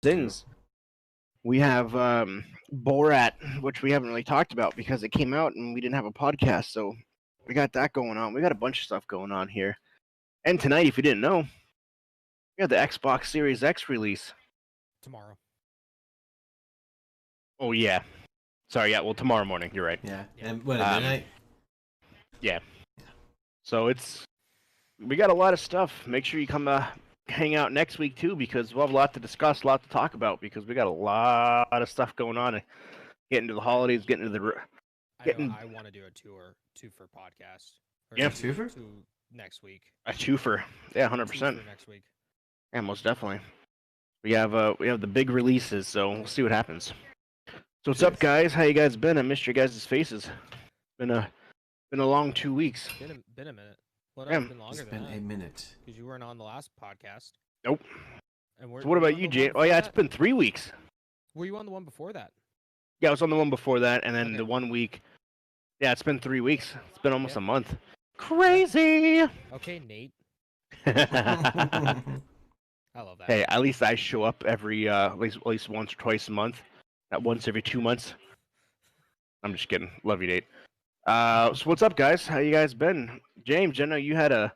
Sins. We have Borat, which we haven't really talked about because it came out and we didn't have a podcast. So we got that going on. We got a bunch of stuff going on here. And tonight, if you didn't know, we got the Xbox Series X release. Tomorrow. Oh, yeah. Sorry, yeah, well, tomorrow morning. You're right. Yeah. And what, at midnight? Yeah. So we got a lot of stuff. Make sure you come hang out next week, too, because we'll have a lot to discuss, a lot to talk about, because we got a lot of stuff going on. Getting to the holidays, getting to the... I want to do a twofer podcast. Yeah. Twofer? Next week. A twofer. Yeah, 100%. Twofer next week. Yeah, most definitely. We have the big releases, so we'll see what happens. So what's up, guys? How you guys been? I missed your guys' faces. Been a long 2 weeks. Been a minute. Well, Yeah. it's been longer It's than been that. a minute. Because you weren't on the last podcast. Nope. And So what about you, Jay? Oh yeah, it's been 3 weeks. Were you on the one before that? Yeah, I was on the one before that, and then Okay. the 1 week. Yeah, it's been 3 weeks. It's been almost a month. Crazy. Okay, Nate. I love that. Hey, at least I show up every at least once or twice a month. Not once every 2 months. I'm just kidding. Love you, Nate. So what's up, guys? How you guys been? James, I know you had a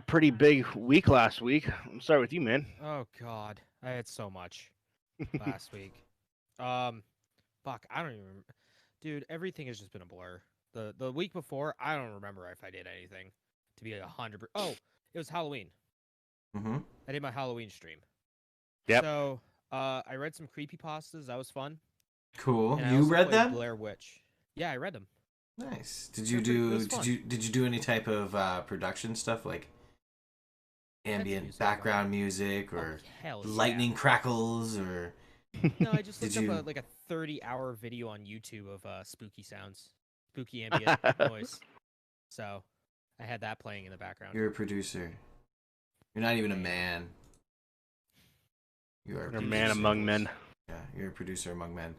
pretty big week last week. I'm sorry with you, man. Oh God, I had so much last week. Fuck, I don't even remember. Dude, everything has just been a blur. The week before, I don't remember if I did anything. To be 100%. Oh, it was Halloween. Mm-hmm. I did my Halloween stream. Yep. So, I read some creepypastas. That was fun. Cool. And I You also read played them? Blair Witch. Yeah, I read them. Nice. It was fun. Did you do any type of production stuff like ambient music, background music or Hell lightning yeah. crackles or? No, I just Did looked you- up like a 30-hour video on YouTube of spooky sounds, spooky ambient noise. So, I had that playing in the background. You're a producer. You're not even a man. You are You're a man among men. Yeah, you're a producer among men.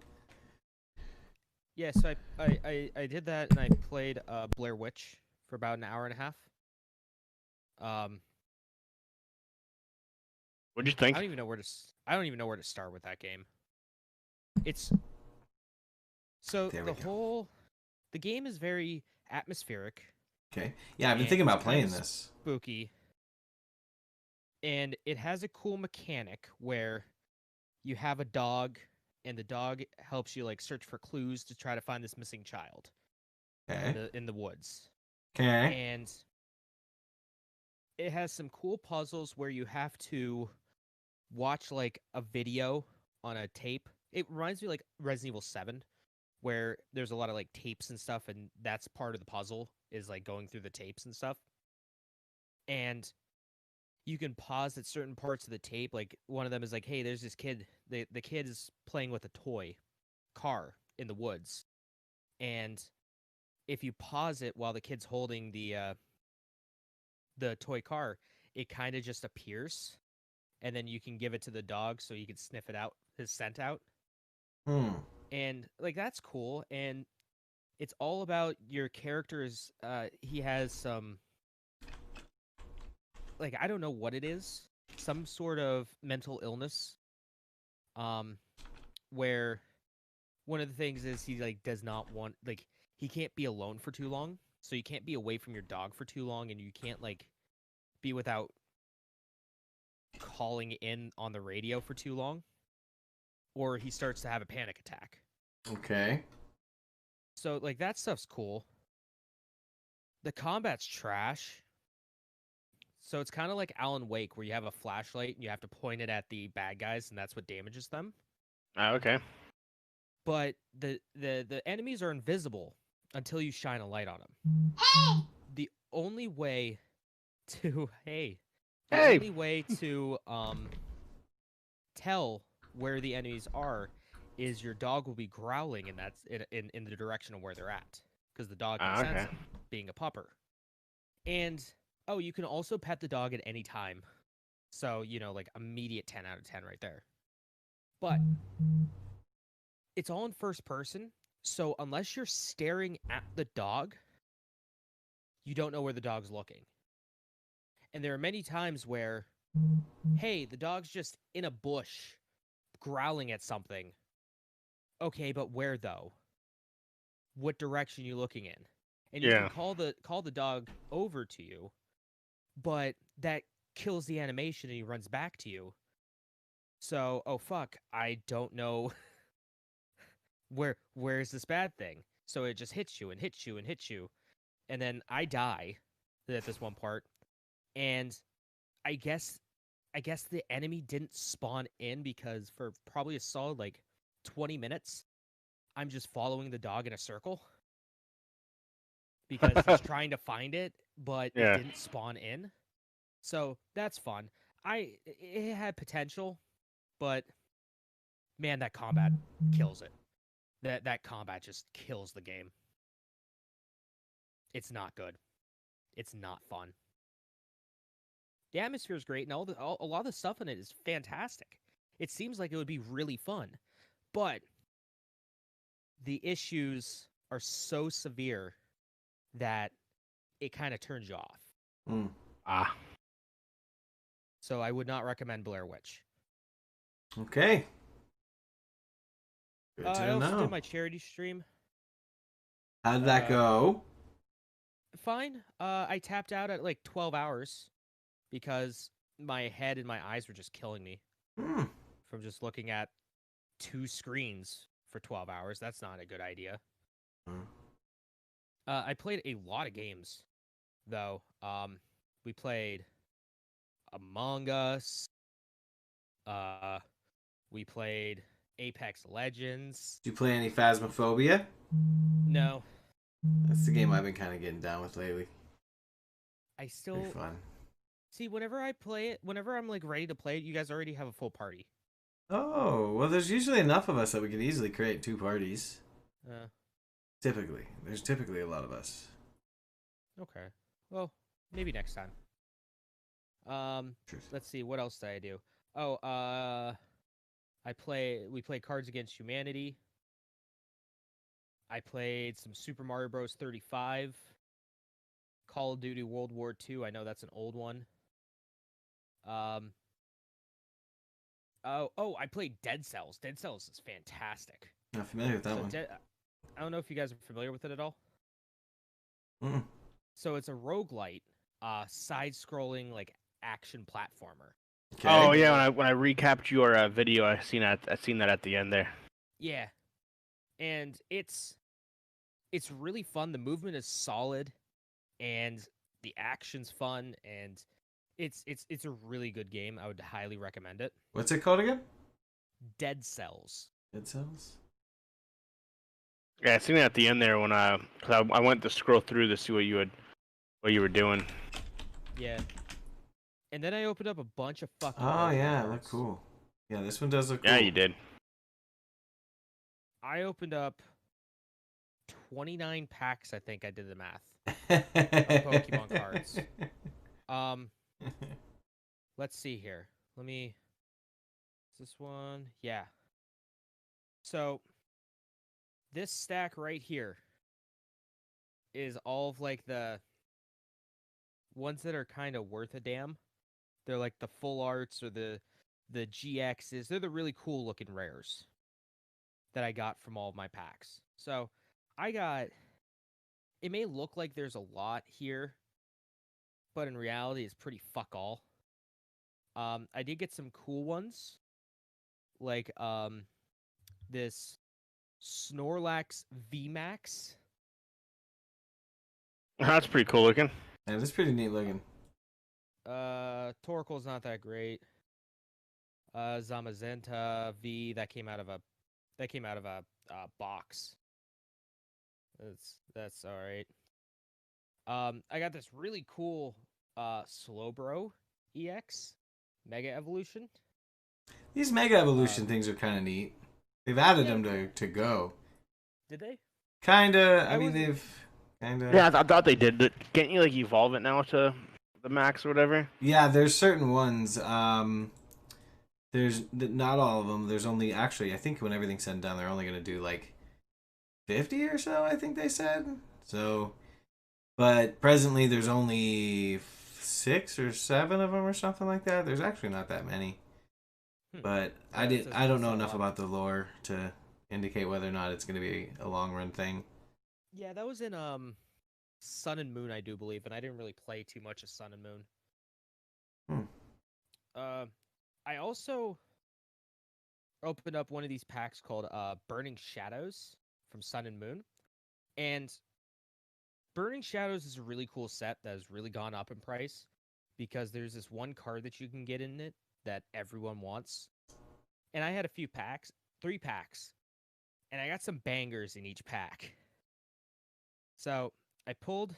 Yeah, so I did that and I played Blair Witch for about an hour and a half. What'd you think? I don't even know where to start with that game. It's so There we go. the game is very atmospheric, Okay. Yeah, I've been And thinking about it's kind playing of this. spooky, and it has a cool mechanic where you have a dog and the dog helps you like search for clues to try to find this missing child Okay. in the woods. Okay. And it has some cool puzzles where you have to watch like a video on a tape. It reminds me like Resident Evil 7, where there's a lot of like tapes and stuff, and that's part of the puzzle is like going through the tapes and stuff. And you can pause at certain parts of the tape. Like one of them is like, hey, there's this kid. The kid is playing with a toy car in the woods. And if you pause it while the kid's holding the toy car, it kind of just appears, and then you can give it to the dog so he can sniff it out, his scent out. And like that's cool, and it's all about your character's he has some like I don't know what it is, some sort of mental illness, where one of the things is he like does not want, like he can't be alone for too long, so you can't be away from your dog for too long, and you can't like be without calling in on the radio for too long, or he starts to have a panic attack. Okay. So like that stuff's cool. The combat's trash. So it's kind of like Alan Wake, where you have a flashlight and you have to point it at the bad guys, and that's what damages them. Okay. But the enemies are invisible until you shine a light on them. The only way to only way to tell where the enemies are is your dog will be growling, and that's in the direction of where they're at, because the dog can sense them, being a pupper. And oh, you can also pet the dog at any time. So, you know, like immediate 10 out of 10 right there. But it's all in first person, so unless you're staring at the dog, you don't know where the dog's looking. And there are many times where, hey, the dog's just in a bush growling at something. Okay, but where though? What direction are you looking in? And you Yeah. can call the dog over to you, but that kills the animation and he runs back to you. So, oh fuck, I don't know where's this bad thing. So it just hits you and hits you and hits you. And then I die at this one part. And I guess the enemy didn't spawn in because for probably a solid like 20 minutes, I'm just following the dog in a circle. Because it's trying to find it, but it Yeah. didn't spawn in. So that's fun. It had potential, but man, that combat kills it. That combat just kills the game. It's not good. It's not fun. The atmosphere is great, and a lot of the stuff in it is fantastic. It seems like it would be really fun, but the issues are so severe that it kind of turns you off. Mm. Ah. So I would not recommend Blair Witch. Okay. Good I to also know. did my charity stream. How did that go? Fine. I tapped out at like 12 hours because my head and my eyes were just killing me from just looking at 2 screens for 12 hours. That's not a good idea. I played a lot of games, though. We played Among Us. We played Apex Legends. Did you play any Phasmophobia? No. That's the game I've been kind of getting down with lately. I still Pretty fun. see whenever I play it, whenever I'm like ready to play it, you guys already have a full party. Oh, well, there's usually enough of us that we could easily create 2 parties. Typically. There's typically a lot of us. Okay. Well, maybe next time. Truth. Let's see, what else did I do? Oh, we played Cards Against Humanity. I played some Super Mario Bros. 35. Call of Duty World War II. I know that's an old one. I played Dead Cells. Dead Cells is fantastic. Not familiar with that one. I don't know if you guys are familiar with it at all. Mm. So it's a roguelite, side-scrolling like action platformer. Okay. Oh yeah, when I recapped your video, I seen that at the end there. Yeah, and it's really fun. The movement is solid, and the action's fun, and it's a really good game. I would highly recommend it. What's it called again? Dead Cells. Dead Cells? Yeah, I seen it at the end there when I went to scroll through to see what you were doing. Yeah. And then I opened up a bunch of fucking. Oh yeah, look cool. Yeah, this one does look cool. Yeah, you did. I opened up 29 packs. I think I did the math. Pokemon cards. Let's see here. Is this one? Yeah. So this stack right here is all of like the ones that are kind of worth a damn. They're like the full arts or the GXs. They're the really cool looking rares that I got from all of my packs. So it may look like there's a lot here, but in reality it's pretty fuck all. I did get some cool ones, like this Snorlax VMAX. That's pretty cool looking. Yeah, that's pretty neat looking. Torkoal's not that great. Zamazenta V that came out of a box. That's all right. I got this really cool Slowbro EX Mega Evolution. These Mega Evolution things are kind of neat. They've added them to Go. Did they? Kinda. I mean, they've kinda. Yeah, I thought they did. But can't you like evolve it now to the max or whatever? Yeah, there's certain ones. There's not all of them. There's only actually, I think when everything's said and done, they're only gonna do like 50 or so. I think they said so. But presently, there's only 6 or 7 of them or something like that. There's actually not that many. But Yeah, I it did. says I don't know so, enough about the lore to indicate whether or not it's going to be a long run thing. Yeah, that was in Sun and Moon, I do believe, and I didn't really play too much of Sun and Moon. I also opened up one of these packs called Burning Shadows from Sun and Moon, and Burning Shadows is a really cool set that has really gone up in price because there's this one card that you can get in it that everyone wants. And I had a few packs, 3 packs, and I got some bangers in each pack. So I pulled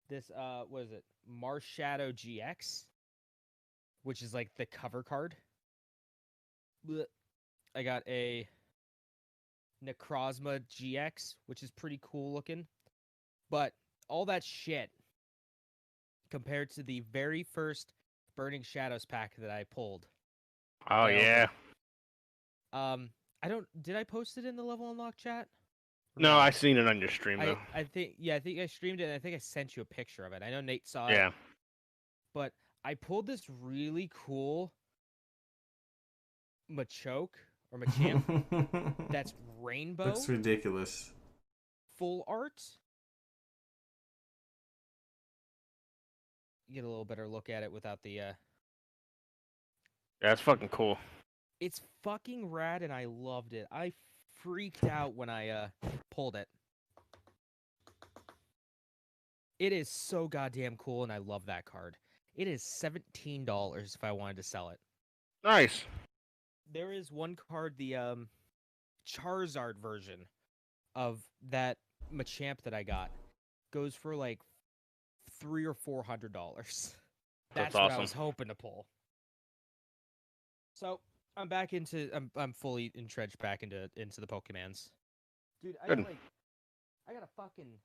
this, what is it? Mars Shadow GX, which is like the cover card. Blech. I got a Necrozma GX, which is pretty cool looking. But all that shit compared to the very first Burning Shadows pack that I pulled. Oh yeah. I don't. Did I post it in the level unlock chat? No, I seen it on your stream though. I think I streamed it. And I think I sent you a picture of it. I know Nate saw it. Yeah. But I pulled this really cool Machoke or Machamp that's rainbow. Looks ridiculous. Full art. You get a little better look at it without the. Yeah, it's fucking cool. It's fucking rad, and I loved it. I freaked out when I pulled it. It is so goddamn cool, and I love that card. It is $17 if I wanted to sell it. Nice. There is one card, the Charizard version of that Machamp that I got, goes for like $300 or $400. That's what awesome. I was hoping to pull. So I'm back into I'm fully entrenched back into the Pokemans. Dude, I got a fucking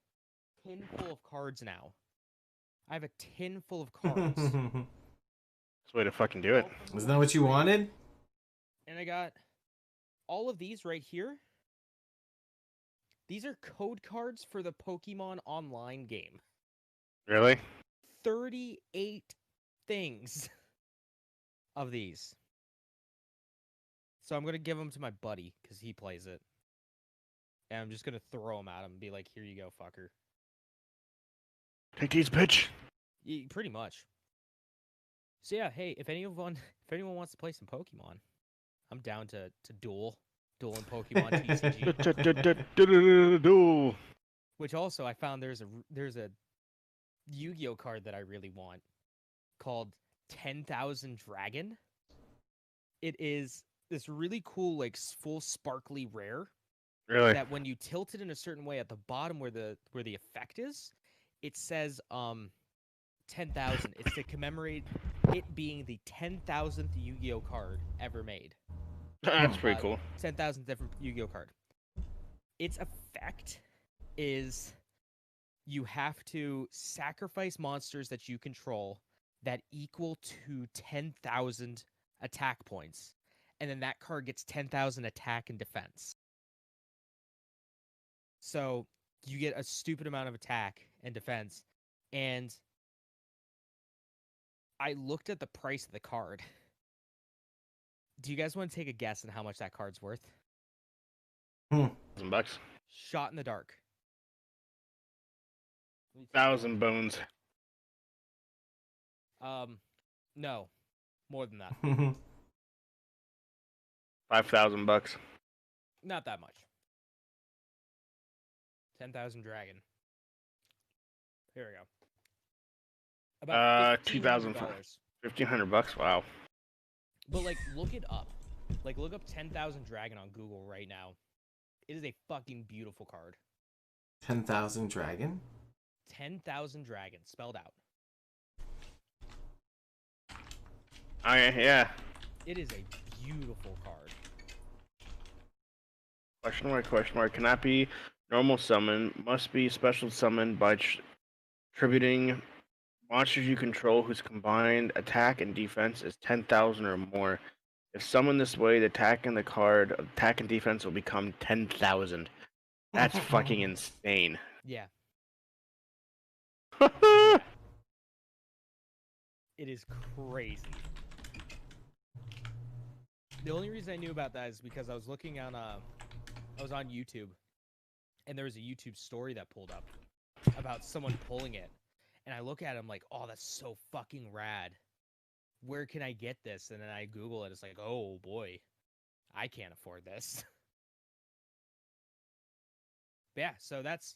tin full of cards now. I have a tin full of cards. That's the way to fucking do it. Isn't that what you wanted? And I got all of these right here. These are code cards for the Pokemon Online game. Really? 38 things of these. So I'm going to give them to my buddy because he plays it. And I'm just going to throw them at him and be like, here you go, fucker. Take these, bitch. Yeah, pretty much. So yeah, hey, if anyone wants to play some Pokemon, I'm down to duel in Pokemon TCG. Duel. Which also I found there's a Yu-Gi-Oh card that I really want called 10,000 Dragon. It is this really cool, like full sparkly rare. Really? That when you tilt it in a certain way at the bottom where the effect is, it says 10,000. It's to commemorate it being the 10,000th Yu-Gi-Oh card ever made. That's pretty cool. 10,000th different Yu-Gi-Oh card. Its effect is you have to sacrifice monsters that you control that equal to 10,000 attack points. And then that card gets 10,000 attack and defense. So you get a stupid amount of attack and defense. And I looked at the price of the card. Do you guys want to take a guess on how much that card's worth? $1,000. Shot in the dark. 1,000 bones. No, more than that. $5,000. Not that much. 10,000 Dragon. Here we go. About $1,500. $1,500. Wow. But like, look it up. Like, look up 10,000 Dragon on Google right now. It is a fucking beautiful card. 10,000 Dragon? 10,000 Dragon, spelled out. Oh yeah. It is a beautiful card. Question mark. Cannot be normal summon. Must be special summon by tributing monsters you control whose combined attack and defense is 10,000 or more. If summoned this way, the attack and defense will become 10,000. That's fucking insane. Yeah. It is crazy. The only reason I knew about that is because I was looking on I was on YouTube, and there was a YouTube story that pulled up about someone pulling it, and I look at it, I'm like, oh, that's so fucking rad. Where can I get this? And then I Google it. It's like, oh boy, I can't afford this. But yeah, so that's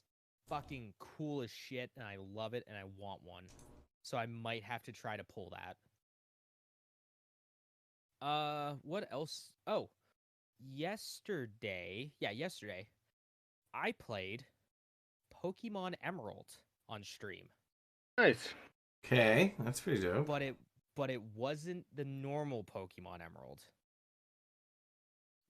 fucking cool as shit, and I love it, and I want one. So I might have to try to pull that. What else? Oh, yesterday, I played Pokemon Emerald on stream. Nice. Okay, that's pretty dope. But it wasn't the normal Pokemon Emerald.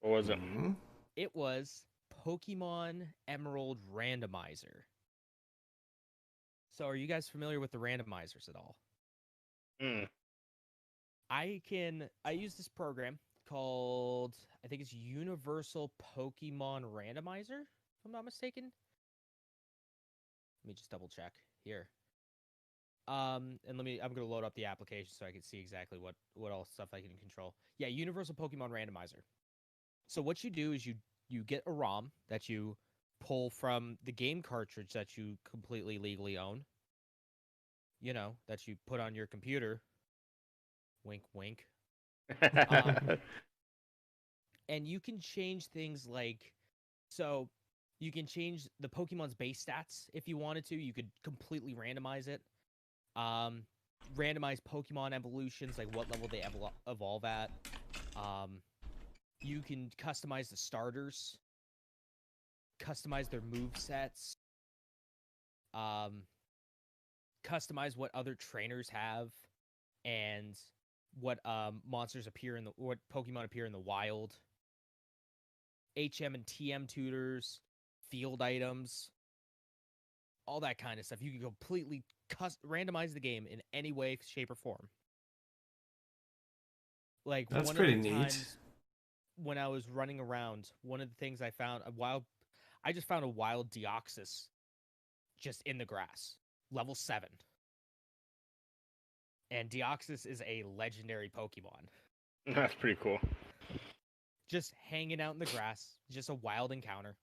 What was it? Mm-hmm. It was Pokemon Emerald Randomizer. So are you guys familiar with the randomizers at all? I use this program called, I think it's Universal Pokemon Randomizer, if I'm not mistaken. Let me just double check here. And I'm gonna load up the application so I can see exactly what all stuff I can control. Yeah, Universal Pokemon Randomizer. So what you do is you get a ROM that you pull from the game cartridge that you completely legally own. You know, that you put on your computer. Wink, wink. And you can change things like, so you can change the Pokemon's base stats if you wanted to. You could completely randomize it. Randomize Pokemon evolutions, like what level they evolve at. You can customize the starters, customize their movesets, customize what other trainers have, and what monsters appear what Pokemon appear in the wild. HM and TM tutors, field items, all that kind of stuff. You can completely randomize the game in any way, shape, or form. Like, that's one pretty of the neat. times when I was running around, one of the things I found I just found a wild Deoxys just in the grass, level 7. And Deoxys is a legendary Pokemon. That's pretty cool. Just hanging out in the grass, just a wild encounter.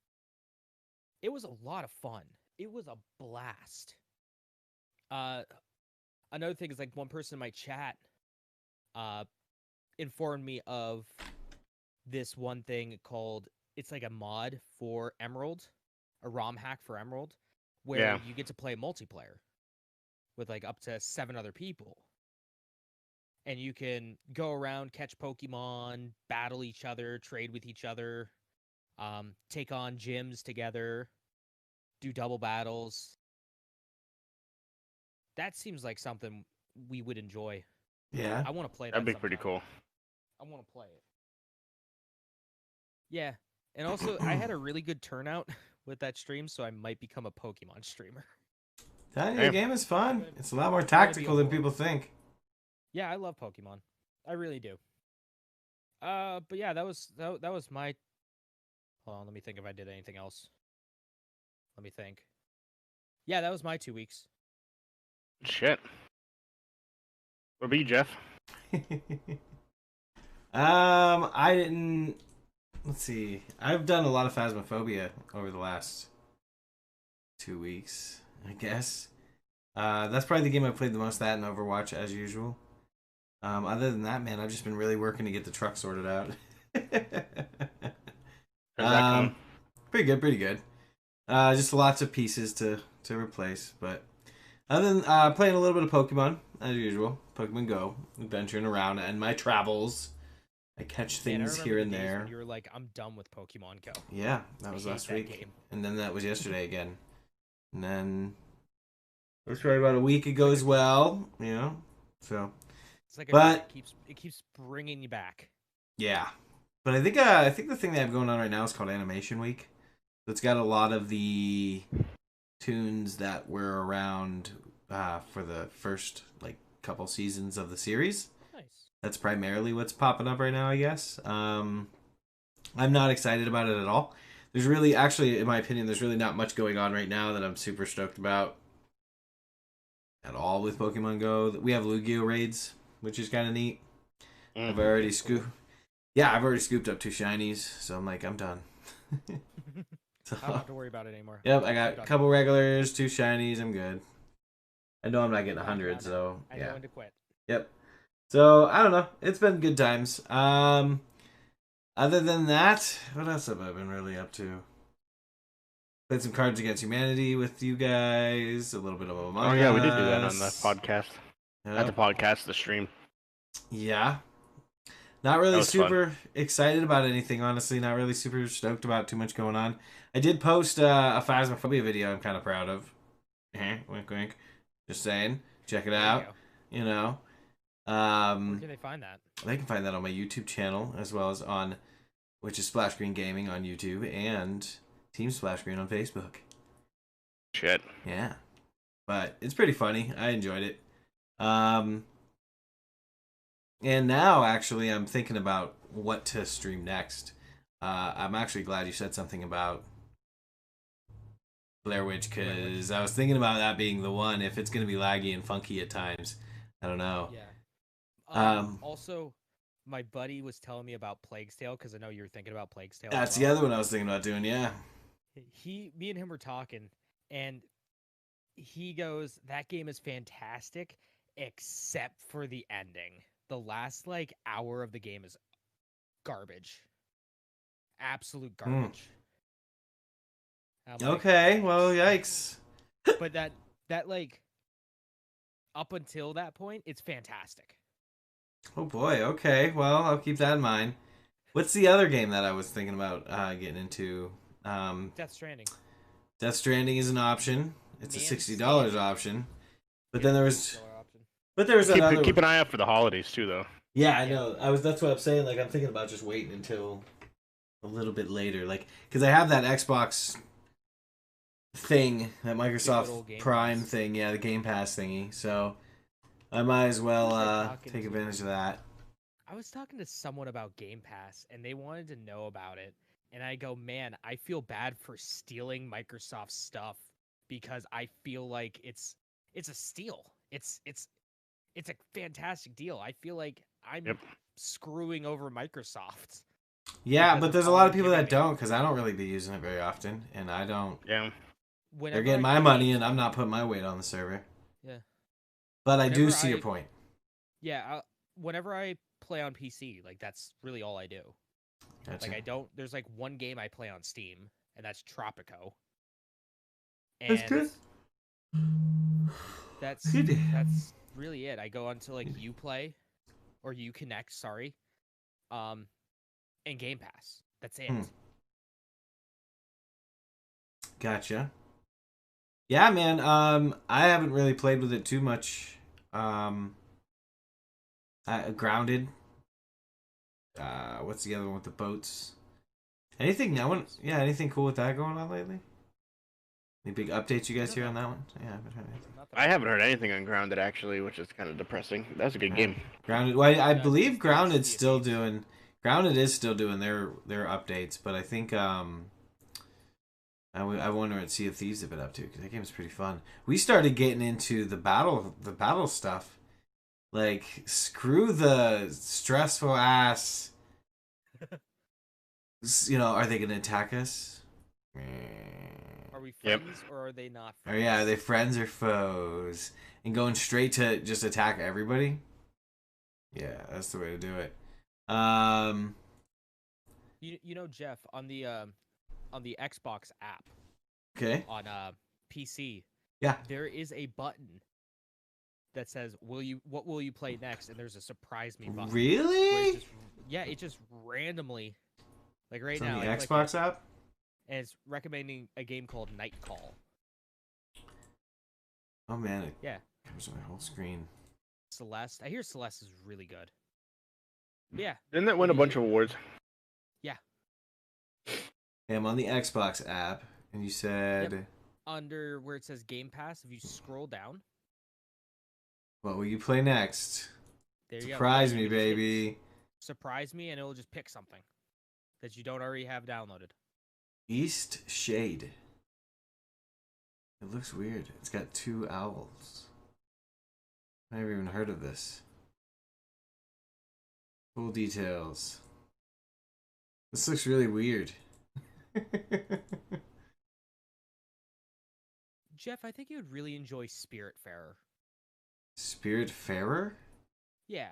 It was a lot of fun. It was a blast. Another thing is, like, one person in my chat informed me of this one thing called, it's like a mod for Emerald, a ROM hack for Emerald, where you get to play multiplayer with like up to 7 other people. And you can go around, catch Pokemon, battle each other, trade with each other, take on gyms together, do double battles. That seems like something we would enjoy. Yeah. I want to play that. That'd be pretty cool. I want to play it. Yeah. And also, I had a really good turnout with that stream, so I might become a Pokemon streamer. That new game is fun. It's a lot more tactical than people think. Yeah, I love Pokemon. I really do. But yeah, that was my. Hold on, let me think if I did anything else. Let me think. Yeah, that was my 2 weeks. Shit. What about you, Jeff? I didn't. Let's see. I've done a lot of Phasmophobia over the last 2 weeks, I guess. That's probably the game I played the most, that and Overwatch as usual. Other than that, man, I've just been really working to get the truck sorted out. How's that going? Pretty good. Just lots of pieces to replace, but other than playing a little bit of Pokemon as usual, Pokemon Go, adventuring around, and my travels. I catch things here and there. When you were like, I'm done with Pokemon Go. Yeah, that was last week, game. And then that was yesterday again, and then it was probably about a week ago as well. You know, so. It's like it keeps bringing you back. Yeah, but I think the thing they have going on right now is called Animation Week. So it's got a lot of the tunes that were around for the first like couple seasons of the series. Nice. That's primarily what's popping up right now, I guess. I'm not excited about it at all. There's really, actually, in my opinion, there's really not much going on right now that I'm super stoked about at all with Pokemon Go. We have Lugia raids, which is kind of neat. I've already Yeah, I've already scooped up 2 shinies, so I'm like, I'm done. So, I don't have to worry about it anymore. yep, I got I'm a done. couple regulars, 2 shinies, I'm good. I know I'm not getting Calm 100, down now. so I know yeah. when to quit. Yep. So, I don't know. It's been good times. Other than that, what else have I been really up to? Played some Cards Against Humanity with you guys, a little bit of Among Oh Us. yeah, we did do that on the podcast. At the Yep. podcast, the stream. Yeah. Not That really was fun. super excited about anything, honestly. Not really super stoked about too much going on. I did post a Phasmophobia video I'm kind of proud of. Wink, wink. Just saying. Check it There you out. go. You know. Where can they find that? They can find that on my YouTube channel, as well as on, which is Splash Screen Gaming on YouTube, and Team Splash Screen on Facebook. Shit. Yeah. But it's pretty funny. I enjoyed it. And now, actually, I'm thinking about what to stream next. I'm actually glad you said something about Blair Witch, because I was thinking about that being the one, if it's going to be laggy and funky at times. I don't know. Yeah. Um, Also, my buddy was telling me about Plague's Tale because I know you were thinking about Plague's Tale. That's as the well. other one I was thinking about doing, yeah. Me and him were talking, and he goes, "That game is fantastic, except for the ending. The last like hour of the game is garbage, absolute garbage." I'm like, Okay, well, "Yikes." yikes. But that like up until that point, it's fantastic. Oh boy, okay. Well, I'll keep that in mind. What's the other game that I was thinking about getting into? Death Stranding. Death Stranding is an option. It's a Man $60 Standing. option. But It then is there a was $60 option. that other Keep an eye out for the holidays too, though. Yeah, I Yeah. know. That's what I'm saying. Like, I'm thinking about just waiting until a little bit later. Like, because I have that Xbox thing, that old Microsoft Game Prime Pass. thing, yeah, the Game Pass thingy. So I might as well Who was I talking take to? advantage of that. I was talking to someone about Game Pass, and they wanted to know about it. And I go, man, I feel bad for stealing Microsoft stuff because I feel like it's a steal. It's a fantastic deal. I feel like I'm Yep. screwing over Microsoft. Yeah, because but of there's a all lot of they're people that giving me. don't, because I don't really be using it very often, and I don't. Yeah. Whenever They're getting I my money, play- and I'm not putting my weight on the server. Yeah. But I do Whenever see your point. Yeah, whenever I play on PC, like that's really all I do. Gotcha. Like I don't. There's like one game I play on Steam, and that's Tropico. That's And good. that's really it. I go onto like Uplay or Uconnect, sorry, and Game Pass. That's it. Gotcha. Yeah, man. I haven't really played with it too much. Grounded. What's the other one with the boats? Anything that one? Yeah, anything cool with that going on lately? Any big updates you guys hear on that one? Yeah, I haven't heard anything. I haven't heard anything on Grounded actually, which is kind of depressing. That's a good game. Grounded. Well, I No, believe it's Grounded's Sea of still Thieves. doing. Grounded is still doing their updates, but I think I wonder what Sea of Thieves have been up to, because that game is pretty fun. We started getting into the battle stuff. Like, screw the stressful ass. Are they gonna attack us? Are we Yep. friends or are they not Or friends? yeah, are they friends or foes? And going straight to just attack everybody? Yeah, that's the way to do it. You know, Jeff, on the Xbox app Okay. on PC, Yeah. there is a button that says what will you play next, and there's a surprise me button. Where Really? it just randomly, like right It's now, on the I click Xbox it, app? and it's recommending a game called Night Call. Oh man, it Yeah, covers my whole screen. Celeste. I hear Celeste is really good. But yeah, Didn't that win a bunch of awards? yeah. Hey, I'm on the Xbox app, and you said, Under where it says Game Pass, if you scroll down, what will you play next? there you go. Surprise Yeah, me, you can just hit baby. surprise me, and it will just pick something that you don't already have downloaded. East Shade. It looks weird. It's got 2 owls. I never even heard of this. Full details. This looks really weird. Jeff, I think you would really enjoy Spiritfarer. Spiritfarer? Yeah,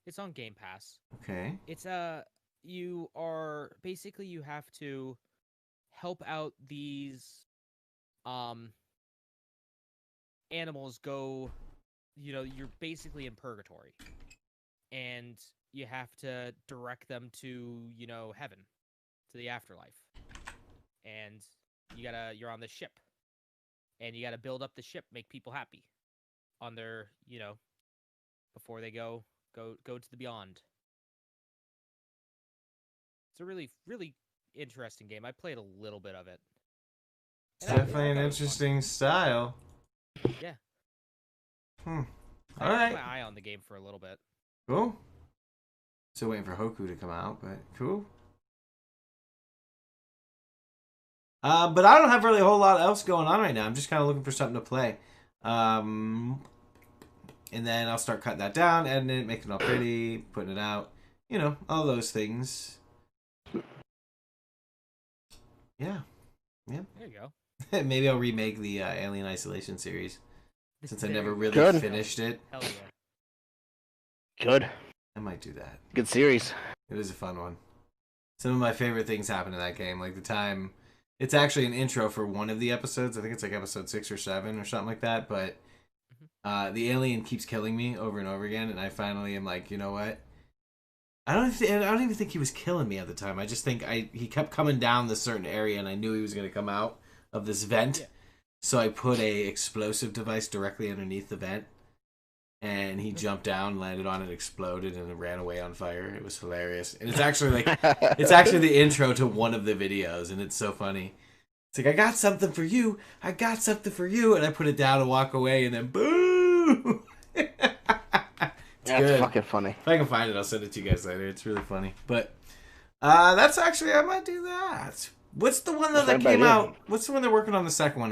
it's on Game Pass. Okay. It's you have to help out these animals go, you're basically in purgatory, and you have to direct them to, heaven, to the afterlife. And you're on the ship, and you gotta build up the ship, make people happy on their, before they go to the beyond. It's a really, really interesting game. I played a little bit of it. It's definitely an interesting style. Yeah. All I right. had my eye on the game for a little bit. Cool. Still waiting for Hoku to come out, but cool. But I don't have really a whole lot else going on right now. I'm just kind of looking for something to play. And then I'll start cutting that down, editing it, making it all pretty, putting it out. All those things. Yeah. There you go. Maybe I'll remake the Alien Isolation series, since I There never you really Good. finished it. Hell yeah. Good. I might do that. Good series. It is a fun one. Some of my favorite things happen in that game, like the time. It's actually an intro for one of the episodes. I think it's like episode 6 or 7 or something like that. But the alien keeps killing me over and over again, and I finally am like, you know what? I don't even think he was killing me at the time. I just think he kept coming down this certain area, and I knew he was going to come out of this vent. Yeah. So I put a explosive device directly underneath the vent, and he jumped down, landed on it, exploded, and it ran away on fire. It was hilarious, and it's actually the intro to one of the videos, and it's so funny. It's like, I got something for you, and I put it down and walk away, and then boo. That's good. Fucking funny. If I can find it, I'll send it to you guys later. It's really funny. But that's actually, I might do that. What's the one that came out? What's the one they're working on the second one?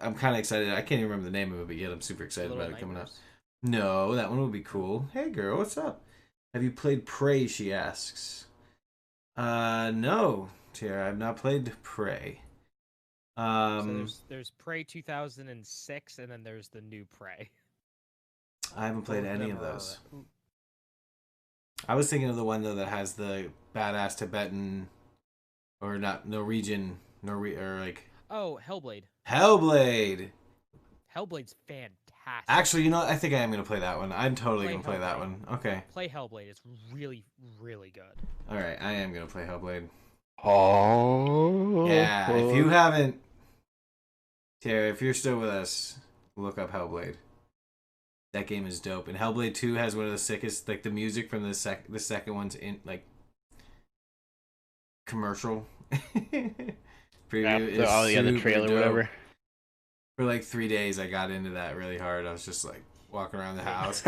I'm kind of excited. I can't even remember the name of it, but yet I'm super excited about it coming out. No, that one would be cool. Hey, girl, what's up? Have you played Prey, she asks. No, Tara, I've not played Prey. So there's Prey 2006, and then there's the new Prey. I haven't played any of those. I was thinking of the one though that has the badass Tibetan, or not Norwegian, or like. Oh, Hellblade. Hellblade. Hellblade's fantastic. Actually, you know what? I think I am gonna play that one. I'm totally gonna play that one. Okay. Play Hellblade. It's really, really good. All right, I am gonna play Hellblade. Oh. Yeah. If you haven't, Tara, if you're still with us, look up Hellblade. That game is dope, and Hellblade 2 has one of the sickest, like the music from the second one's in like commercial preview. Yeah, the trailer, dope. whatever. For like 3 days, I got into that really hard. I was just like walking around the house,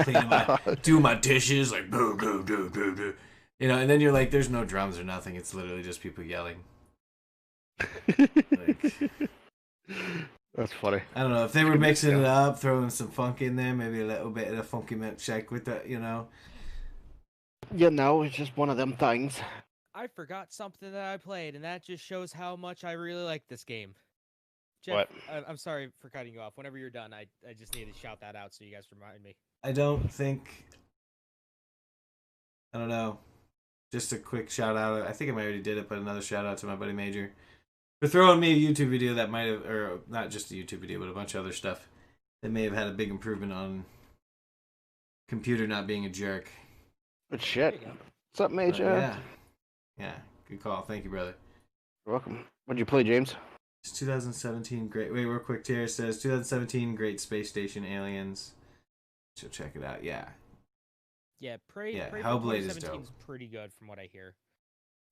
doing my dishes, like boo, boo, boo, boo, boo. And then you're like, there's no drums or nothing. It's literally just people yelling. That's funny. I don't know if they were mixing it up, throwing some funk in there, maybe a little bit of a funky milkshake with that, It's just one of them things. I forgot something that I played, and that just shows how much I really like this game. Jeff, what? I'm sorry for cutting you off. Whenever you're done, I just need to shout that out so you guys remind me. I don't know. Just a quick shout out. I think I already did it, but another shout out to my buddy Major for throwing me a YouTube video that might have, or not just a YouTube video, but a bunch of other stuff that may have had a big improvement on computer not being a jerk. But shit. What's up, Major? Yeah. Good call. Thank you, brother. You're welcome. What'd you play, James? It's 2017 great. Wait, real quick. Tara says 2017 Great Space Station Aliens. So check it out. Yeah. Yeah, Prey Hellblade is dope. Is pretty good from what I hear.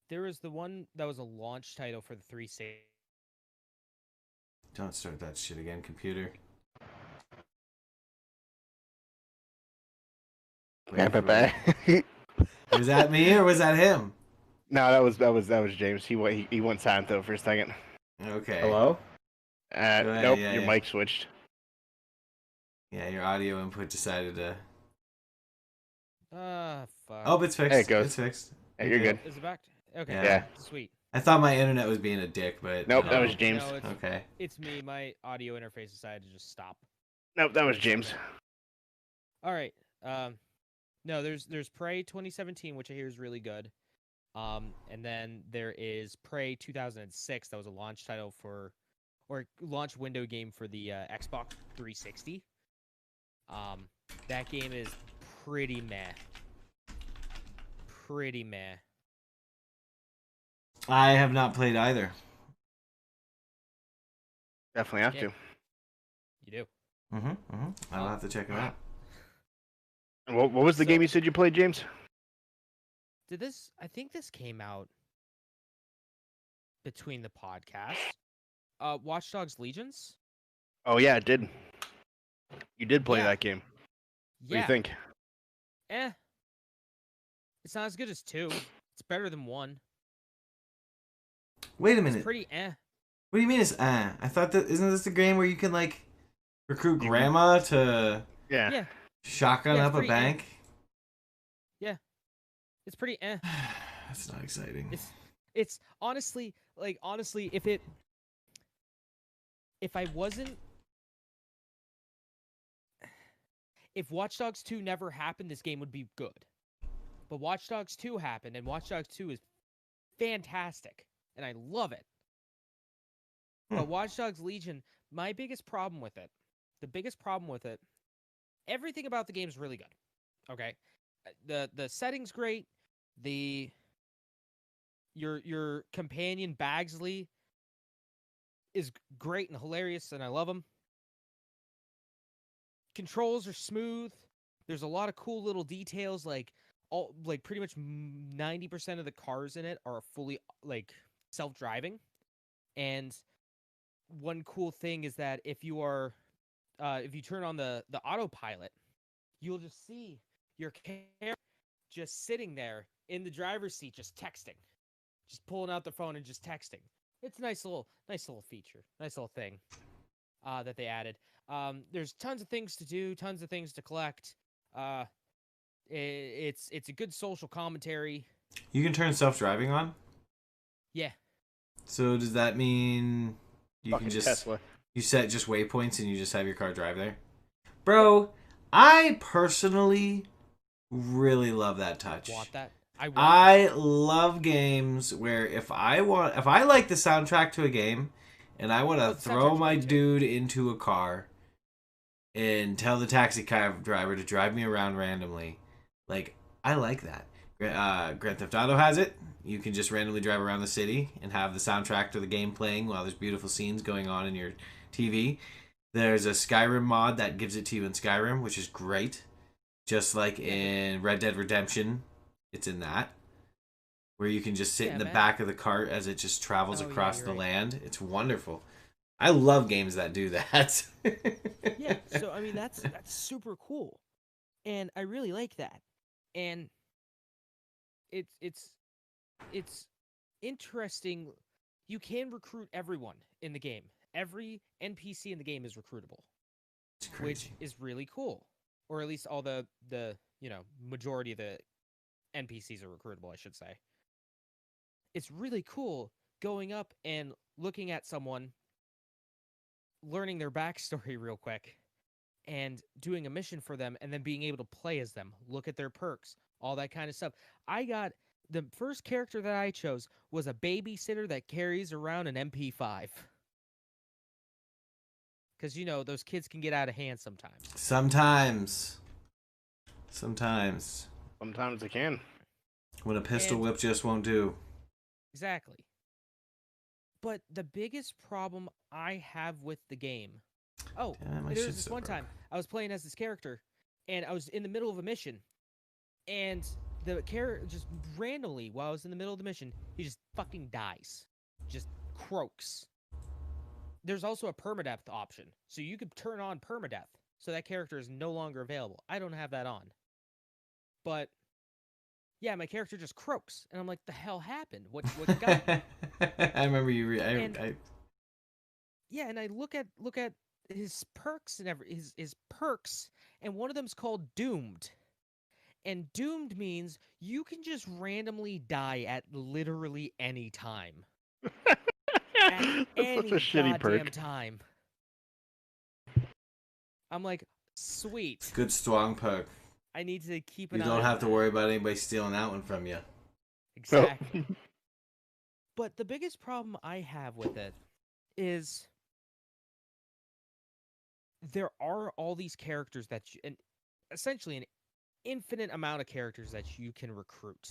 There was the one that was a launch title for the 360. Don't start that shit again, computer. Was that me or was that him? No, that was James. He went silent though for a second. Okay. Hello? Nope, yeah, your mic switched. Yeah, your audio input decided to. Fuck. Oh, it's fixed. There it goes. It's fixed. Yeah, you're good. Is it back? Okay. Yeah. Sweet. I thought my internet was being a dick, but Nope, you that know. was James. No, Okay. it's me. My audio interface decided to just stop. Nope, that was James. All right. No, there's Prey 2017, which I hear is really good. And then there is Prey 2006. That was a launch title or launch window game for the Xbox 360. That game is pretty meh. Pretty meh. I have not played either. Definitely have Yeah. to. You do. I'll have to check it out. And what was the game you said you played, James? I think this came out between the podcasts. Watchdogs Legions? Oh yeah, it did. You did play Yeah. that game. What do you think? It's not as good as 2. It's better than 1. Wait a It's minute. pretty What do you mean it's I thought that isn't this the game where you can like recruit grandma to Yeah. shotgun Yeah, up a pretty bank? It's pretty That's not exciting. It's honestly if Watch Dogs 2 never happened, this game would be good. But Watch Dogs 2 happened, and Watch Dogs 2 is fantastic, and I love it. But Watch Dogs Legion, the biggest problem with it, everything about the game is really good. Okay? The setting's great. Your companion Bagsley is great and hilarious, and I love him. Controls are smooth. There's a lot of cool little details, like pretty much 90% of the cars in it are fully self-driving. And one cool thing is that if you turn on the autopilot, you'll just see your character just sitting there in the driver's seat, just texting, just pulling out the phone and just texting. It's a nice little feature, nice little thing that they added. There's tons of things to do, tons of things to collect. It's a good social commentary. You can turn self-driving on? Yeah. So does that mean you Fucking can just Tesla. you set just waypoints and you just have your car drive there? Bro, I personally really love that touch. Want that? I love games where if I like the soundtrack to a game and I want to throw my dude into a car and tell the taxi cab driver to drive me around randomly, like, I like that. Grand Theft Auto has it. You can just randomly drive around the city and have the soundtrack to the game playing while there's beautiful scenes going on in your TV. There's a Skyrim mod that gives it to you in Skyrim, which is great. Just like in Red Dead Redemption, it's in that. Where you can just sit in the back of the cart as it just travels across the land. It's wonderful. I love games that do that. Yeah, so I mean that's super cool. And I really like that. And it's interesting. You can recruit everyone in the game. Every NPC in the game is recruitable, which is really cool. Or at least all the majority of the NPCs are recruitable, I should say. It's really cool going up and looking at someone, learning their backstory real quick, and doing a mission for them, and then being able to play as them, look at their perks, all that kind of stuff. The first character that I chose was a babysitter that carries around an MP5. Because, those kids can get out of hand sometimes. Sometimes they can. When a pistol whip just won't do. Exactly. But the biggest problem I have with the game... Oh, there was this one time I was playing as this character, and I was in the middle of a mission, and the character just randomly, while I was in the middle of the mission, he just fucking dies. Just croaks. There's also a permadeath option, so you could turn on permadeath, so that character is no longer available. I don't have that on. But, yeah, my character just croaks, and I'm like, the hell happened? What got me? I remember you... Yeah, and I look at his perks and his perks, and one of them's called Doomed. And doomed means you can just randomly die at literally any time. At That's such a any shitty goddamn perk. time. I'm like, sweet. It's a good strong perk. I need to keep You an eye don't on have to that. worry about anybody stealing that one from you. Exactly. But the biggest problem I have with it is there are all these characters that you, and essentially an infinite amount of characters that you can recruit.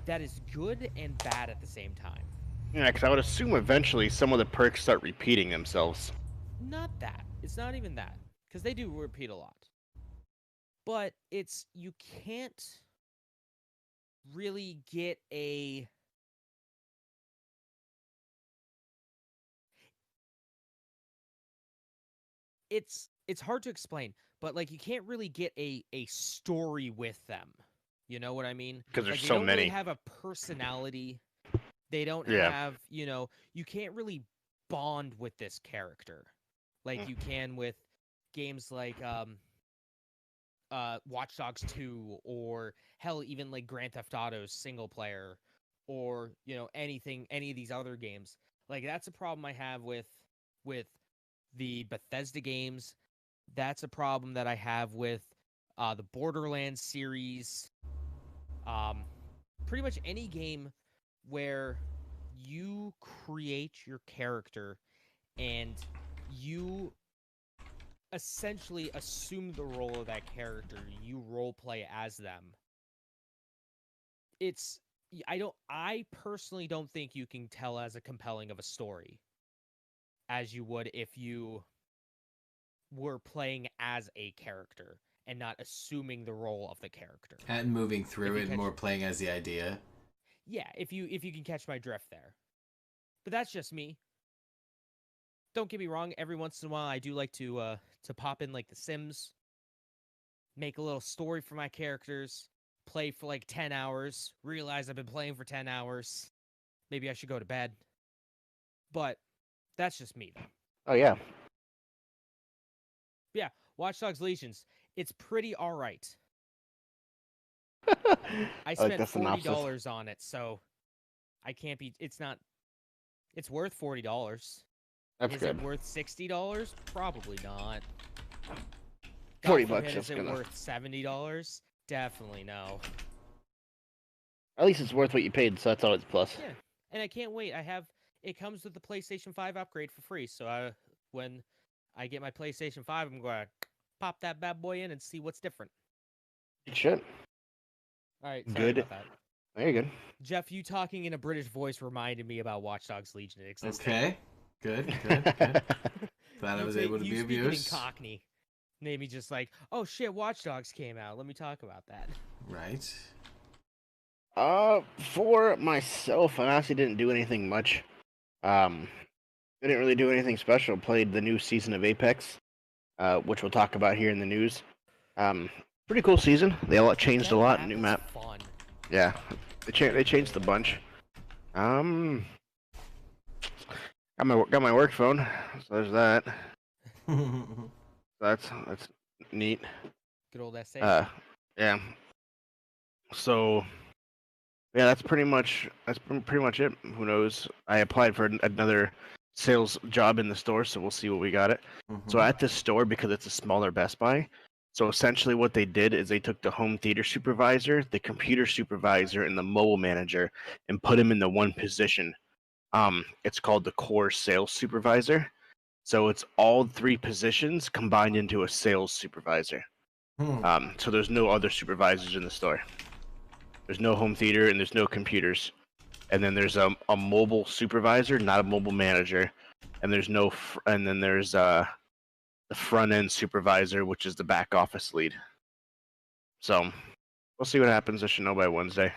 That is good and bad at the same time. Yeah, because I would assume eventually some of the perks start repeating themselves. Not that. It's not even that. Because they do repeat a lot. But it's, you can't really get a... It's hard to explain, but like you can't really get a story with them. You know what I mean? Because there's like, they so don't many. really have a personality. They don't Yeah. have, you know, you can't really bond with this character like you can with games like Watchdogs 2 or hell even like Grand Theft Auto's single player or, you know, any of these other games. Like that's a problem I have with the Bethesda games. That's a problem that I have with the Borderlands series. Pretty much any game where you create your character and you essentially assume the role of that character, you role play as them. I personally don't think you can tell as a compelling of a story as you would if you were playing as a character and not assuming the role of the character. And moving through it, more playing as the idea. Yeah, if you can catch my drift there. But that's just me. Don't get me wrong, every once in a while I do like to pop in like The Sims, make a little story for my characters, play for like 10 hours, realize I've been playing for 10 hours. Maybe I should go to bed. But that's just me though. Oh yeah. Yeah, Watchdogs Legions. It's pretty alright. I spent $40 on it, so I can't be. It's not. It's worth $40. That's is good. It worth $60? Probably not. $40. Is it worth $70? Definitely no. At least it's worth what you paid, so that's always a plus. Yeah, and I can't wait. It comes with the PlayStation 5 upgrade for free. So when I get my PlayStation 5, I'm going to pop that bad boy in and see what's different. You should. All right, sorry good. About that. Very good. Jeff, you talking in a British voice reminded me about Watchdogs Legion existing. Okay, good. Glad I was able to be of use. In Cockney made me just like, oh shit, Watchdogs came out. Let me talk about that. Right. For myself, I honestly didn't do anything much. I didn't really do anything special. Played the new season of Apex, which we'll talk about here in the news. Pretty cool season. They all changed a lot. New map. Fun. Yeah, they changed the bunch. Got my work phone, so there's that. That's neat. Good old SA. Yeah. So, yeah, that's pretty much it. Who knows? I applied for another sales job in the store, so we'll see what we got it. So at this store, because it's a smaller Best Buy, so essentially what they did is they took the home theater supervisor, the computer supervisor, and the mobile manager and put them in the one position. It's called the core sales supervisor. So it's all three positions combined into a sales supervisor. So there's no other supervisors in the store. There's no home theater and there's no computers. And then there's a mobile supervisor, not a mobile manager. And there's the front end supervisor, which is the back office lead. So we'll see what happens. I should know by Wednesday.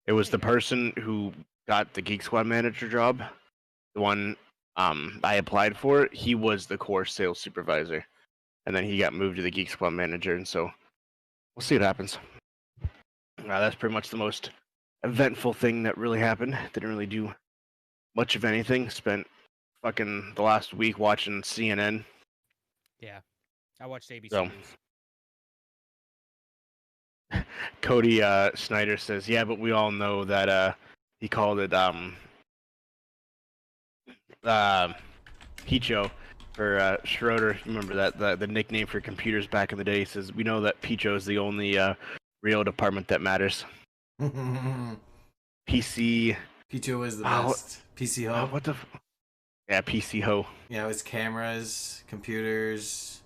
It was the person who got the Geek Squad manager job, the one I applied for. He was the core sales supervisor, and then he got moved to the Geek Squad manager, and so we'll see what happens. That's pretty much the most eventful thing that really happened. Didn't really do much of anything. Spent fucking the last week watching CNN. Yeah, I watched ABC So, News. Cody Snyder says, "Yeah, but we all know that he called it Picho for Schroeder. Remember that the nickname for computers back in the day. He says we know that Picho is the only real department that matters. PC. Picho was the best. PC Ho. What the? Yeah, PC Ho. Yeah, it was cameras, computers,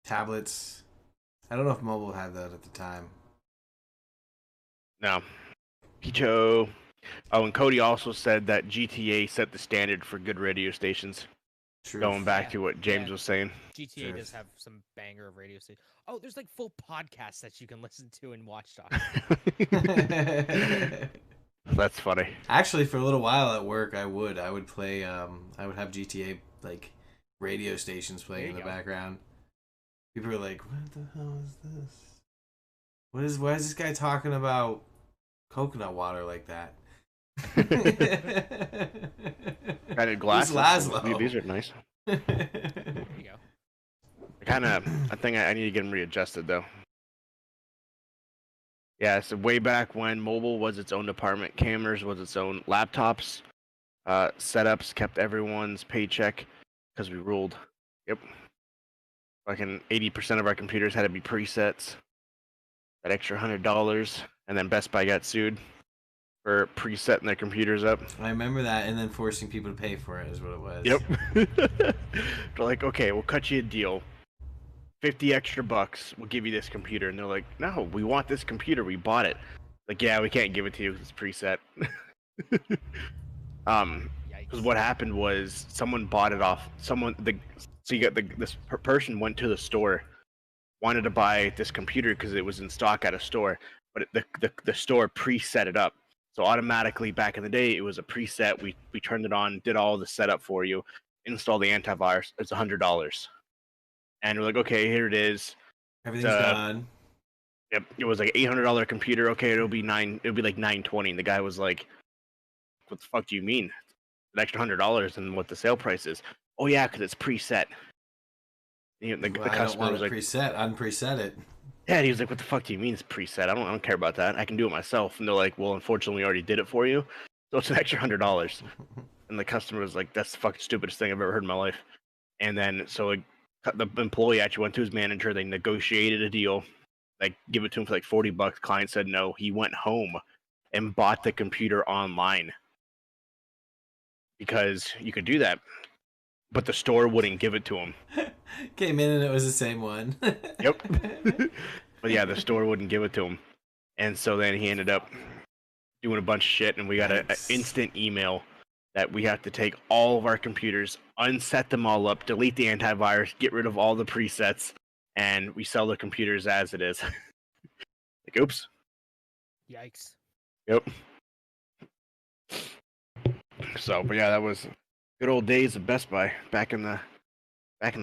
tablets. I don't know if mobile had that at the time. No. Picho. Oh, and Cody also said that GTA set the standard for good radio stations. Truth. Going back to what James was saying. GTA does have some banger of radio stations. Oh, there's like full podcasts that you can listen to in Watchdog. That's funny. Actually, for a little while at work, I would play. I would have GTA like radio stations playing in the background. People are like, "What the hell is this? Why is this guy talking about coconut water like that?" Kind of glasses. Laszlo. These are nice. There you go. I think I need to get them readjusted though. Yeah, so way back when mobile was its own department, cameras was its own, laptops, setups kept everyone's paycheck because we ruled. Yep. Fucking 80% of our computers had to be presets. That extra $100, and then Best Buy got sued for presetting their computers up. I remember that, and then forcing people to pay for it is what it was. Yep. They're like, okay, we'll cut you a deal. 50 extra bucks, we'll give you this computer. And they're like, no, we want this computer, we bought it. Like, yeah, we can't give it to you because it's preset. Because what happened was someone bought it off this person went to the store, wanted to buy this computer because it was in stock at a store, but the store preset it up. So automatically back in the day, it was a preset. We turned it on, did all the setup for you, installed the antivirus. It's $100. And we're like, okay, here it is. Everything's done. Yep, it was like $800 computer. Okay, it'll be like $920. And the guy was like, "What the fuck do you mean? An extra $100 and what the sale price is?" "Oh yeah, because it's preset." You know, the customer was like, "Preset, unpreset it." Yeah, and he was like, "What the fuck do you mean it's preset? I don't care about that. I can do it myself." And they're like, "Well, unfortunately, we already did it for you, so it's an extra $100." And the customer was like, "That's the fucking stupidest thing I've ever heard in my life." And then so the employee actually went to his manager. They negotiated a deal, like give it to him for like $40. Client said no. He went home and bought the computer online because you could do that, but the store wouldn't give it to him. Came in and it was the same one. Yep. But yeah, the store wouldn't give it to him, and so then he ended up doing a bunch of shit, and we got an instant email that we have to take all of our computers, unset them all up, delete the antivirus, get rid of all the presets, and we sell the computers as it is. Like, oops. Yikes. Yep. So, but yeah, that was good old days of Best Buy back in the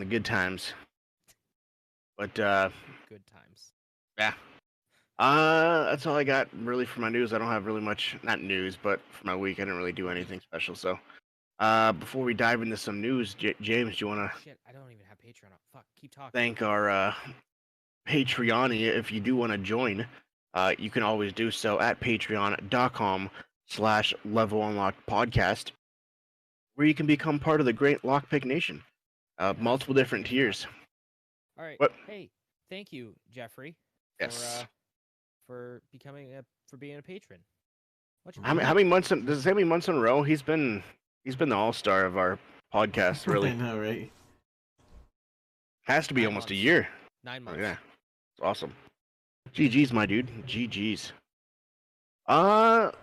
good times. But good times. Yeah. That's all I got really for my news. I don't have really much, not news, but for my week, I didn't really do anything special. So, before we dive into some news, James, do you want to? Shit, I don't even have Patreon. Fuck, keep talking. Thank our Patreon. If you do want to join, you can always do so at patreon.com/levelunlockedpodcast, where you can become part of the great Lockpick Nation. Multiple different tiers. All right. What? Hey, thank you, Jeffrey. Yes. For being a patron. How many months? Does it say how many months in a row? He's been the all-star of our podcast. Really. I know, right? Has to be 9 almost months. a year. 9 months. Oh, yeah. It's awesome. GG's, my dude. GG's.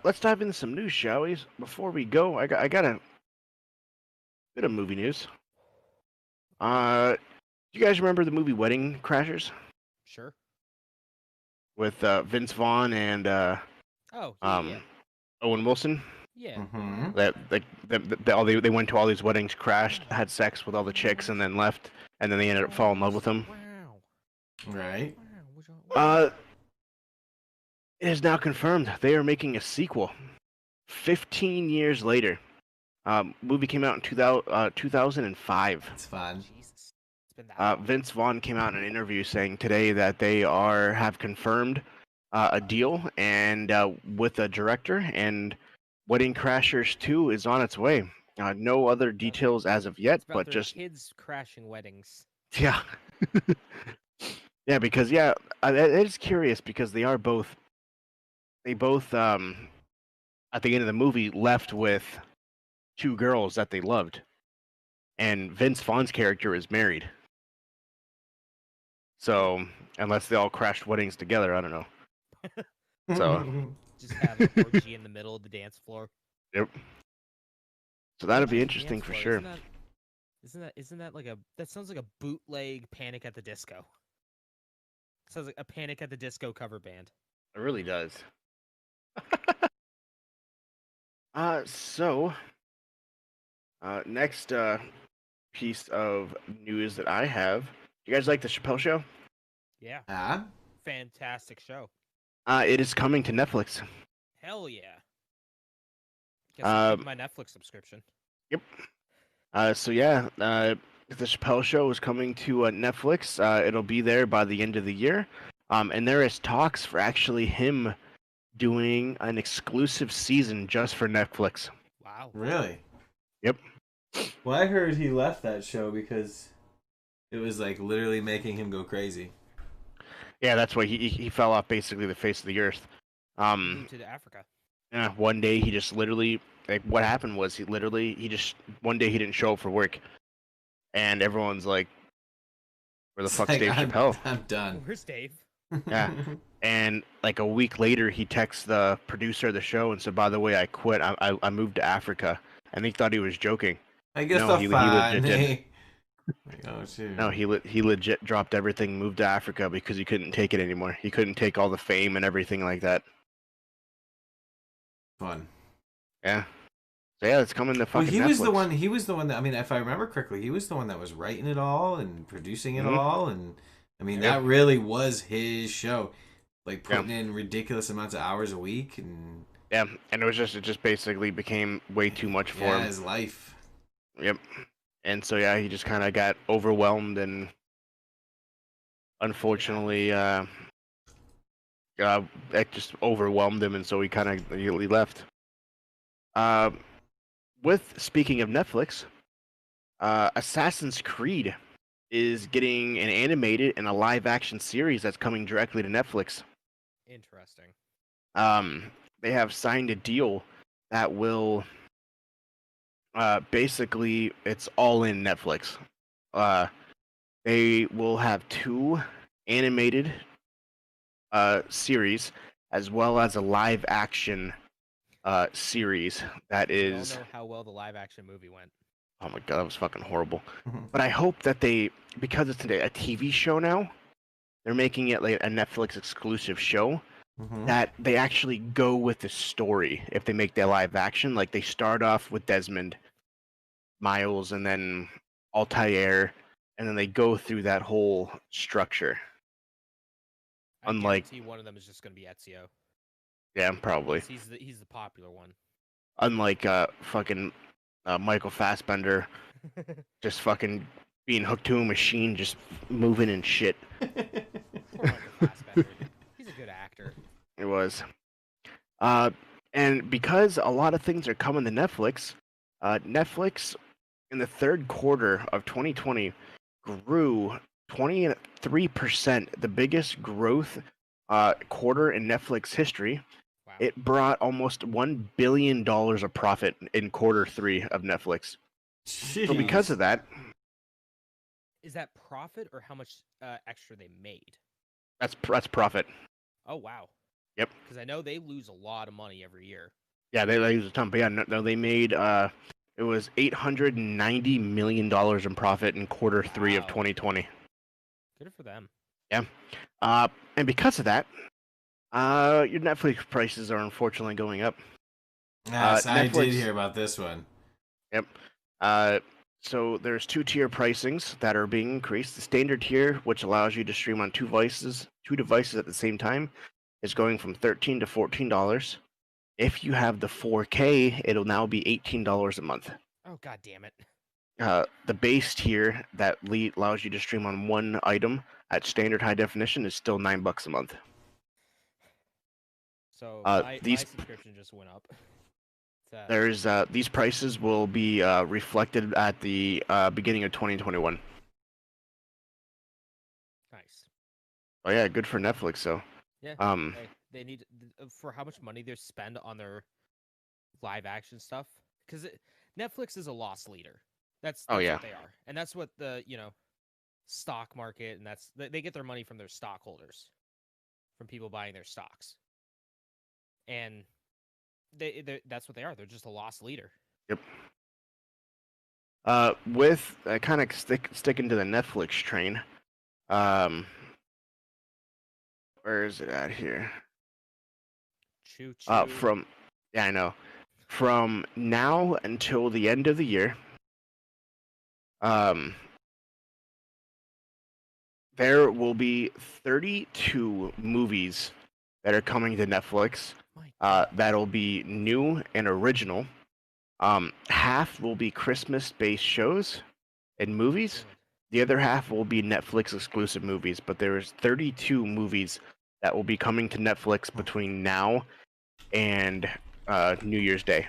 Let's dive into some news, shall we? Before we go, I got a bit of movie news. Do you guys remember the movie Wedding Crashers? Sure. With Vince Vaughn and yeah. Owen Wilson. Yeah. Mm-hmm. They went to all these weddings, crashed, had sex with all the chicks, and then left, and then they ended up falling in love with them. Wow. Right. Wow. It is now confirmed they are making a sequel. 15 years later. Movie came out in 2005. It's fun. Jesus. It's been that long. Vince Vaughn came out in an interview saying today that they have confirmed a deal and with a director, and Wedding Crashers 2 is on its way. No other details as of yet, It's about but their just kids crashing weddings. yeah, yeah. Because it is curious because they both at the end of the movie left with two girls that they loved, and Vince Vaughn's character is married. So unless they all crashed weddings together, I don't know. So Just have an orgy in the middle of the dance floor. yep. So that'd be Dance interesting for floor, sure. Isn't that like that sounds like a bootleg Panic at the Disco. Sounds like a Panic at the Disco cover band. It really does. So next piece of news that I have. You guys like the Chappelle Show? Yeah. Ah? Fantastic show. It is coming to Netflix. Hell yeah. Guess I'll Um, keep my Netflix subscription. Yep. So yeah, the Chappelle Show is coming to Netflix. It'll be there by the end of the year. And there is talks for actually him doing an exclusive season just for Netflix. Wow. Really? Yep. Well, I heard he left that show because it was like literally making him go crazy. Yeah, that's why he fell off basically the face of the earth. Moved to Africa. Yeah, one day he just literally, like, what happened was one day he didn't show up for work, and everyone's like, "Where the fuck's Like, Dave Chappelle?" I'm done. Where's Dave? Yeah. And like a week later, he texts the producer of the show and said, "By the way, I quit. I moved to Africa." And he thought he was joking. I guess No, the he legit did. funny. Like, oh shoot. No, he legit dropped everything, moved to Africa because he couldn't take it anymore. He couldn't take all the fame and everything like that. Fun. Yeah. So yeah, it's coming to fucking Well, he Netflix. was the one that, I mean, if I remember correctly, he was the one that was writing it all and producing it all, and I mean, Yep. that really was his show. Like putting in ridiculous amounts of hours a week, and Yeah, and it just basically became way too much for him. his life. Yep. And so yeah, he just kind of got overwhelmed, and unfortunately, it just overwhelmed him, and so he kind of he left. Speaking of Netflix, Assassin's Creed is getting an animated and a live action series that's coming directly to Netflix. Interesting. They have signed a deal that will basically it's all in Netflix. They will have 2 animated series as well as a live action series that We all is. know how well the live action movie went. Oh my god, that was fucking horrible. But I hope that because it's a TV show now, they're making it like a Netflix exclusive show, that they actually go with the story if they make their live action. Like they start off with Desmond, Miles, and then Altair, and then they go through that whole structure. I Unlike- guarantee one of them is just going to be Ezio. Yeah, probably. 'Cause he's the popular one. Unlike fucking Michael Fassbender, just fucking being hooked to a machine, just moving and shit. Poor Michael Fassbender. He's a good actor. It was. And because a lot of things are coming to Netflix, Netflix in the third quarter of 2020 grew 23%, the biggest growth quarter in Netflix history. Wow. It brought almost $1 billion of profit in quarter 3 of Netflix. So because of that, Is that profit or how much extra they made? that's profit. Oh wow. Yep. Because I know they lose a lot of money every year. Yeah, they use a ton. But yeah, no, they made it was $890 million in profit in quarter 3 of Wow. 2020. Good for them. And because of that, your Netflix prices are unfortunately going up. Yes, I did Netflix- hear about this one. So there's 2-tier pricings that are being increased. The standard tier, which allows you to stream on 2 devices at the same time, is going from $13 to $14. If you have the 4K, it'll now be $18 a month. Oh god damn it. the base tier that allows you to stream on one item at standard high definition is still $9 a month. So my These subscription just went up. these prices will be reflected at the beginning of 2021. Nice. Oh yeah, good for Netflix. So Yeah. They need for how much money they spend on their live action stuff, because Netflix is a loss leader. That's Oh, yeah. what they are, and that's what the stock market, and they get their money from their stockholders, from people buying their stocks, and that's what they are. They're just a loss leader. Yep. With kind of sticking to the Netflix train, where is it at here? Choo choo. I know. From now until the end of the year, there will be 32 movies that are coming to Netflix. That'll be new and original. Half will be Christmas-based shows and movies. The other half will be Netflix exclusive movies, but there's 32 movies that will be coming to Netflix between now and New Year's Day.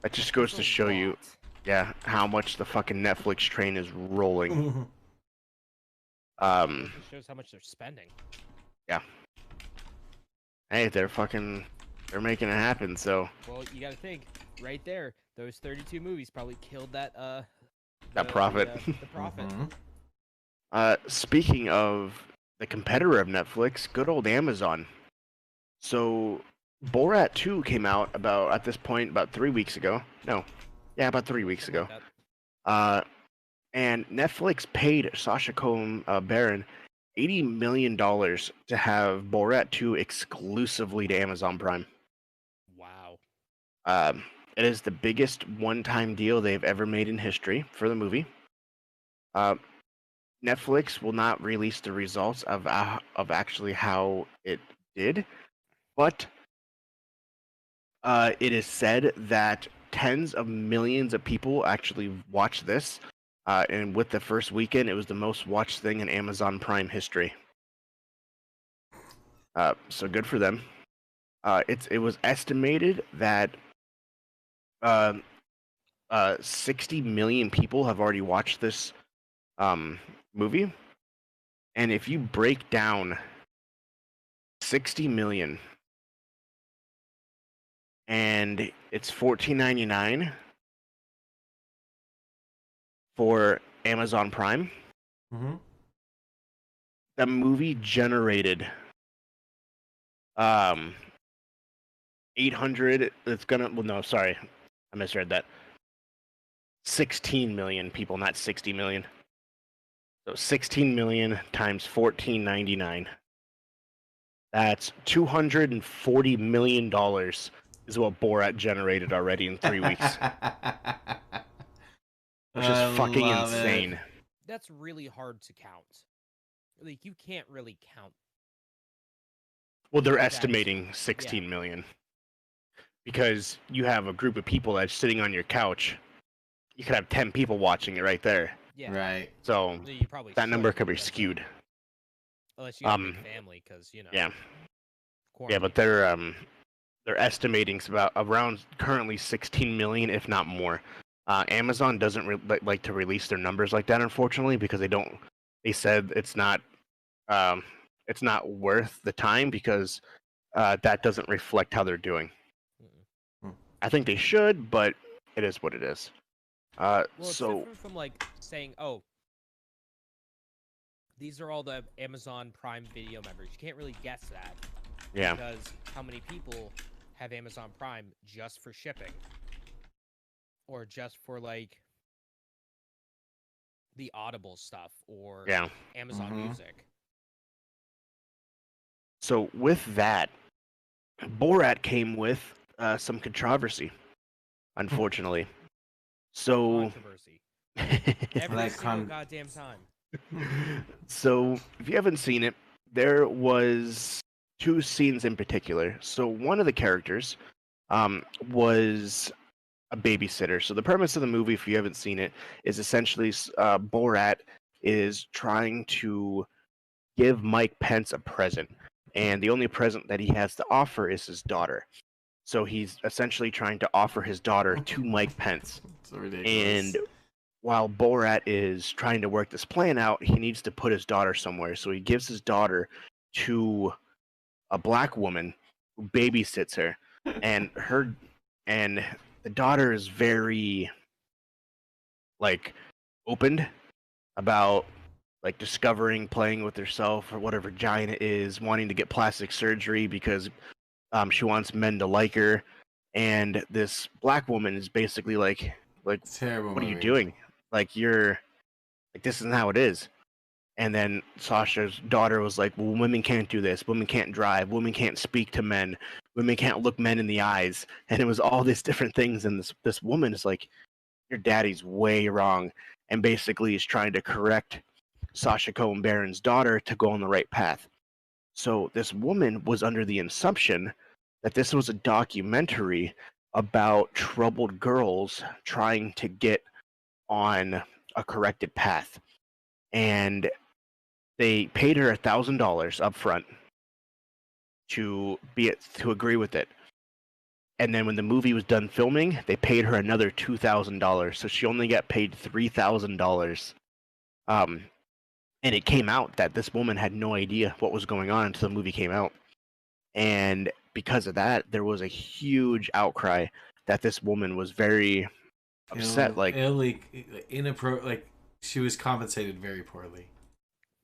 That just goes to show you, yeah, how much the fucking Netflix train is rolling. It shows how much they're spending. Yeah. Hey, they're making it happen, so. Well, you gotta think, right there, those 32 movies probably killed that profit. The profit. Speaking of the competitor of Netflix, good old Amazon. So, Borat 2 came out about 3 weeks ago. No. Yeah, about 3 weeks ago. And Netflix paid Sacha Baron $80 million to have Borat 2 exclusively to Amazon Prime. Wow. It is the biggest one-time deal they've ever made in history for the movie. Netflix will not release the results of actually how it did, but it is said that tens of millions of people actually watched this, and with the first weekend, it was the most watched thing in Amazon Prime history. So good for them. It was estimated that 60 million people have already watched this movie, and if you break down 60 million, and it's $14.99 for Amazon Prime. Mm-hmm. The movie generated 800. It's gonna. Well, no, sorry, I misread that. 16 million people, not 60 million. So 16 million times $14.99. That's $240 million is what Borat generated already in 3 weeks. Which is fucking insane. That's really hard to count. Like, you can't really count. Well, they're estimating 16 million. Because you have a group of people that's sitting on your couch. You could have 10 people watching it right there. Yeah. Right. So that number could be skewed. Unless you have a big family, because, Yeah. Yeah, but they're estimating about around currently 16 million, if not more. Amazon doesn't like to release their numbers like that, unfortunately, because they said it's not worth the time, because that doesn't reflect how they're doing. I think they should, but it is what it is. Well, it's different from like saying, "Oh, these are all the Amazon Prime Video members." You can't really guess that. Yeah. Because how many people have Amazon Prime just for shipping, or just for like the Audible stuff, or Amazon Music? So with that, Borat came with some controversy, unfortunately. So controversy. Every single goddamn time. So if you haven't seen it, there was 2 scenes in particular. So one of the characters was a babysitter. So the premise of the movie, if you haven't seen it, is essentially Borat is trying to give Mike Pence a present, and the only present that he has to offer is his daughter. So he's essentially trying to offer his daughter to Mike Pence. It's ridiculous. And while Borat is trying to work this plan out, he needs to put his daughter somewhere. So he gives his daughter to a black woman who babysits her, and the daughter is very like opened about like discovering playing with herself or what her vagina is, wanting to get plastic surgery because she wants men to like her. And this black woman is basically like terrible. what are you movie. doing? Like you're like this isn't how it is. And then Sasha's daughter was like, well, women can't do this. Women can't drive. Women can't speak to men. Women can't look men in the eyes. And it was all these different things. And this woman is like, your daddy's way wrong. And basically is trying to correct Sacha Cohen Baron's daughter to go on the right path. So this woman was under the assumption that this was a documentary about troubled girls trying to get on a corrected path. And they paid her $1,000 up front to agree with it. And then when the movie was done filming, they paid her another $2,000. So she only got paid $3,000. And it came out that this woman had no idea what was going on until the movie came out. And because of that, there was a huge outcry that this woman was very upset. Like she was compensated very poorly.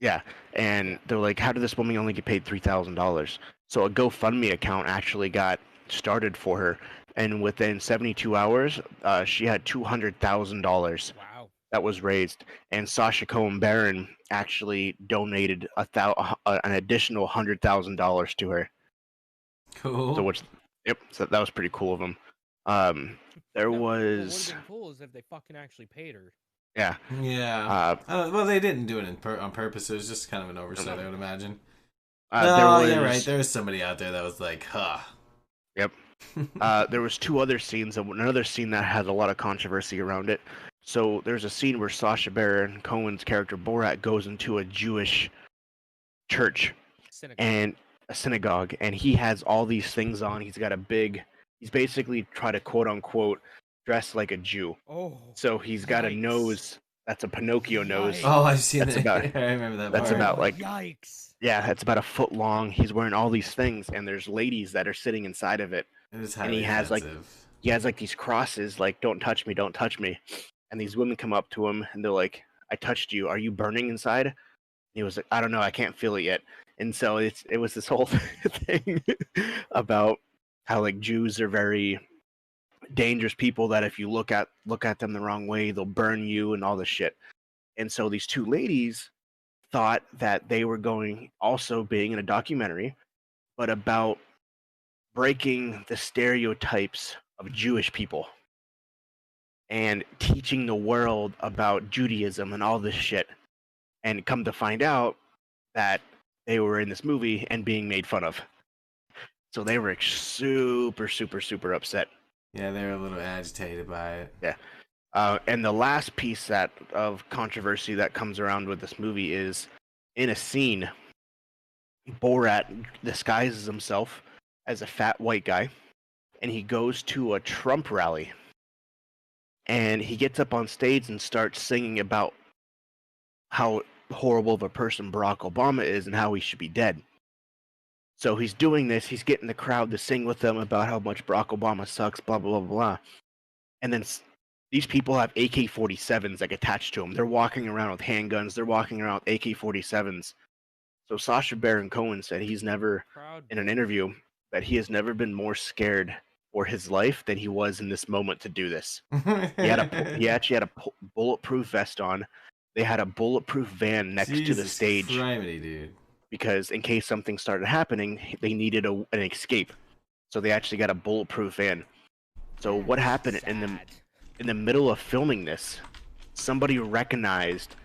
Yeah, and they're like, how did this woman only get paid $3,000? So a GoFundMe account actually got started for her, and within 72 hours, she had $200,000 that was raised, and Sacha Cohen Baron actually donated an additional $100,000 to her. Cool. So that was pretty cool of them. There was. What would have been cool is if they fucking actually paid her. Yeah. Yeah. Well, they didn't do it on purpose. It was just kind of an oversight, I would imagine. You're right. There was somebody out there that was like, huh. Yep. There was two other scenes. Another scene that had a lot of controversy around it. So there's a scene where Sacha Baron Cohen's character Borat goes into a Jewish church and a synagogue, and he has all these things on. He's basically trying to quote unquote dress like a Jew. Oh. So he's got a nose that's a Pinocchio nose. Oh, I've seen that. I remember that. That's part. about like yikes. Yeah, it's about a foot long. He's wearing all these things, and there's ladies that are sitting inside of it. And he has like these crosses, like "Don't touch me, don't touch me," and these women come up to him and they're like, "I touched you. Are you burning inside?" And he was like, "I don't know. I can't feel it yet." And so it was this whole thing about how like Jews are very dangerous people that if you look at them the wrong way, they'll burn you and all this shit. And so these two ladies thought that they were going also being in a documentary, but about breaking the stereotypes of Jewish people and teaching the world about Judaism and all this shit. And come to find out that they were in this movie and being made fun of. So they were super, super, super upset. Yeah, they were a little agitated by it. Yeah. And the last piece of controversy that comes around with this movie is in a scene, Borat disguises himself as a fat white guy, and he goes to a Trump rally. And he gets up on stage and starts singing about how horrible of a person Barack Obama is and how he should be dead. So he's doing this, he's getting the crowd to sing with him about how much Barack Obama sucks, blah, blah, blah, blah. And then these people have AK-47s like attached to them. They're walking around with handguns, they're walking around with AK-47s. So Sacha Baron Cohen said he's never, in an interview, that he has never been more scared for his life than he was in this moment to do this. He actually had a bulletproof vest on. They had a bulletproof van next to the stage. Criminy, dude. Because in case something started happening, they needed an escape. So they actually got a bulletproof van. So what happened in the middle of filming this, somebody recognized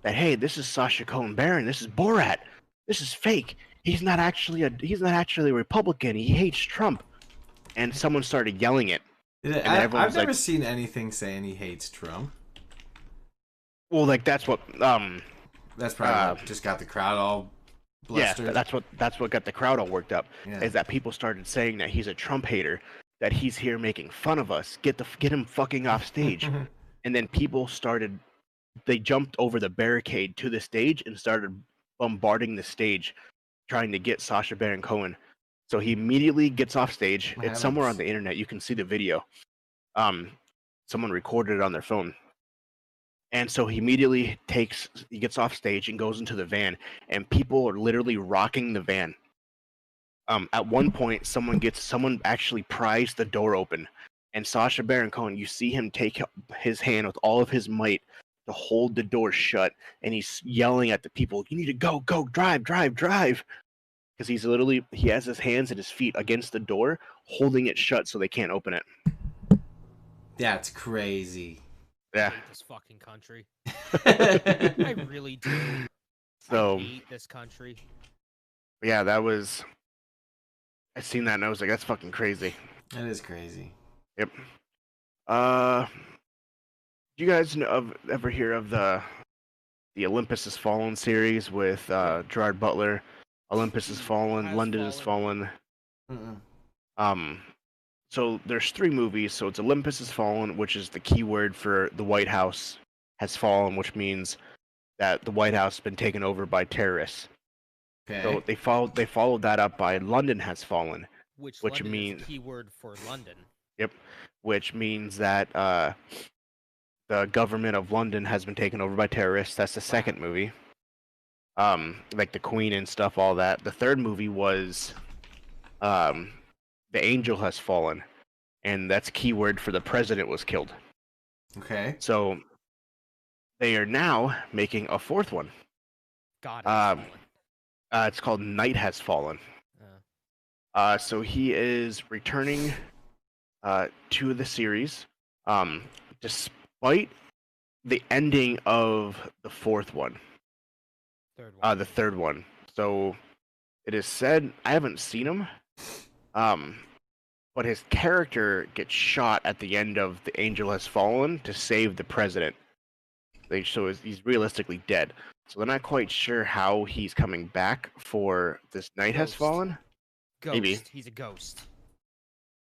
that, hey, this is Sacha Cohen Baron, this is Borat. This is fake. He's not actually a Republican. He hates Trump. And someone started yelling it. I've never seen anything saying he hates Trump. Well, like that's what That's probably what just got the crowd all blustered. Yeah, that's what got the crowd all worked up. Yeah. Is that people started saying that he's a Trump hater, that he's here making fun of us. Get him fucking off stage. And then people started. They jumped over the barricade to the stage and started bombarding the stage, trying to get Sacha Baron Cohen. So he immediately gets off stage. It's somewhere on the internet. You can see the video. Someone recorded it on their phone. And so he immediately gets off stage and goes into the van, and people are literally rocking the van. At one point, someone actually pries the door open, and Sacha Baron Cohen, you see him take his hand with all of his might to hold the door shut, and he's yelling at the people, "You need to go, drive!" Because he has his hands and his feet against the door, holding it shut so they can't open it. That's crazy. Yeah. I hate this fucking country. I really do. So I hate this country. Yeah, I seen that and I was like, that's fucking crazy. That is crazy. Yep. Do you guys ever hear of the Olympus Has Fallen series with Gerard Butler? Olympus Has Fallen, London Has Fallen. So there's 3 movies. So it's Olympus Has Fallen, which is the key word for the White House has fallen, which means that the White House has been taken over by terrorists. Okay. So they followed that up by London Has Fallen, which means is a key word for London. Yep, which means that the government of London has been taken over by terrorists. That's the second movie. Like the Queen and stuff, all that. The third movie was The Angel Has Fallen, and that's a keyword for the president was killed. Okay. So they are now making a 4th one. God has fallen. It's called Night Has Fallen. So he is returning to the series, despite the ending of the 4th one. The third one. So it is said, I haven't seen him, but his character gets shot at the end of The Angel Has Fallen to save the president. So he's realistically dead. So they're not quite sure how he's coming back for this Night Has Fallen. Ghost. Maybe. He's a ghost.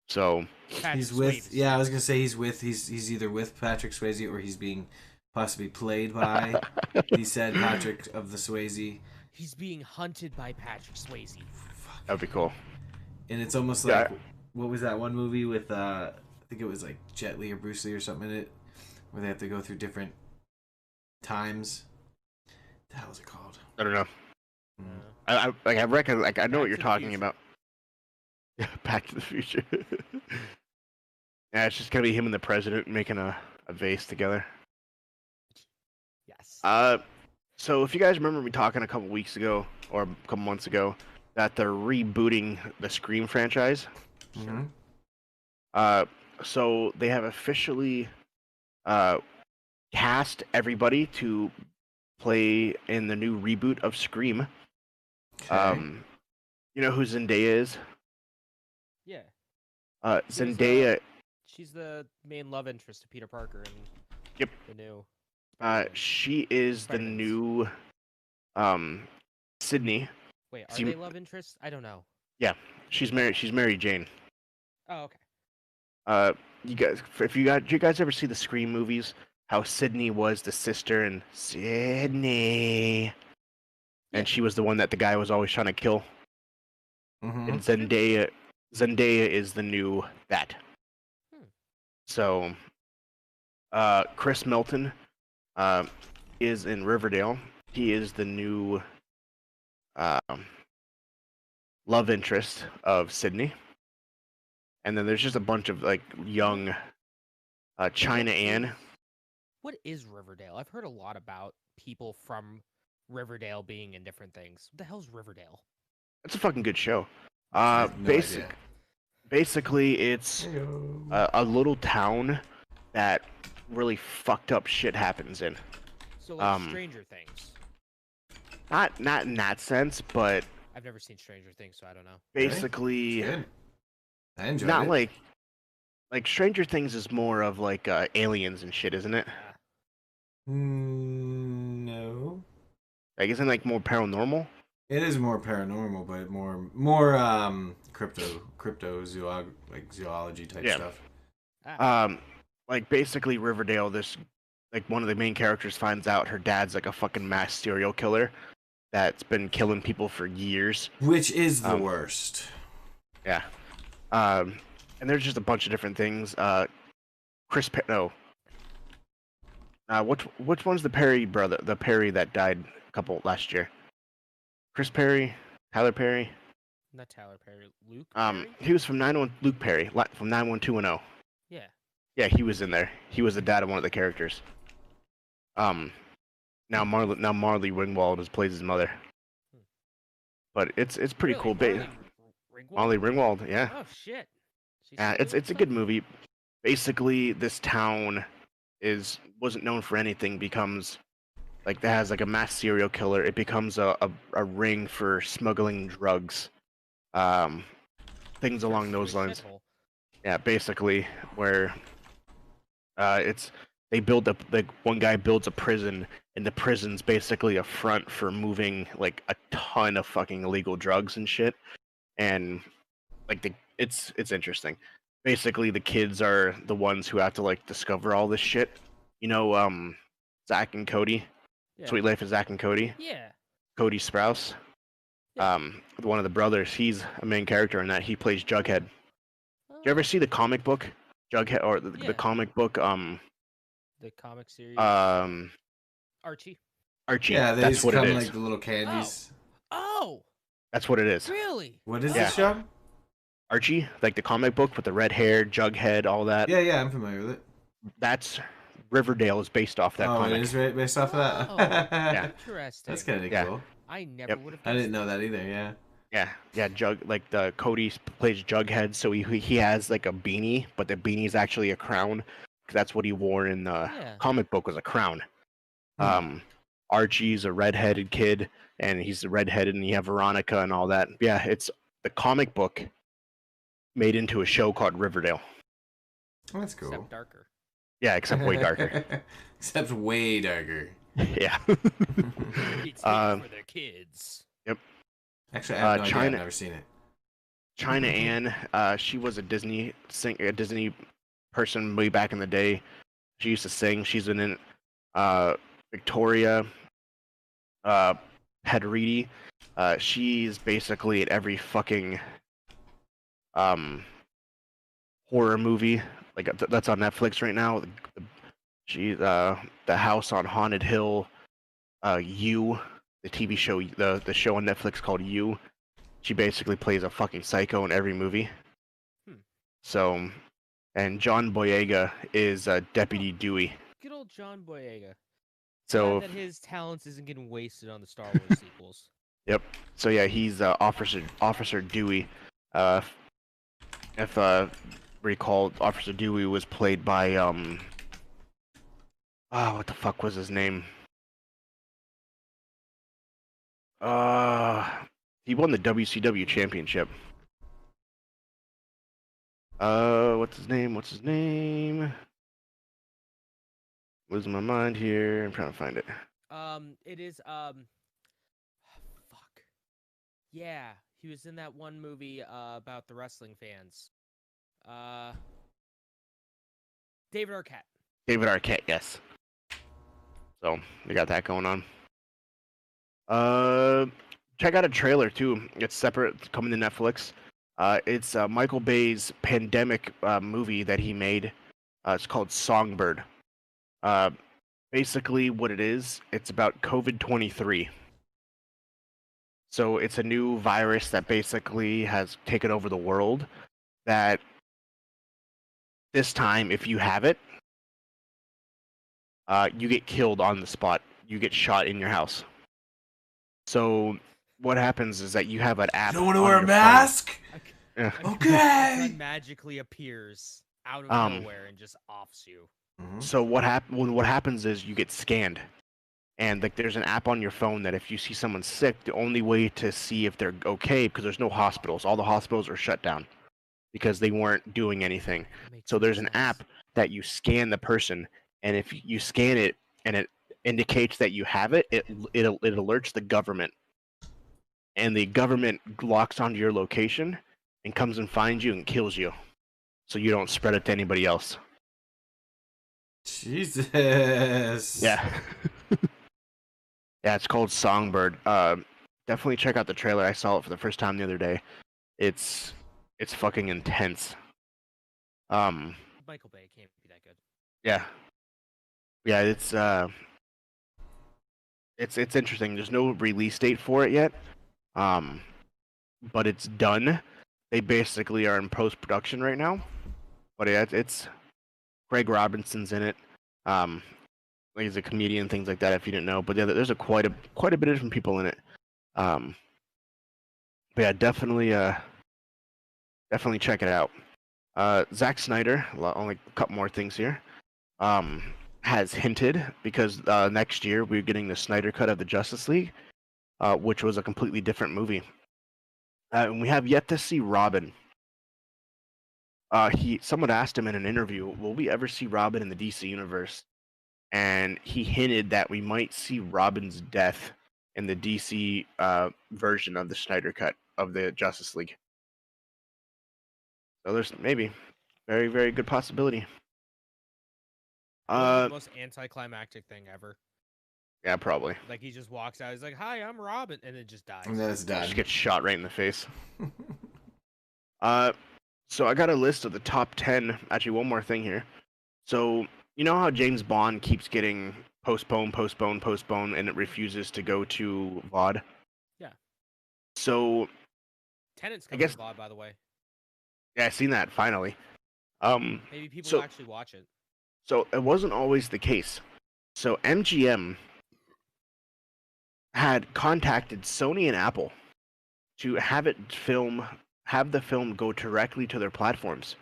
So he's with. Yeah, I was gonna say he's either with Patrick Swayze or he's being possibly played by. He said Patrick of the Swayze. He's being hunted by Patrick Swayze. That'd be cool. And it's almost like what was that one movie with I think it was like Jet Li or Bruce Lee or something in it, where they have to go through different times. What the hell was it called? I don't know. I reckon I know what you're talking about. Back to the Future. Yeah, it's just gonna be him and the president making a vase together. Yes. So if you guys remember me talking a couple weeks ago or a couple months ago that they're rebooting the Scream franchise. Mm-hmm. So they have officially cast everybody to play in the new reboot of Scream. Okay. You know who Zendaya is? Yeah. Zendaya. She's the main love interest of Peter Parker and Yep. the new. She is the new Sydney. Wait, are they love interests? I don't know. Yeah, she's Mary Jane. Oh, okay. Did you guys ever see the Scream movies? How Sydney was the sister and Sydney, and she was the one that the guy was always trying to kill. Mm-hmm. And Zendaya is the new that. So, Chris Melton is in Riverdale. He is the new love interest of Sydney. And then there's just a bunch of like young China Ann. What is Riverdale? I've heard a lot about people from Riverdale being in different things. What the hell's Riverdale? It's a fucking good show. Idea. Basically, it's a little town that really fucked up shit happens in. So like Stranger Things. Not in that sense, but I've never seen Stranger Things, so I don't know. basically, Good. I enjoyed not it. like Stranger Things is more of like aliens and shit, isn't it? No. Like isn't it, like more paranormal? It is more paranormal, but more crypto zoology type Yeah. stuff. Like basically Riverdale, this like one of the main characters finds out her dad's like a fucking mass serial killer that's been killing people for years. Which is the worst. Yeah. And there's just a bunch of different things. Which one's the Perry brother? The Perry that died a couple last year. Chris Perry, Tyler Perry. Not Tyler Perry. Luke Perry? He was from Luke Perry from 91210. Yeah. Yeah, he was in there. He was the dad of one of the characters. Now Marley Ringwald plays his mother. But it's pretty Really? cool. Ringwald? Molly Ringwald, yeah. Oh shit. It's a good movie. Basically, this town wasn't known for anything. Becomes like that has like a mass serial killer. It becomes a ring for smuggling drugs, things along those lines. Yeah, basically where they build up like one guy builds a prison, and the prison's basically a front for moving like a ton of fucking illegal drugs and shit, and like it's interesting. Basically, the kids are the ones who have to like discover all this shit. You know, Zach and Cody, Yeah. Sweet Life of Zach and Cody. Yeah. Cody Sprouse. Yeah. One of the brothers. He's a main character in that. He plays Jughead. Did you ever see the comic book Jughead or the comic book? The comic series. Archie. Archie. Yeah, they that's just what come it in is. like the little candies. Oh. That's what it is. Really? What is Yeah. this show? Archie, like the comic book with the red hair, Jughead, all that. Yeah, I'm familiar with it. That's Riverdale is based off that comic. It is based off of that? Oh, Yeah. interesting. That's kind of Yeah. cool. I never would have. I didn't know that either, yeah. Yeah. Like Cody plays Jughead, so he has like a beanie, but the beanie's actually a crown. 'Cause that's what he wore in the comic book was a crown. Archie's a redheaded kid, and he's redheaded, and you have Veronica and all that. Yeah, it's the comic book made into a show called Riverdale. Oh, that's cool. Except darker. Yeah, except way darker. Except way darker. Yeah. It's for their kids. Yep. Actually, I have no idea. I've never seen it. China Ann, she was a Disney person way back in the day. She used to sing. She's been in Victoria Pedriti. She's basically in every fucking horror movie like that's on Netflix right now. She's the House on Haunted Hill, You, the TV show, the show on Netflix called You. She basically plays a fucking psycho in every movie. So, and John Boyega is Deputy Dewey. Good old John Boyega. So glad that his talents isn't getting wasted on the Star Wars sequels. Yep. So yeah, he's Officer Dewey. If recall, Officer Dewey was played by what the fuck was his name? He won the WCW championship. What's his name? Losing my mind here. I'm trying to find it. It is fuck. Yeah, he was in that one movie about the wrestling fans. David Arquette. David Arquette, yes. So we got that going on. Check out a trailer too. It's separate. It's coming to Netflix. It's Michael Bay's pandemic movie that he made. It's called Songbird. Basically, what it is, it's about COVID-23. So it's a new virus that basically has taken over the world. That this time, if you have it, you get killed on the spot. You get shot in your house. So what happens is that you have an app. You don't want to wear a mask? Okay. It magically appears out of nowhere and just offs you. So what happens is you get scanned, and like there's an app on your phone that if you see someone sick, the only way to see if they're okay, because there's no hospitals, all the hospitals are shut down. because they weren't doing anything. So there's an app that you scan the person, and if you scan it and it indicates that you have it, it alerts the government, and the government locks onto your location and comes and finds you and kills you, so you don't spread it to anybody else. Jesus. Yeah. Yeah, it's called Songbird. Definitely check out the trailer. I saw it for the first time the other day. It's fucking intense. Michael Bay can't be that good. Yeah. Yeah, it's interesting. There's no release date for it yet. But it's done. They basically are in post-production right now. But yeah, it's Greg Robinson's in it. He's a comedian, things like that. If you didn't know, but yeah, there's quite a bit of different people in it. But yeah, definitely check it out. Zack Snyder, only a couple more things here. Has hinted, because next year we're getting the Snyder Cut of the Justice League, which was a completely different movie. And we have yet to see Robin. Someone asked him in an interview, will we ever see Robin in the DC universe? And he hinted that we might see Robin's death in the DC version of the Snyder Cut of the Justice League. So there's maybe very, very good possibility. The most anticlimactic thing ever. Yeah, probably. Like, he just walks out, he's like, "Hi, I'm Robin," and then just dies. And then it's done. Just gets shot right in the face. So I got a list of the top 10. Actually, one more thing here. So you know how James Bond keeps getting postponed, and it refuses to go to VOD? Yeah. So Tenant's coming to VOD, by the way. Yeah, I seen that finally. Maybe people will actually watch it. So it wasn't always the case. So MGM had contacted Sony and Apple to have the film go directly to their platforms.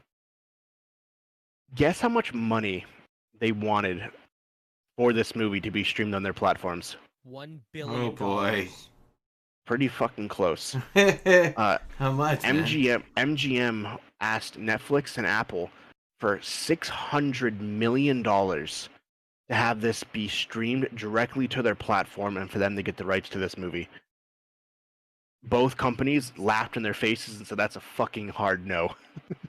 Guess how much money they wanted for this movie to be streamed on their platforms? $1 billion. Oh boy. Pretty fucking close. How much? MGM asked Netflix and Apple for $600 million to have this be streamed directly to their platform and for them to get the rights to this movie. Both companies laughed in their faces and said that's a fucking hard no.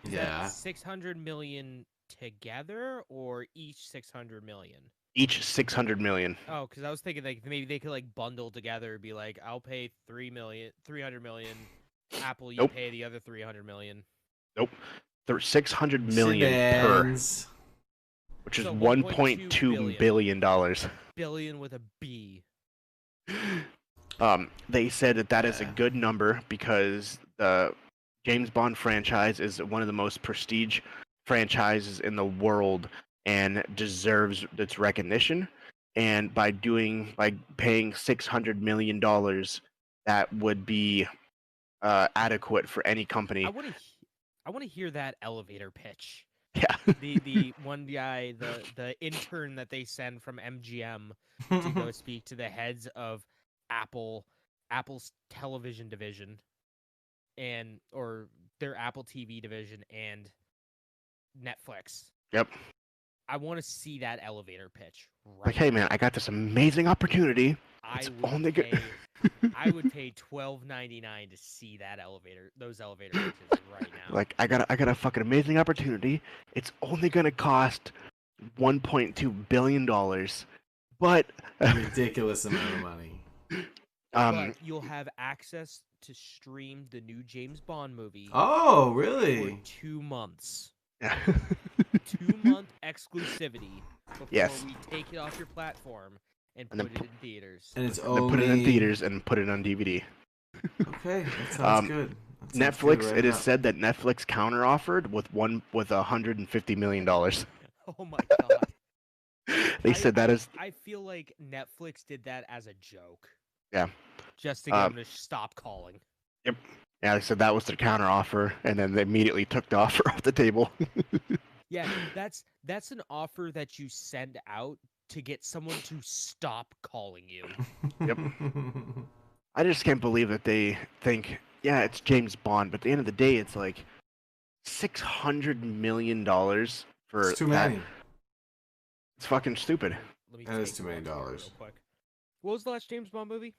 Yeah. $600 million together or each $600 million? Each $600 million. Oh, because I was thinking like maybe they could like bundle together, be like, I'll pay $300 million. Apple, you pay the other $300 million. Nope. They're $600 million per, which is $1.2 billion. Billion with a B. They said that is a good number because the James Bond franchise is one of the most prestige franchises in the world and deserves its recognition. And by paying $600 million, that would be adequate for any company. I want to hear that elevator pitch. Yeah. the one guy, the intern that they send from MGM to go speak to the heads of Apple's television division or their Apple TV division and Netflix. Yep. I want to see that elevator pitch. Right like, hey man, I got this amazing opportunity. I would pay $12.99 to see those elevator pitches right now. Like, I got a fucking amazing opportunity. It's only gonna cost $1.2 billion, but a ridiculous amount of money. But you'll have access to stream the new James Bond movie. Oh, really? For 2 months. Yeah. 2-month exclusivity before we take it off your platform and put it in theaters. And put it in theaters and put it on DVD. Okay, that sounds good. Netflix. It is said that Netflix counteroffered with $150 million. Oh my god! They said that is. I feel like Netflix did that as a joke. Yeah. Just to get them to stop calling. Yep. Yeah, they said that was their counteroffer, and then they immediately took the offer off the table. Yeah, that's an offer that you send out to get someone to stop calling you. Yep. I just can't believe that they think, yeah, it's James Bond, but at the end of the day, it's like, $600 million for It's too that. many. It's fucking stupid. Let me That is take too a many look here dollars. real quick. What was the last James Bond movie?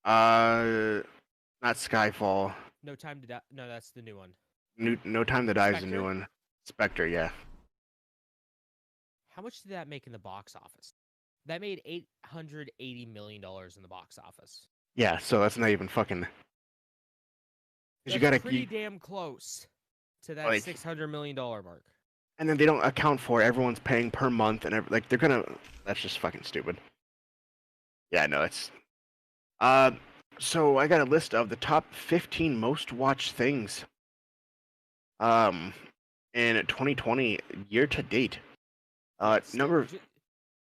Not Skyfall. No Time to Die. No, that's the new one. No Time to Die is a Spectre? new one. Spectre, yeah. How much did that make in the box office? That made $880 million in the box office. Yeah, so that's not even fucking. 'Cause That's you gotta, pretty damn close to that like- $600 million mark. and then they don't account for everyone's paying per month, and like they're gonna. That's just fucking stupid. Yeah, no, it's. So I got a list of the top 15 most watched things. In 2020 year to date. Number.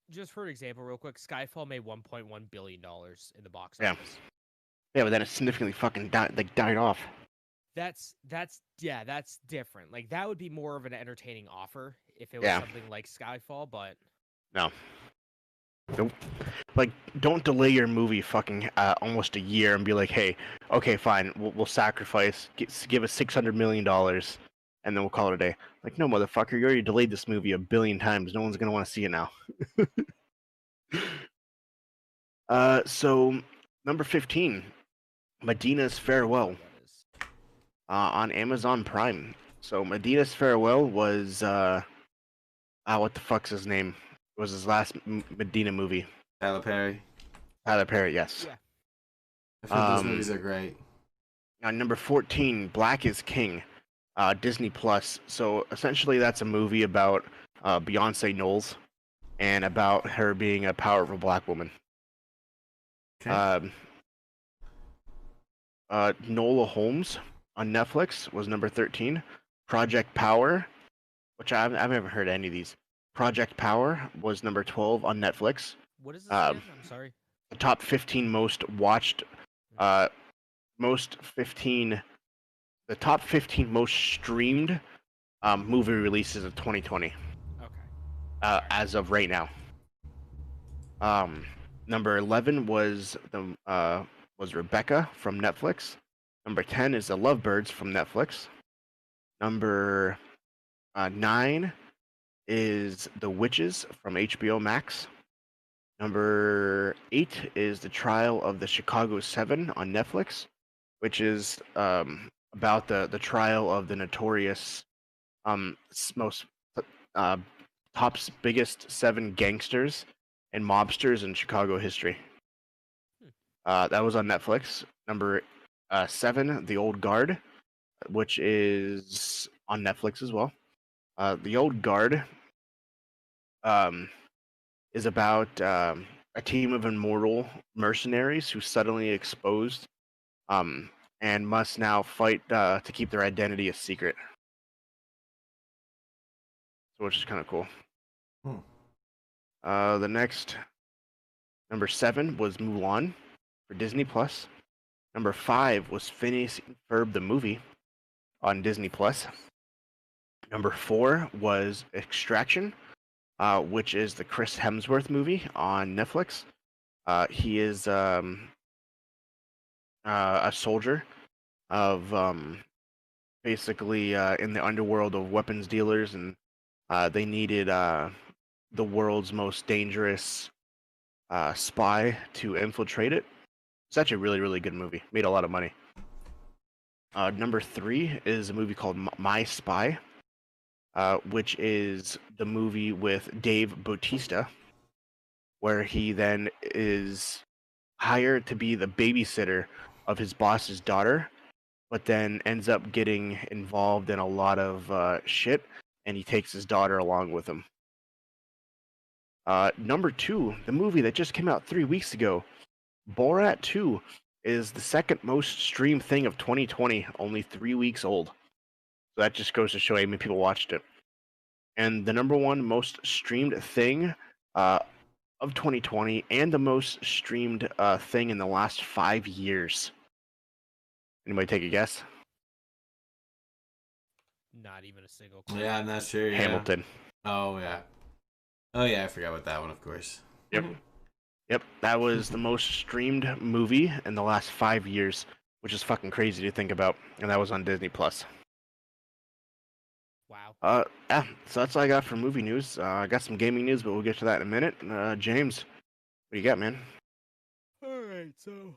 Just for an example, real quick, Skyfall made $1.1 billion in the box Yeah. office. Yeah, but then it significantly fucking died off. That's different. Like that would be more of an entertaining offer if it was Yeah. something like Skyfall, but No. Nope. Like, don't delay your movie fucking almost a year and be like, hey, okay, fine, we'll sacrifice, give us $600 million, and then we'll call it a day. Like, no, motherfucker, you already delayed this movie a billion times. No one's gonna want to see it now. So number 15, Medina's Farewell, that is. on Amazon Prime. So Medina's Farewell was what the fuck's his name? It was his last Medina movie. Tyler Perry. Tyler Perry, yes. Yeah. I feel those movies are great. Number 14, Black is King, Disney Plus. So essentially, that's a movie about Beyonce Knowles and about her being a powerful black woman. Okay. Nola Holmes on Netflix was number 13. Project Power, which I've never heard of any of these. Project Power was number 12 on Netflix. What is this again? I'm sorry. The top 15 most watched, the top 15 most streamed movie releases of 2020. Okay. As of right now. Number 11 was Rebecca from Netflix. Number 10 is The Lovebirds from Netflix. Number 9 is The Witches from HBO Max. Number 8 is The Trial of the Chicago 7 on Netflix, which is about the trial of the notorious most biggest 7 gangsters and mobsters in Chicago history. That was on Netflix. Number 7, The Old Guard, which is on Netflix as well. The Old Guard is about a team of immortal mercenaries who suddenly exposed and must now fight to keep their identity a secret. So, which is kind of cool. The next, number 7 was Mulan for Disney Plus. Number 5 was Phineas and Ferb the movie on Disney Plus. Number 4 was Extraction, which is the Chris Hemsworth movie on Netflix. He is a soldier of basically in the underworld of weapons dealers, and they needed the world's most dangerous spy to infiltrate it. It's actually a really, really good movie. Made a lot of money. Number 3 is a movie called My Spy, which is the movie with Dave Bautista, where he then is hired to be the babysitter of his boss's daughter, but then ends up getting involved in a lot of shit, and he takes his daughter along with him. Number 2, the movie that just came out 3 weeks ago, Borat 2, is the second most streamed thing of 2020, only 3 weeks old. So that just goes to show how many people watched it. And the number 1 most streamed thing of 2020, and the most streamed thing in the last 5 years. Anybody take a guess? Not even a single clue. Yeah, I'm not sure. Yeah. Hamilton. Oh yeah. Oh yeah, I forgot about that one, of course. Yep. Yep, that was the most streamed movie in the last 5 years, which is fucking crazy to think about. And that was on Disney Plus. Yeah, so that's all I got for movie news. I got some gaming news, but we'll get to that in a minute. James, what do you got, man? All right, so.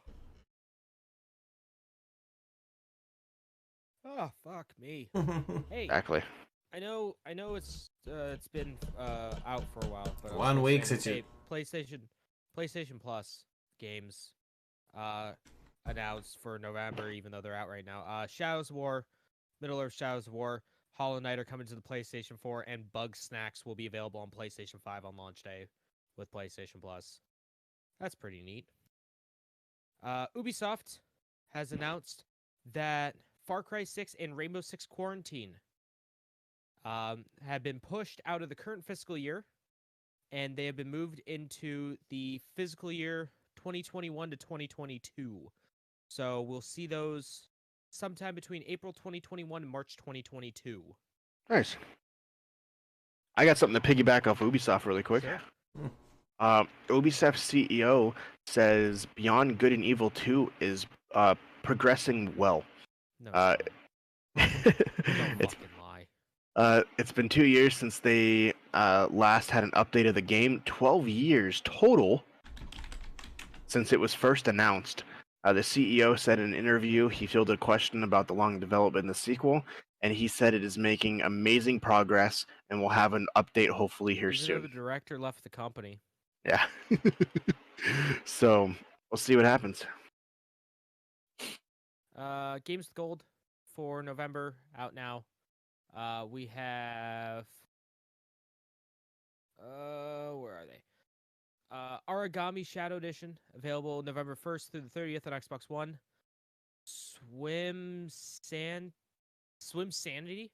Oh, fuck me. Hey, Exactly. I know it's been out for a while, but 1 week since you... PlayStation Plus games announced for November, even though they're out right now. Shadows of War, Middle-earth Shadows of War, Hollow Knight are coming to the PlayStation 4, and Bug Snacks will be available on PlayStation 5 on launch day with PlayStation Plus. That's pretty neat. Ubisoft has announced that Far Cry 6 and Rainbow Six Quarantine have been pushed out of the current fiscal year, and they have been moved into the fiscal year 2021 to 2022. So we'll see those sometime between April 2021 and March 2022. Nice. I got something to piggyback off Ubisoft really quick. Sure. Ubisoft CEO says Beyond Good and Evil 2 is progressing well. No, It's don't fucking lie. It's been 2 years since they last had an update of the game. 12 years total since it was first announced. The CEO said in an interview he fielded a question about the long development in the sequel, and he said it is making amazing progress and will have an update hopefully here Even soon. though the director left the company. Yeah. So we'll see what happens. Games with Gold for November out now. We have where are they? Origami Shadow Edition available November 1st through the 30th on Xbox One. Swim Sanity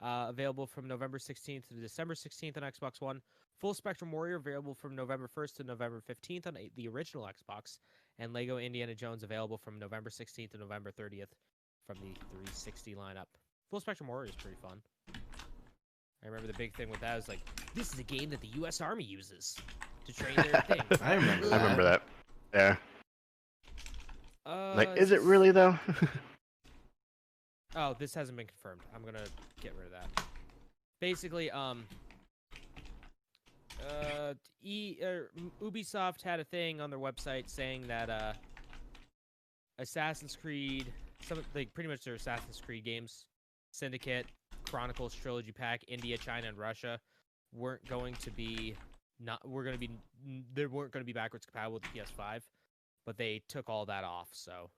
available from November 16th to December 16th on Xbox One. Full Spectrum Warrior available from November 1st to November 15th on the original Xbox. And Lego Indiana Jones available from November 16th to November 30th from the 360 lineup. Full Spectrum Warrior is pretty fun. I remember the big thing with that was like, this is a game that the U.S. Army uses to train their things. I remember that. Yeah. Like, is it this- really though? Oh, this hasn't been confirmed. I'm gonna get rid of that. Basically, Ubisoft had a thing on their website saying that Assassin's Creed, pretty much their Assassin's Creed games, Syndicate, Chronicles Trilogy Pack, India, China, and Russia weren't going to be they weren't going to be backwards compatible with the PS5, but they took all that off, so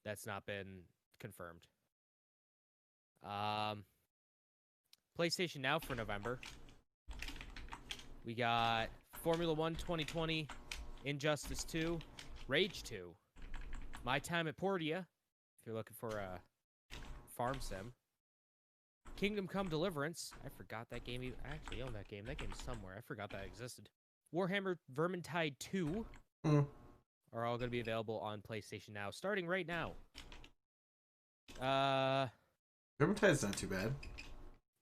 that's not been confirmed. PlayStation Now for November. We got Formula 1 2020, Injustice 2, Rage 2, My Time at Portia, if you're looking for a farm sim, Kingdom Come Deliverance. I forgot that game. I actually own that game. That game's somewhere. I forgot that existed. Warhammer Vermintide 2 are all going to be available on PlayStation Now, starting right now. Vermintide's not too bad.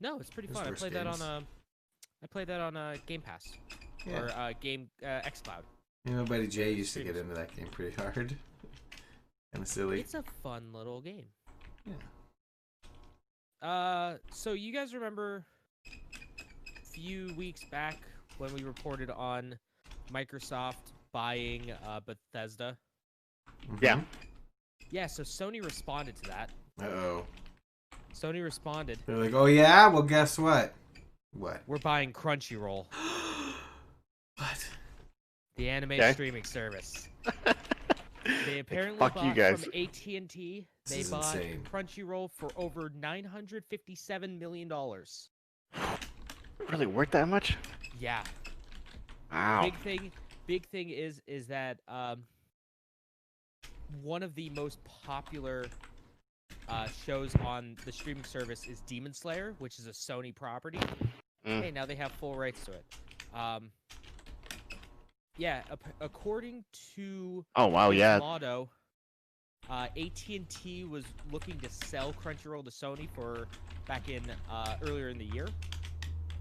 No, it's pretty There's fun. I worse played that on Game Pass or XCloud. You know, Buddy J used to get into that game pretty hard. Kind of silly. It's a fun little game. Yeah. So you guys remember a few weeks back when we reported on Microsoft buying Bethesda? Yeah. Yeah, so Sony responded to that. Uh-oh. Sony responded. They're like, oh yeah? Well, guess what? What? We're buying Crunchyroll. What? The anime streaming service. They apparently fuck bought you guys. from AT&T. They is bought insane. Crunchyroll for over $957 million. Really worth that much? Yeah. Wow. Big thing is that one of the most popular shows on the streaming service is Demon Slayer, which is a Sony property. Hey, now they have full rights to it. Yeah, according to Lotto, AT&T was looking to sell Crunchyroll to Sony for back in earlier in the year.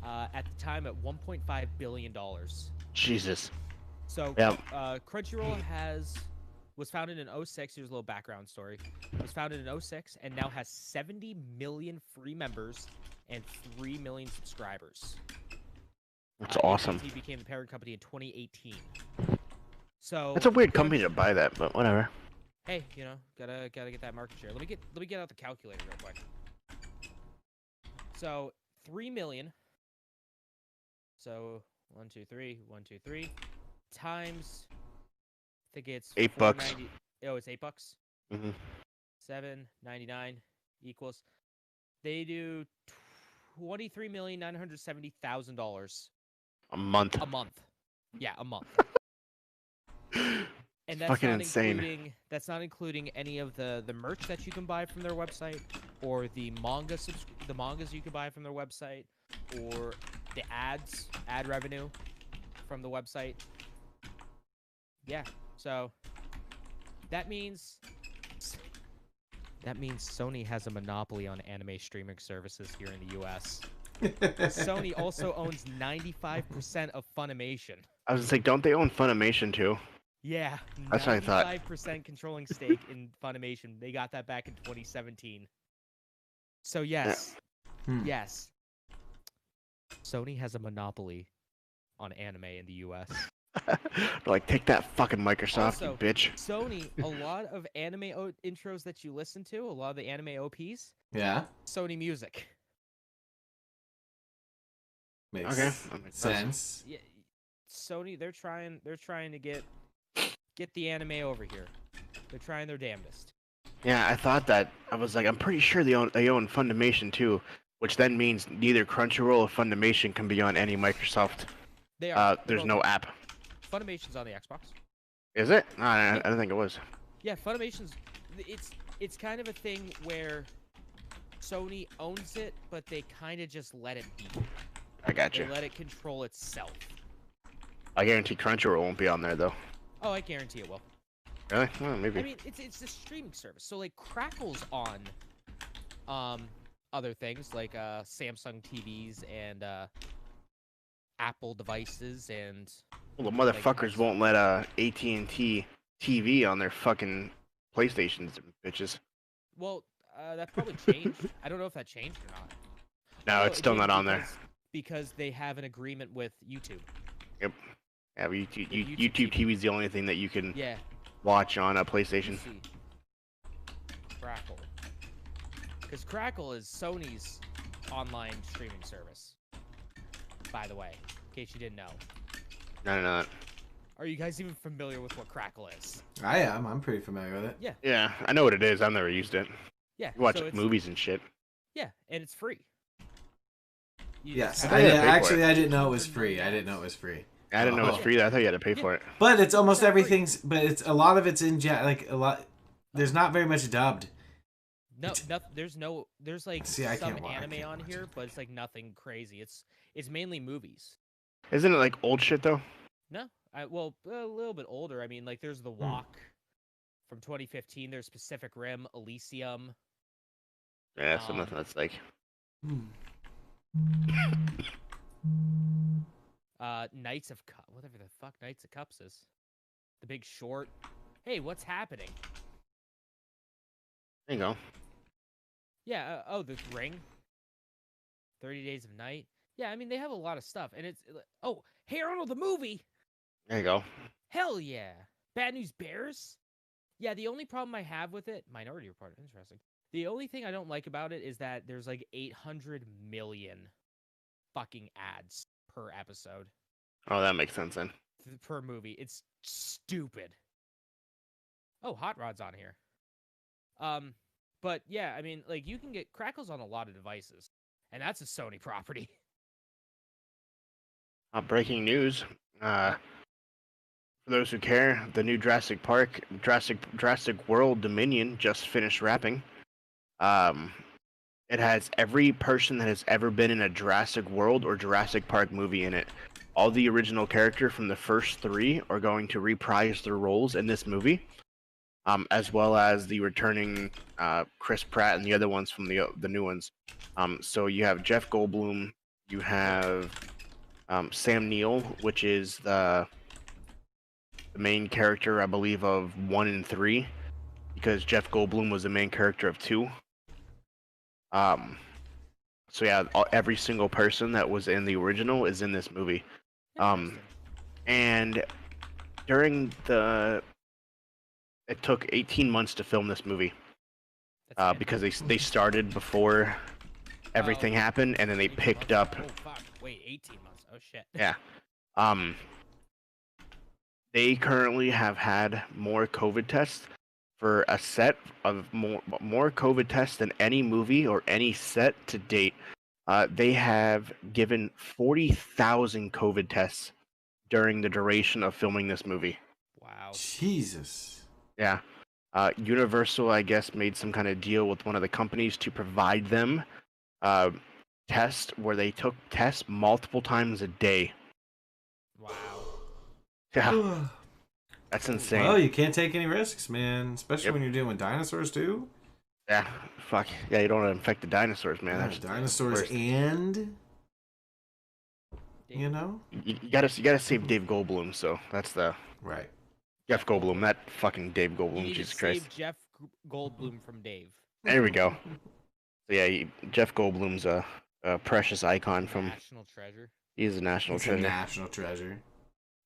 At the time, at $1.5 billion. Jesus. So yeah. Crunchyroll has Was founded in '06. Here's a little background story. Was founded in '06 and now has 70 million free members and 3 million subscribers. That's awesome. AT&T became the parent company in 2018. So That's a weird company to buy that, but whatever. Hey, you know, gotta get that market share. Let me get out the calculator real quick. So 3 million. So 1, 2, 3, 1, 2, 3 times. I think it's $8. Oh, it's $8. Mm-hmm. $7.99 equals. They do $23,970,000 A month. a month. Yeah, a month. And that's fucking not insane. that's not including any of the merch that you can buy from their website, or the mangas you can buy from their website, or the ad revenue from the website. Yeah, so that means Sony has a monopoly on anime streaming services here in the U.S. Sony also owns 95% of Funimation. I was like, don't they own Funimation too? Yeah, That's what I thought. 95% controlling stake in Funimation. They got that back in 2017. So yes, yes, Sony has a monopoly on anime in the U.S. Like, take that fucking Microsoft, Also, you bitch. Sony, a lot of anime intros that you listen to, a lot of the anime OPs, Yeah. Sony Music. Makes sense. Yeah, Sony, they're trying to get the anime over here. They're trying their damnedest. Yeah, I thought that. I was like, I'm pretty sure they own Funimation too, which then means neither Crunchyroll or Funimation can be on any Microsoft. They are. There's no app. Funimation's on the Xbox. Is it? No, I don't think it was. Yeah, Funimation's. It's kind of a thing where Sony owns it, but they kind of just let it be. I got you. They let it control itself. I guarantee Crunchyroll won't be on there though. Oh, I guarantee it will. Really? Well, maybe. I mean, it's a streaming service, so like Crackle's on, other things like Samsung TVs and Apple devices and. Well, the motherfuckers won't let AT&T TV on their fucking PlayStations, bitches. Well, that probably changed. I don't know if that changed or not. No, Oh, it's still not on there. Because they have an agreement with YouTube. Yep. Yeah, but YouTube YouTube TV is the only thing that you can Yeah. watch on a PlayStation. Let's see. Crackle. Because Crackle is Sony's online streaming service. By the way, in case you didn't know. No. Are you guys even familiar with what Crackle is? I am. I'm pretty familiar with it. Yeah. Yeah, I know what it is. I've never used it. Yeah. You watch so it's, movies and shit. Yeah, and it's free. You Yes. just I have to- didn't pay for Actually, it. I didn't know it was free. I didn't know it was free. I didn't know it was free. I thought you had to pay for it. But it's almost not free. everything's. But it's a lot of it's in like a lot. There's not very much dubbed. No, there's like See, I some can't wa- I anime can't on watch here, it. but it's like nothing crazy. It's mainly movies. Isn't it like old shit though? No, well, a little bit older. I mean, like there's The Walk from 2015. There's Pacific Rim, Elysium. Yeah, so nothing that's like. Knights of Cup, whatever the fuck Knights of Cups is. The Big Short. Hey, what's happening? There you go. Yeah. The Ring. 30 Days of Night. Yeah, I mean they have a lot of stuff, and it's Hey Arnold the movie. There you go. Hell yeah. Bad News Bears. Yeah, the only problem I have with it, Minority Report, interesting. The only thing I don't like about it is that there's like 800 million fucking ads per episode. Oh, that makes sense then. Per movie. It's stupid. Oh, Hot Rod's on here. But yeah, I mean, like you can get Crackles on a lot of devices, and that's a Sony property. Breaking news. For those who care, the new Jurassic World Dominion just finished wrapping. It has every person that has ever been in a Jurassic World or Jurassic Park movie in it. All the original character from the first 3 are going to reprise their roles in this movie, as well as the returning Chris Pratt and the other ones from the new ones. So you have Jeff Goldblum, you have Sam Neill, which is the the main character, I believe, of 1 and 3, because Jeff Goldblum was the main character of 2. So yeah, every single person that was in the original is in this movie. Interesting. And during it took 18 months to film this movie, That's because they started before everything happened, and then they 18 picked months? up. Oh fuck! Wait, 18 months. Oh shit. Yeah. They currently have had more COVID tests for a set of more COVID tests than any movie or any set to date. They have given 40,000 COVID tests during the duration of filming this movie. Wow. Jesus. Yeah. Universal, I guess, made some kind of deal with one of the companies to provide them tests where they took tests multiple times a day. Wow. Yeah. That's insane. Well, you can't take any risks, man. Especially when you're dealing with dinosaurs, too. Yeah, fuck. Yeah, you don't want to infect the dinosaurs, man. Yeah, That's dinosaurs worst. and... You know? You gotta save Dave Goldblum, so that's the... Right. Jeff Goldblum, that fucking Dave You Goldblum, need Jesus to Christ. save Jeff Goldblum from Dave. There we go. So yeah, Jeff Goldblum's a precious icon from... National treasure. He's a national It's treasure. a national treasure.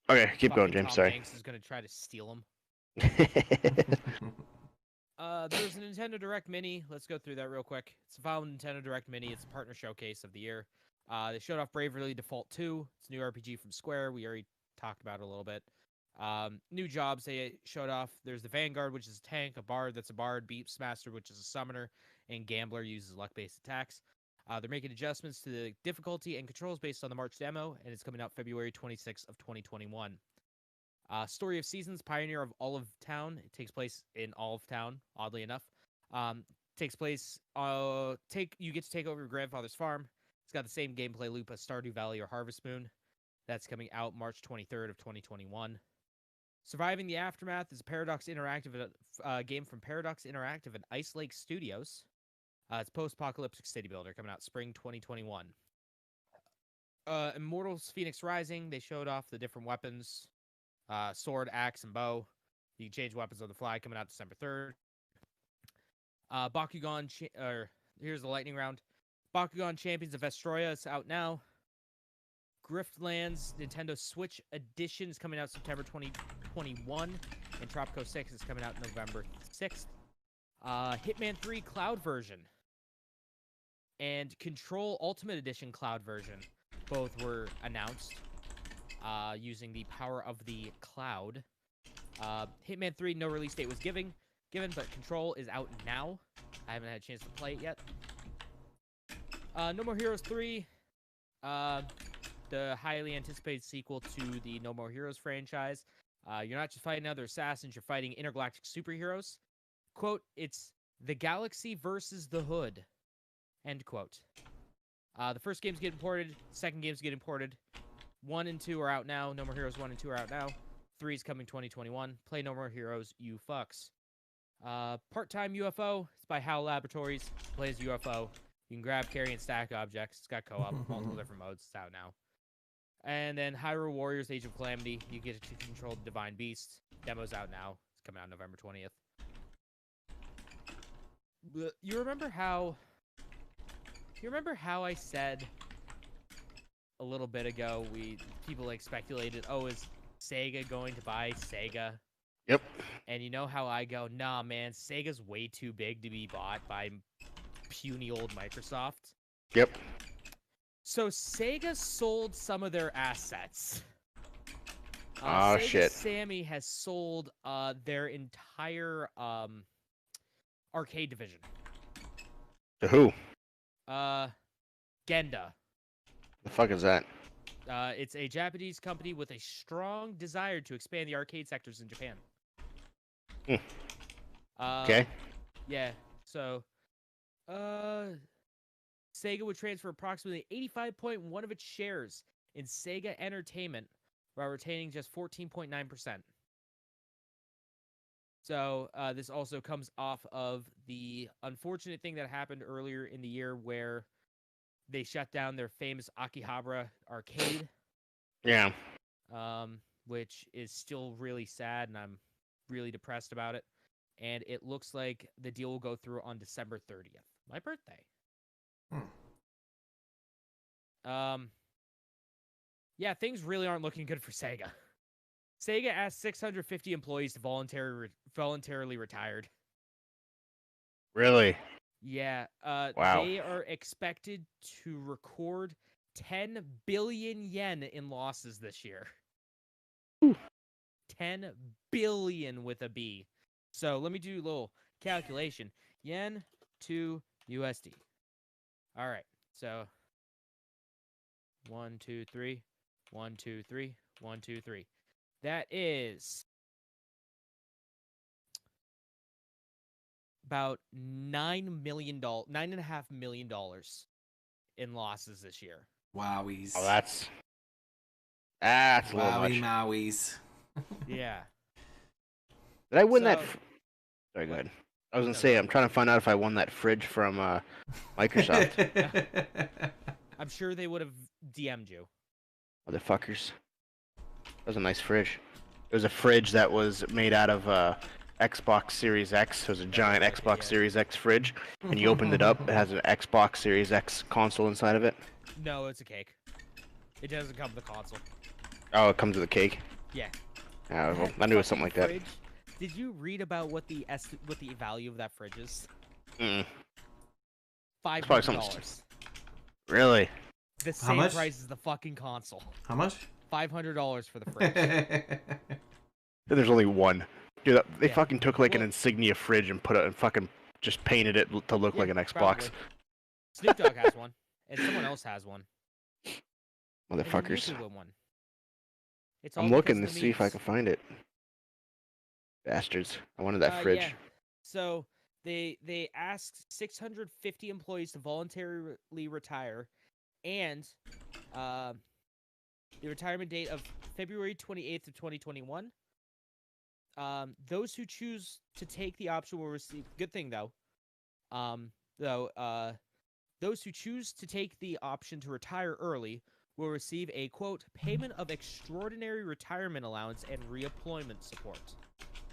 Okay, keep going, Fucking James, Tom sorry. Hanks is gonna try to steal him. There's a Nintendo Direct Mini. Let's go through that real quick. It's a final Nintendo Direct Mini. It's a partner showcase of the year. They showed off Bravely Default 2. It's a new RPG from Square. We already talked about it a little bit. New jobs they showed off. There's the Vanguard, which is a tank, a Bard that's a Bard, Beastmaster, which is a summoner, and Gambler uses luck-based attacks. They're making adjustments to the difficulty and controls based on the March demo, and it's coming out February 26th of 2021. Story of Seasons, Pioneer of Olive Town. It takes place in Olive Town, oddly enough. Takes place, you get to take over your grandfather's farm. It's got the same gameplay loop as Stardew Valley or Harvest Moon. That's coming out March 23rd of 2021. Surviving the Aftermath is a Paradox Interactive game from Paradox Interactive and Ice Lake Studios. It's post-apocalyptic city builder coming out spring 2021. Immortals Phoenix Rising, they showed off the different weapons. Sword, axe, and bow. You can change weapons on the fly, coming out December 3rd. Bakugan, here's the lightning round. Bakugan Champions of Vestroia is out now. Griftlands Nintendo Switch Edition is coming out September 2021. And Tropico 6 is coming out November 6th. Hitman 3 Cloud version. And Control Ultimate Edition Cloud version. Both were announced. Using the power of the cloud. Hitman 3, no release date was given, but Control is out now. I haven't had a chance to play it yet. No More Heroes 3, the highly anticipated sequel to the No More Heroes franchise. You're not just fighting other assassins, you're fighting intergalactic superheroes. Quote, it's the galaxy versus the hood. End quote. The first game's getting ported, second game's getting ported. 1 and 2 are out now. No More Heroes 1 and 2 are out now. 3 is coming 2021. Play No More Heroes, you fucks. Part-Time UFO. It's by HAL Laboratories. Plays UFO. You can grab, carry, and stack objects. It's got co-op, multiple different modes. It's out now. And then Hyrule Warriors Age of Calamity. You get to control the Divine Beast. Demo's out now. It's coming out November 20th. You remember how I said a little bit ago, people like speculated, oh, is Sega going to buy Sega? Yep. And you know how I go, nah, man, Sega's way too big to be bought by puny old Microsoft. Yep. So Sega sold some of their assets. Sega shit. Sammy has sold their entire arcade division. To who? Genda. The fuck is that? It's a Japanese company with a strong desire to expand the arcade sectors in Japan. Okay. Yeah, so Sega would transfer approximately 85.1% of its shares in Sega Entertainment while retaining just 14.9%. So this also comes off of the unfortunate thing that happened earlier in the year where they shut down their famous Akihabara arcade. Yeah. which is still really sad, and I'm really depressed about it. And it looks like the deal will go through on December 30th, my birthday. Yeah, things really aren't looking good for Sega. Sega asked 650 employees to voluntarily retired. Really? Yeah. Wow. They are expected to record 10 billion yen in losses this year. 10 billion with a B. So let me do a little calculation. Yen to USD. All right. So 1, 2, 3. 1, 2, 3. 1, 2, 3. That is about $9.5 million in losses this year. Wowies. Oh, that's a little much. Wowie Maowies. Yeah. Did I win that? So- Sorry, go ahead. I was gonna say I'm trying to find out if I won that fridge from Microsoft. I'm sure they would have DM'd you. Motherfuckers. That was a nice fridge. It was a fridge that was made out of Xbox Series X. It was a giant Xbox Series X fridge, and you opened it up. It has an Xbox Series X console inside of it. No, it's a cake. It doesn't come with a console. Oh, it comes with a cake. Yeah. Well, That I knew it was something like that. fridge, did you read about what the value of that fridge is? Mm-mm. $500. something Really? The How same much? price as the fucking console. How much? $500 for the fridge. Then there's only one. Dude, they Yeah. fucking took like an Well- Insignia fridge and put it and fucking just painted it to look Yeah, like an Xbox. probably. Snoop Dogg has one, and someone else has one. And then Motherfuckers. you could win one. It's all I'm because looking of to the see if I memes. can find it. Bastards. I wanted that fridge. Yeah. So they asked 650 employees to voluntarily retire, and the retirement date of February 28th of 2021. Those who choose to take the option will receive. Good thing though. Those who choose to take the option to retire early will receive a quote payment of extraordinary retirement allowance and reemployment support.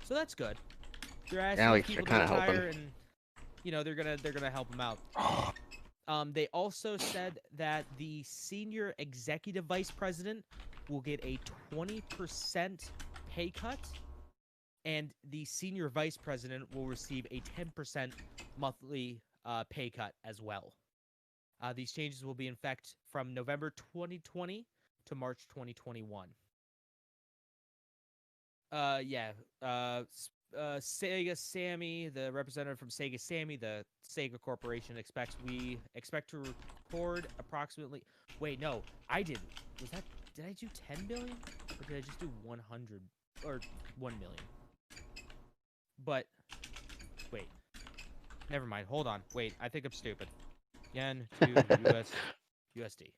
So that's good. They're asking like, people to they're kinda retire, and they're gonna help them out. They also said that the senior executive vice president will get a 20% pay cut, and the senior vice president will receive a 10% monthly pay cut as well. These changes will be in effect from November 2020 to March 2021. Sega Sammy, the representative from Sega Sammy, the Sega Corporation we expect to record approximately. Wait, no, I didn't. Did I do 10 billion or did I just do 100 or 1 million? But wait, never mind. Hold on. Wait, I think I'm stupid. Yen to USD.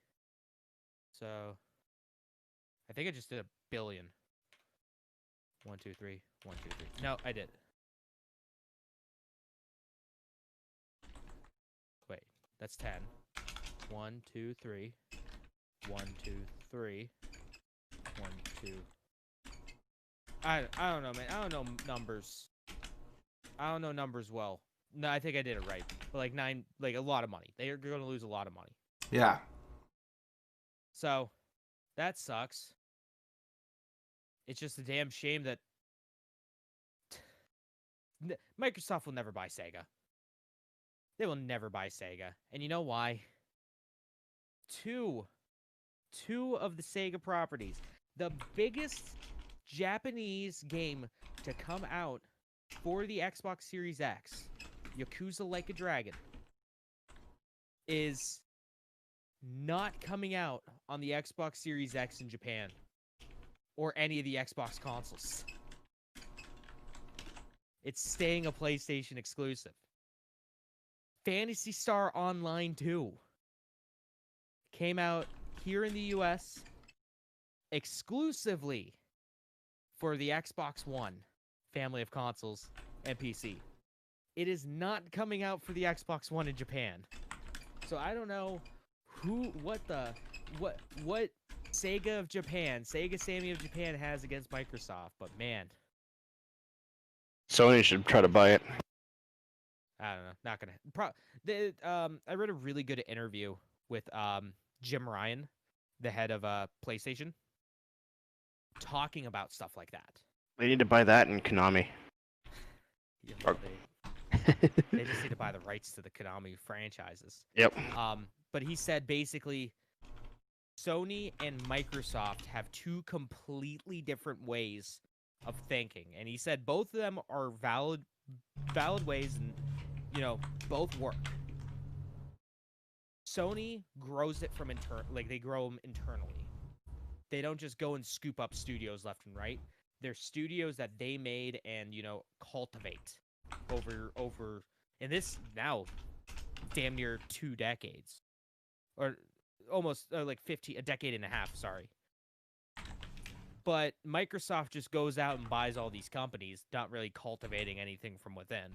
So I think I just did 1 billion. 1, 2, 3. 1, 2, 3. No, I did. Wait, that's 10. 1, 2, 3. 1, 2, 3. 1, 2. I don't know, man. I don't know numbers. I don't know numbers well. No, I think I did it right. But like a lot of money. They're going to lose a lot of money. Yeah. So, that sucks. It's just a damn shame that Microsoft will never buy Sega. They will never buy Sega. And you know why? Two of the Sega properties. The biggest Japanese game to come out for the Xbox Series X, Yakuza Like a Dragon, is not coming out on the Xbox Series X in Japan or any of the Xbox consoles. It's staying a PlayStation exclusive. Phantasy Star Online 2 came out here in the US exclusively for the Xbox One family of consoles and PC. It is not coming out for the Xbox One in Japan. So I don't know what Sega of Japan, Sega Sammy of Japan has against Microsoft, but man, Sony should try to buy it. I don't know. Not gonna. I read a really good interview with Jim Ryan, the head of PlayStation, talking about stuff like that. They need to buy that in Konami. You know, they just need to buy the rights to the Konami franchises. Yep. But he said basically, Sony and Microsoft have two completely different ways of thinking, and he said both of them are valid ways, and both work. Sony grows it from they grow them internally. They don't just go and scoop up studios left and right. They're studios that they made and cultivate over and this now damn near 2 decades, or almost like a decade and a half. Sorry. But Microsoft just goes out and buys all these companies, not really cultivating anything from within.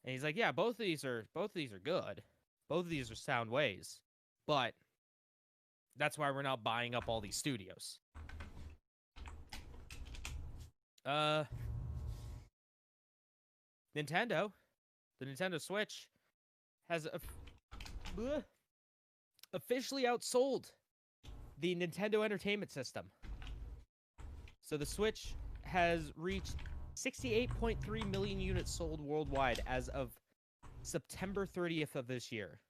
And he's like, yeah, both of these are good. Both of these are sound ways. But that's why we're not buying up all these studios. Nintendo, the Nintendo Switch has officially outsold the Nintendo Entertainment System. So the Switch has reached 68.3 million units sold worldwide as of September 30th of this year,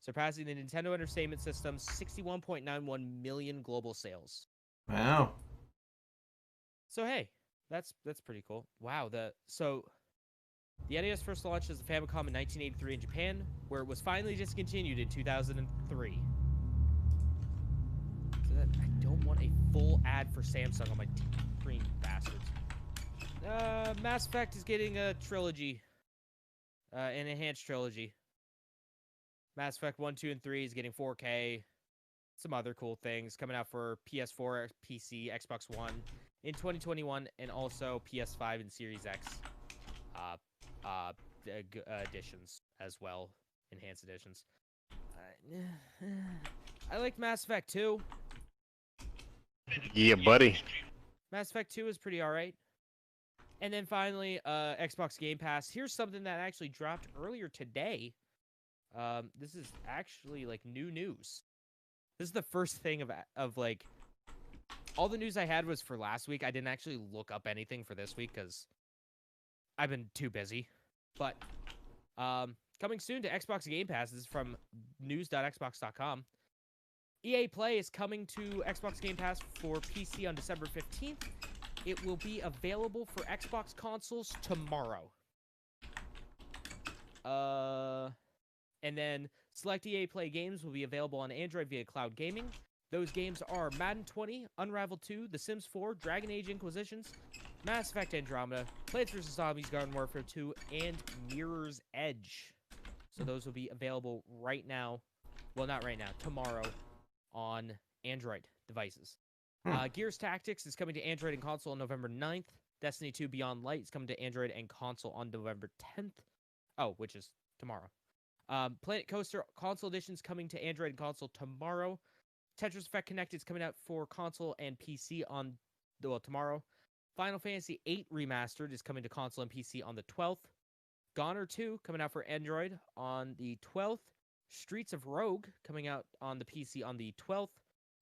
surpassing the Nintendo Entertainment System's 61.91 million global sales. Wow. So hey, that's pretty cool. Wow. The NES first launched as a Famicom in 1983 in Japan, where it was finally discontinued in 2003. So that I don't want a full ad for Samsung on my screen, bastards. Mass Effect is getting a trilogy, an enhanced trilogy. Mass Effect 1, 2, and 3 is getting 4K. Some other cool things coming out for PS4, PC, Xbox One in 2021, and also PS5 and Series X editions as well, enhanced editions. I like Mass Effect 2. Yeah, buddy. Mass Effect 2 is pretty alright. And then finally, Xbox Game Pass. Here's something that actually dropped earlier today. This is actually like new news. This is the first thing of like all the news I had was for last week. I didn't actually look up anything for this week because I've been too busy. But coming soon to Xbox Game Pass. This is from news.xbox.com. EA Play is coming to Xbox Game Pass for PC on December 15th. It will be available for Xbox consoles tomorrow. And then select EA Play games will be available on Android via cloud gaming. Those games are Madden 20, Unravel 2, The Sims 4, Dragon Age Inquisitions, Mass Effect Andromeda, Plants vs. Zombies Garden Warfare 2, and Mirror's Edge. So those will be available right now. Well, not right now. Tomorrow on Android devices. Gears Tactics is coming to Android and console on November 9th. Destiny 2 Beyond Light is coming to Android and console on November 10th. Oh, which is tomorrow. Planet Coaster Console Edition is coming to Android and console tomorrow. Tetris Effect Connect is coming out for console and PC on tomorrow. Final Fantasy VIII Remastered is coming to console and PC on the 12th. Goner 2 coming out for Android on the 12th. Streets of Rogue coming out on the PC on the 12th.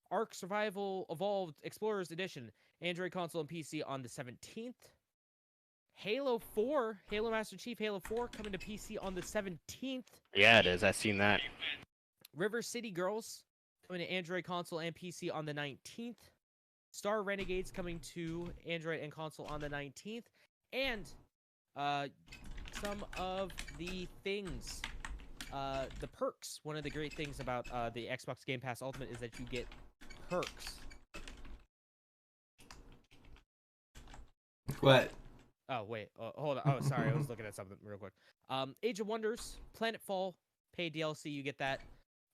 Ark Survival Evolved Explorers Edition, Android console and PC on the 17th. Halo 4, Halo Master Chief Halo 4 coming to PC on the 17th. Yeah, it is. I've seen that. River City Girls coming to Android console and PC on the 19th. Star Renegades coming to Android and console on the 19th. And some of the things, the perks. One of the great things about the Xbox Game Pass Ultimate is that you get perks. What? Oh, wait. Hold on. Oh, sorry. I was looking at something real quick. Age of Wonders, Planetfall, paid DLC. You get that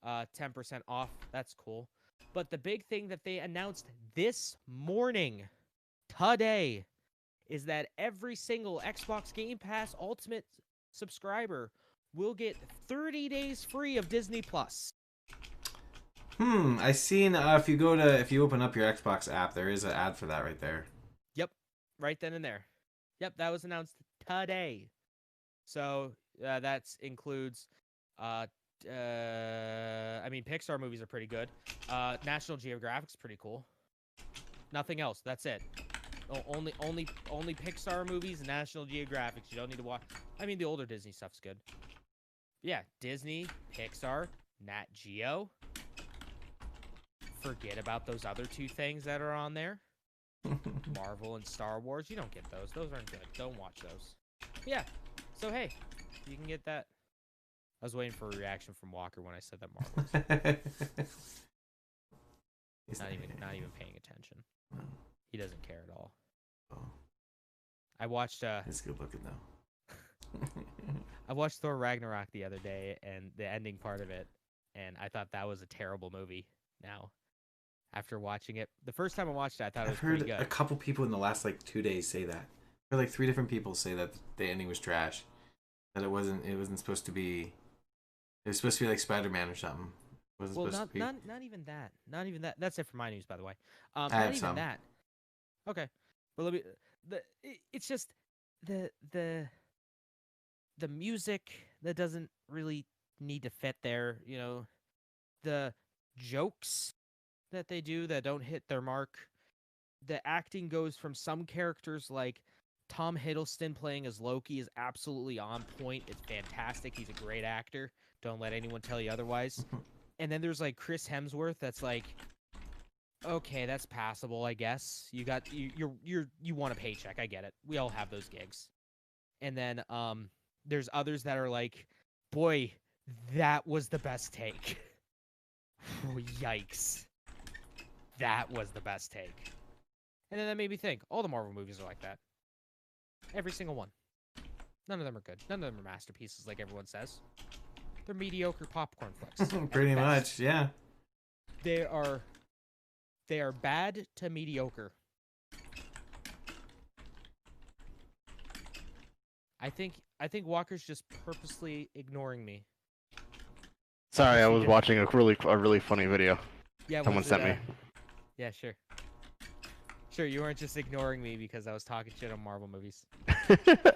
10% off. That's cool. But the big thing that they announced this morning, today, is that every single Xbox Game Pass Ultimate subscriber will get 30 days free of Disney+. I seen if you open up your Xbox app, there is an ad for that right there. Yep, right then and there. Yep, that was announced today. So that includes, I mean, Pixar movies are pretty good. National Geographic's pretty cool. Nothing else. That's it. Only Pixar movies and National Geographic. You don't need to watch. I mean, the older Disney stuff's good. Yeah, Disney, Pixar, Nat Geo. Forget about those other two things that are on there. Marvel and Star Wars. You don't get those. Those aren't good. Don't watch those. Yeah. So hey, you can get that. I was waiting for a reaction from Walker when I said that Marvel. He's not even paying attention. He doesn't care at all. Oh. I watched It's good looking though. I watched Thor Ragnarok the other day and the ending part of it, and I thought that was a terrible movie. Now, after watching it, the first time I watched it, I thought it was pretty good. I've heard a couple people in the last 2 days say that. Or 3 different people say that the ending was trash. That it wasn't supposed to be. It was supposed to be like Spider-Man or something. It wasn't supposed to be. Not even that. Not even that. That's it for my news, by the way. I Not have even some. that. Okay, but let me. It's just the music that doesn't really need to fit there. You know, the jokes that they do that don't hit their mark. The acting goes from some characters like Tom Hiddleston playing as Loki is absolutely on point. It's fantastic. He's a great actor. Don't let anyone tell you otherwise. And then there's like Chris Hemsworth that's like, okay, that's passable, I guess. You want a paycheck. I get it. We all have those gigs. And then there's others that are like, boy, that was the best take. Oh, yikes. That was the best take. And then that made me think, all the Marvel movies are like that. Every single one. None of them are good. None of them are masterpieces like everyone says. They're mediocre popcorn flicks. Pretty much, yeah. They are bad to mediocre. I think Walker's just purposely ignoring me. Sorry, I was watching a really funny video. Yeah, Someone sent me. Yeah, sure. Sure, you weren't just ignoring me because I was talking shit on Marvel movies.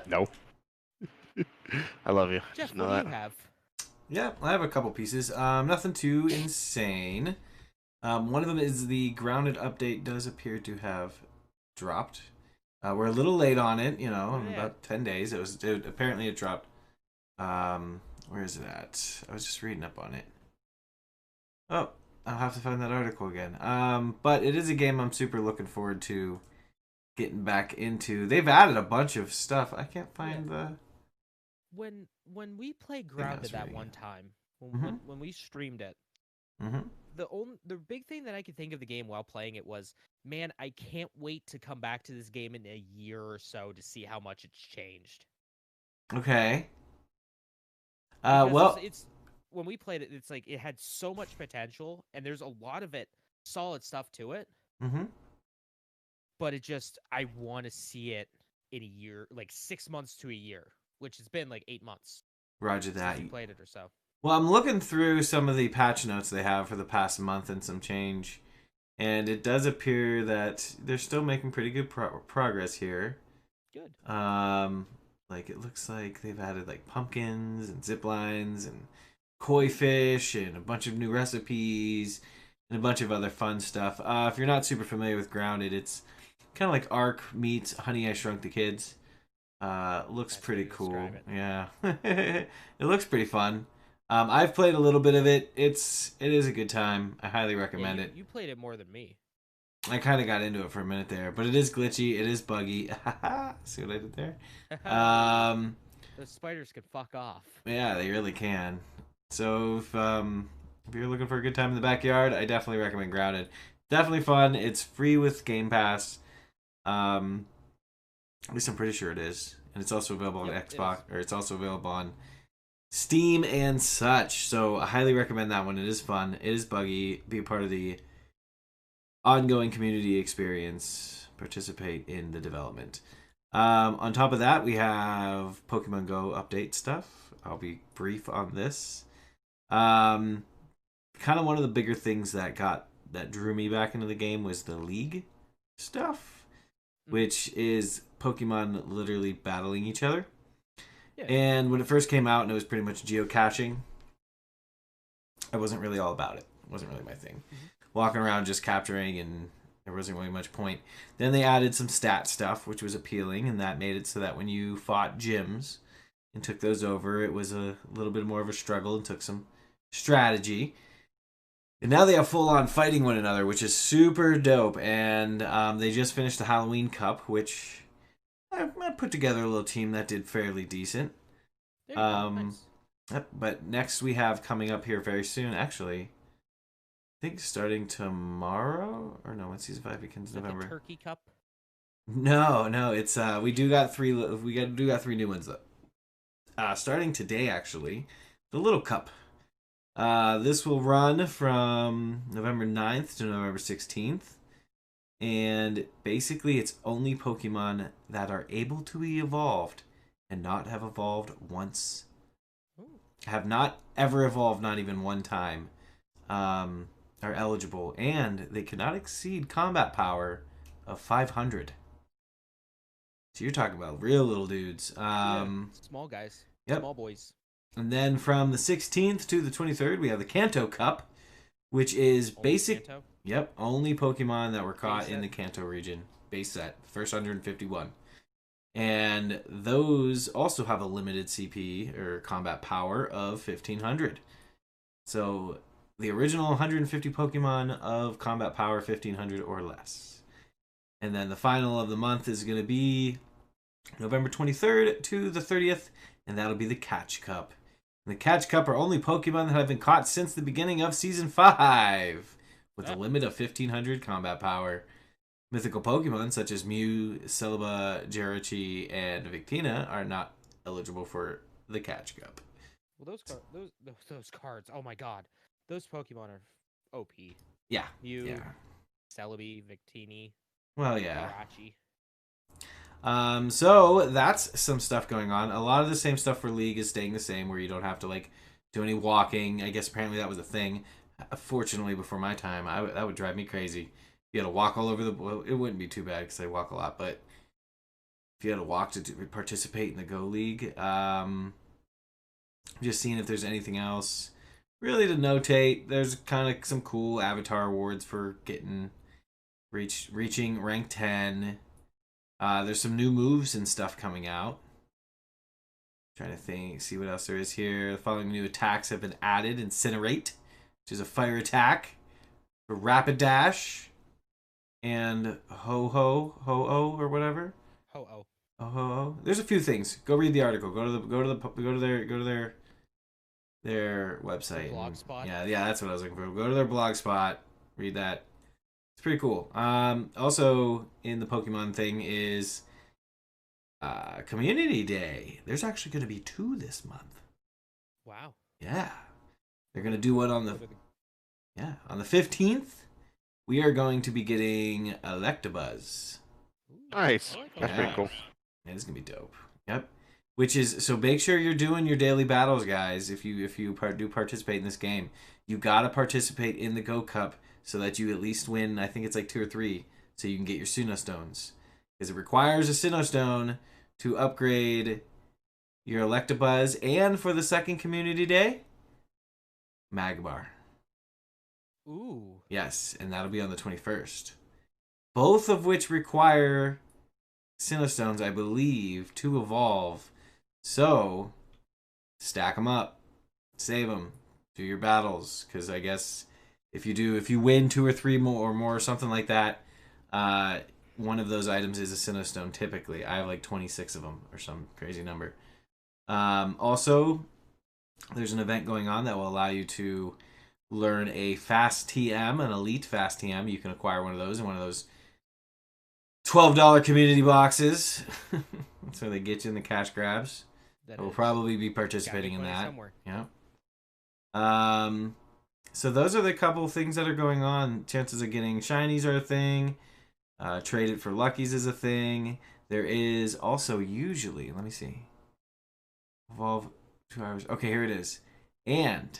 No. I love you. Jeff, Just know what do that. you have? Yeah, I have a couple pieces. Nothing too insane. One of them is the Grounded update does appear to have dropped. We're a little late on it, about 10 days. Apparently it dropped. Where is it at? I was just reading up on it. Oh, I'll have to find that article again. But it is a game I'm super looking forward to getting back into. They've added a bunch of stuff. I can't find the... When we played Grounded that one time, when we streamed it, the big thing that I could think of the game while playing it was, man, I can't wait to come back to this game in a year or so to see how much it's changed. Okay. It's when we played it, it's like it had so much potential, and there's a lot of it solid stuff to it. But I want to see it in a year, like 6 months to a year, which has been like 8 months. Roger that. Since you played it or so. Well, I'm looking through some of the patch notes they have for the past month and some change, and it does appear that they're still making pretty good progress here. Good. It looks like they've added pumpkins and zip lines and koi fish and a bunch of new recipes and a bunch of other fun stuff. If you're not super familiar with Grounded, it's kind of like Ark meets Honey, I Shrunk the Kids. Looks That's pretty how you cool. describe it. Yeah. It looks pretty fun. I've played a little bit of it. It is a good time. I highly recommend it. You played it more than me. I kind of got into it for a minute there, but it is glitchy. It is buggy. See what I did there? Those spiders can fuck off. Yeah, they really can. So if you're looking for a good time in the backyard, I definitely recommend Grounded. Definitely fun. It's free with Game Pass. At least I'm pretty sure it is, and it's also available on Xbox, or it's also available on Steam and such. So I highly recommend that one. It is fun. It is buggy. Be a part of the ongoing community experience. Participate in the development. On top of that, we have Pokemon Go update stuff. I'll be brief on this. Kind kind of one of the bigger things that drew me back into the game was the League stuff, which is Pokemon literally battling each other. Yeah. And when it first came out and it was pretty much geocaching, I wasn't really all about it. It wasn't really my thing. Walking around just capturing, and there wasn't really much point. Then they added some stat stuff, which was appealing, and that made it so that when you fought gyms and took those over, it was a little bit more of a struggle and took some strategy. And now they have full-on fighting one another, which is super dope. And they just finished the Halloween Cup, which I put together a little team that did fairly decent. Nice. Yep, but next we have coming up here very soon, actually, I think starting tomorrow, or no, when Season 5 begins November. The Turkey Cup? No, it's we do got three new ones though. Starting today, actually, the Little Cup. This will run from November 9th to November 16th. And basically it's only Pokemon that are able to be evolved and not have evolved once. Have not ever evolved, not even one time, are eligible. And they cannot exceed combat power of 500. So you're talking about real little dudes. Small guys. Yep. Small boys. And then from the 16th to the 23rd, we have the Kanto Cup, which is Kanto? Yep, only Pokemon that were caught in the Kanto region. Base set, first 151. And those also have a limited CP, or combat power, of 1500. So the original 150 Pokemon of combat power 1500 or less. And then the final of the month is going to be November 23rd to the 30th, and that'll be the Catch Cup. And the Catch Cup are only Pokemon that have been caught since the beginning of Season 5, with a limit of 1500 combat power. Mythical Pokemon such as Mew, Celebi, Jirachi, and Victina are not eligible for the Catch Cup. Well, those cards, oh my god. Those Pokemon are OP. Yeah. Mew, Yeah. Celebi, Victini, Well, yeah. Jirachi. So that's some stuff going on. A lot of the same stuff for League is staying the same, where you don't have to like do any walking. I guess apparently that was a thing. Fortunately, before my time, that would drive me crazy. If you had to walk all over well, it wouldn't be too bad because I walk a lot. But if you had to walk to participate in the Go League, just seeing if there's anything else really to notate. There's kind of some cool avatar awards for reaching rank 10. There's some new moves and stuff coming out. Trying to see what else there is here. The following new attacks have been added. Incinerate, which is a fire attack. For Rapid Dash. And Ho-Oh, or whatever. Ho-Oh. There's a few things. Go read the article. Go to their website. Blogspot. Yeah, that's what I was looking for. Go to their blog spot. Read that. It's pretty cool. Also in the Pokemon thing is Community Day. There's actually going to be 2 this month. Wow. Yeah. They're going to do one on the 15th. We are going to be getting Electabuzz. Nice. That's pretty cool. Yeah, this is going to be dope. Yep. Which is, so make sure you're doing your daily battles, guys. If you do participate in this game, you got to participate in the Go Cup so that you at least win, I think it's like 2 or 3, so you can get your Sinnoh Stones. Because it requires a Sinnoh Stone to upgrade your Electabuzz, and for the second Community Day, Magmar. Ooh. Yes, and that'll be on the 21st. Both of which require Sinnoh Stones, I believe, to evolve. So, stack them up. Save them. Do your battles. Because I guess if you win 2 or 3 more or something like that, one of those items is a Sinnoh Stone typically. I have like 26 of them or some crazy number. Also, there's an event going on that will allow you to learn a fast TM, an elite fast TM. You can acquire one of those in one of those $12 community boxes. That's where they get you in the cash grabs. We'll probably be participating in that. Somewhere. Yeah. So those are the couple of things that are going on. Chances of getting shinies are a thing. Trade it for luckies is a thing. There is also usually, let me see. Evolve 2 hours. Okay, here it is. And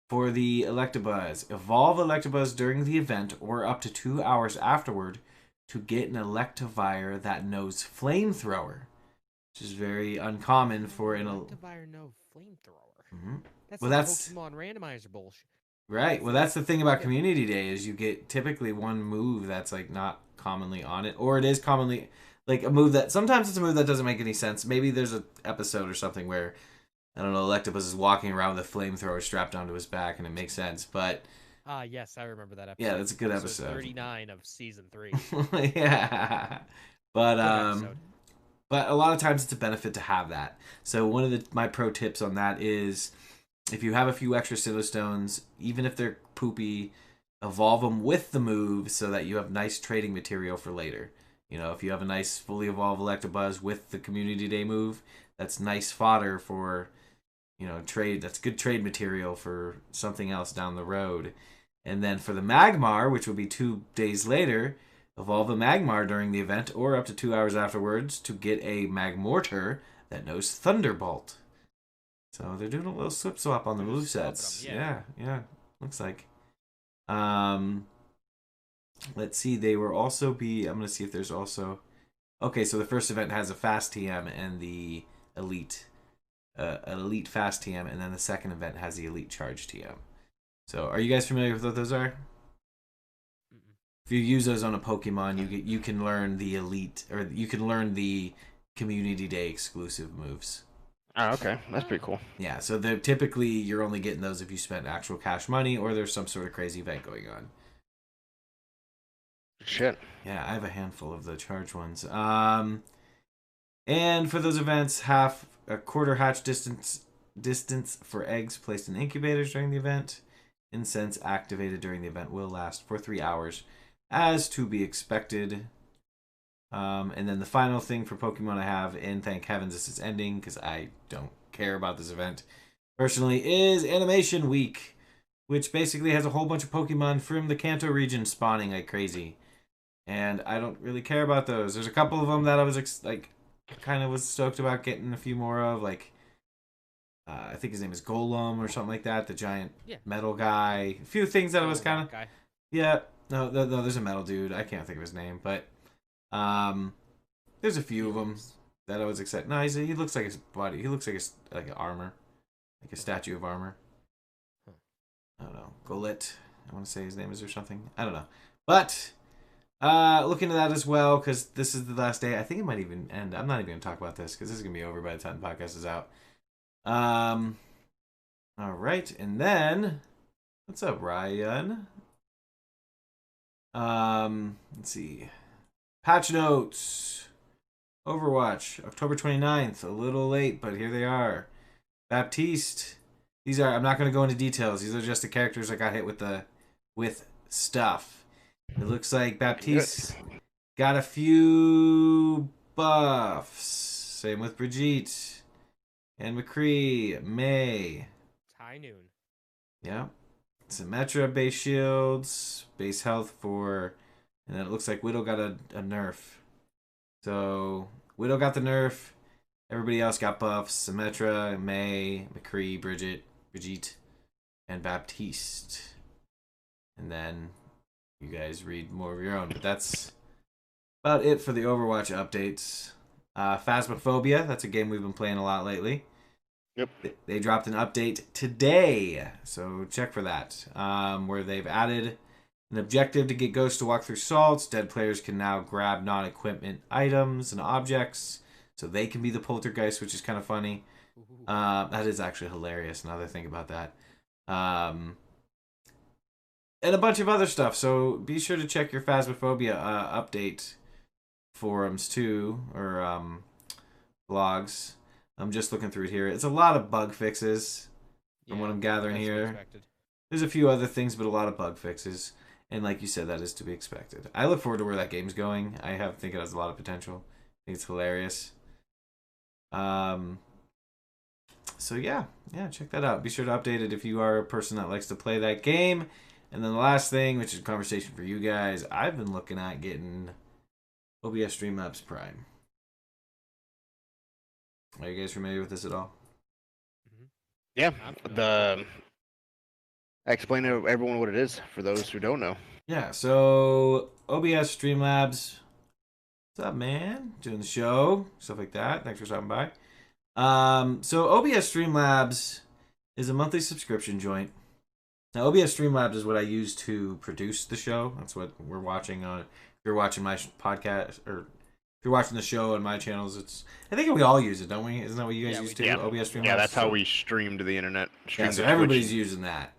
For the Electabuzz, evolve Electabuzz during the event or up to 2 hours afterward to get an Electivire that knows Flamethrower, which is very uncommon for an Electivire no flamethrower. Mm-hmm. That's Well, some that's Pokemon randomizer bullshit. right. Well, that's the thing about Community Day is you get typically one move that's like not commonly on it, or it is commonly like a move that sometimes it's a move that doesn't make any sense. Maybe there's an episode or something where I don't know, Electabuzz is walking around with a flamethrower strapped onto his back, and it makes sense. But Yes, I remember that episode. yeah, that's a good episode. 39 of season 3. Yeah, but Good episode. but a lot of times it's a benefit to have that. So one of my pro tips on that is if you have a few extra Sinnoh Stones, even if they're poopy, evolve them with the move so that you have nice trading material for later. You know, if you have a nice fully evolved Electabuzz with the Community Day move, that's nice fodder for, you know, trade. That's good trade material for something else down the road. And then for the Magmar, which will be 2 days later, evolve a Magmar during the event or up to 2 hours afterwards to get a Magmortar that knows Thunderbolt. So they're doing a little swap on the movesets. Yeah. Looks like. Let's see. They will also be. I'm gonna see if there's also. Okay, so the first event has a fast TM and the elite fast TM, and then the second event has the elite charge TM. So, are you guys familiar with what those are? Mm-mm. If you use those on a Pokemon, you can learn the elite, or you can learn the Community Day exclusive moves. Oh, okay. That's pretty cool. Yeah, so they're typically you're only getting those if you spend actual cash money or there's some sort of crazy event going on. Shit. Yeah, I have a handful of the charge ones. And for those events, half a quarter hatch distance for eggs placed in incubators during the event. Incense activated during the event will last for 3 hours, as to be expected. And then the final thing for Pokemon I have, and thank heavens this is ending because I don't care about this event personally, is Animation Week, which basically has a whole bunch of Pokemon from the Kanto region spawning like crazy. And I don't really care about those. There's a couple of them that I was kind of was stoked about getting a few more of, like I think his name is Golem or something like that, the giant metal guy. A few things that I was kind of no, there's a metal dude. I can't think of his name, but there's a few of them that I was excited. No, he looks like his body. He looks like an armor, like a statue of armor. I don't know, Golett. I want to say his name is or something. I don't know, but look into that as well because this is the last day. I think it might even end. I'm not even gonna talk about this because this is gonna be over by the time the podcast is out. All right, and then what's up, Ryan? Let's see. Patch notes. Overwatch, October 29th. A little late, but here they are. Baptiste. These are, I'm not going to go into details. These are just the characters that got hit with stuff. It looks like Baptiste got a few buffs. Same with Brigitte and McCree, May. It's high noon. Yeah. Symmetra base shields, base health for, and then it looks like Widow got a nerf. So Widow got the nerf. Everybody else got buffs. Symmetra, May, McCree, Brigitte, and Baptiste. And then you guys read more of your own. But that's about it for the Overwatch updates. Phasmophobia, that's a game we've been playing a lot lately. Yep. They dropped an update today, so check for that. Where they've added an objective to get ghosts to walk through salts. Dead players can now grab non-equipment items and objects, so they can be the poltergeist, which is kind of funny. That is actually hilarious now that I think about that. And a bunch of other stuff, so be sure to check your Phasmophobia update forums too, or blogs. I'm just looking through it here. It's a lot of bug fixes from what I'm gathering here. There's a few other things, but a lot of bug fixes. And like you said, that is to be expected. I look forward to where that game's going. I think it has a lot of potential. I think it's hilarious. So yeah, check that out. Be sure to update it if you are a person that likes to play that game. And then the last thing, which is a conversation for you guys, I've been looking at getting OBS Streamlabs Prime. Are you guys familiar with this at all? Yeah, Explain to everyone what it is for those who don't know. Yeah, so OBS Streamlabs. What's up, man? Doing the show, stuff like that. Thanks for stopping by. So OBS Streamlabs is a monthly subscription joint. Now, OBS Streamlabs is what I use to produce the show. That's what we're watching on. If you're watching my podcast, or if you're watching the show on my channels, I think we all use it, don't we? Isn't that what you guys use too? Yeah. OBS Streamlabs. Yeah, that's how we stream to the internet. Yeah, so everybody's using that.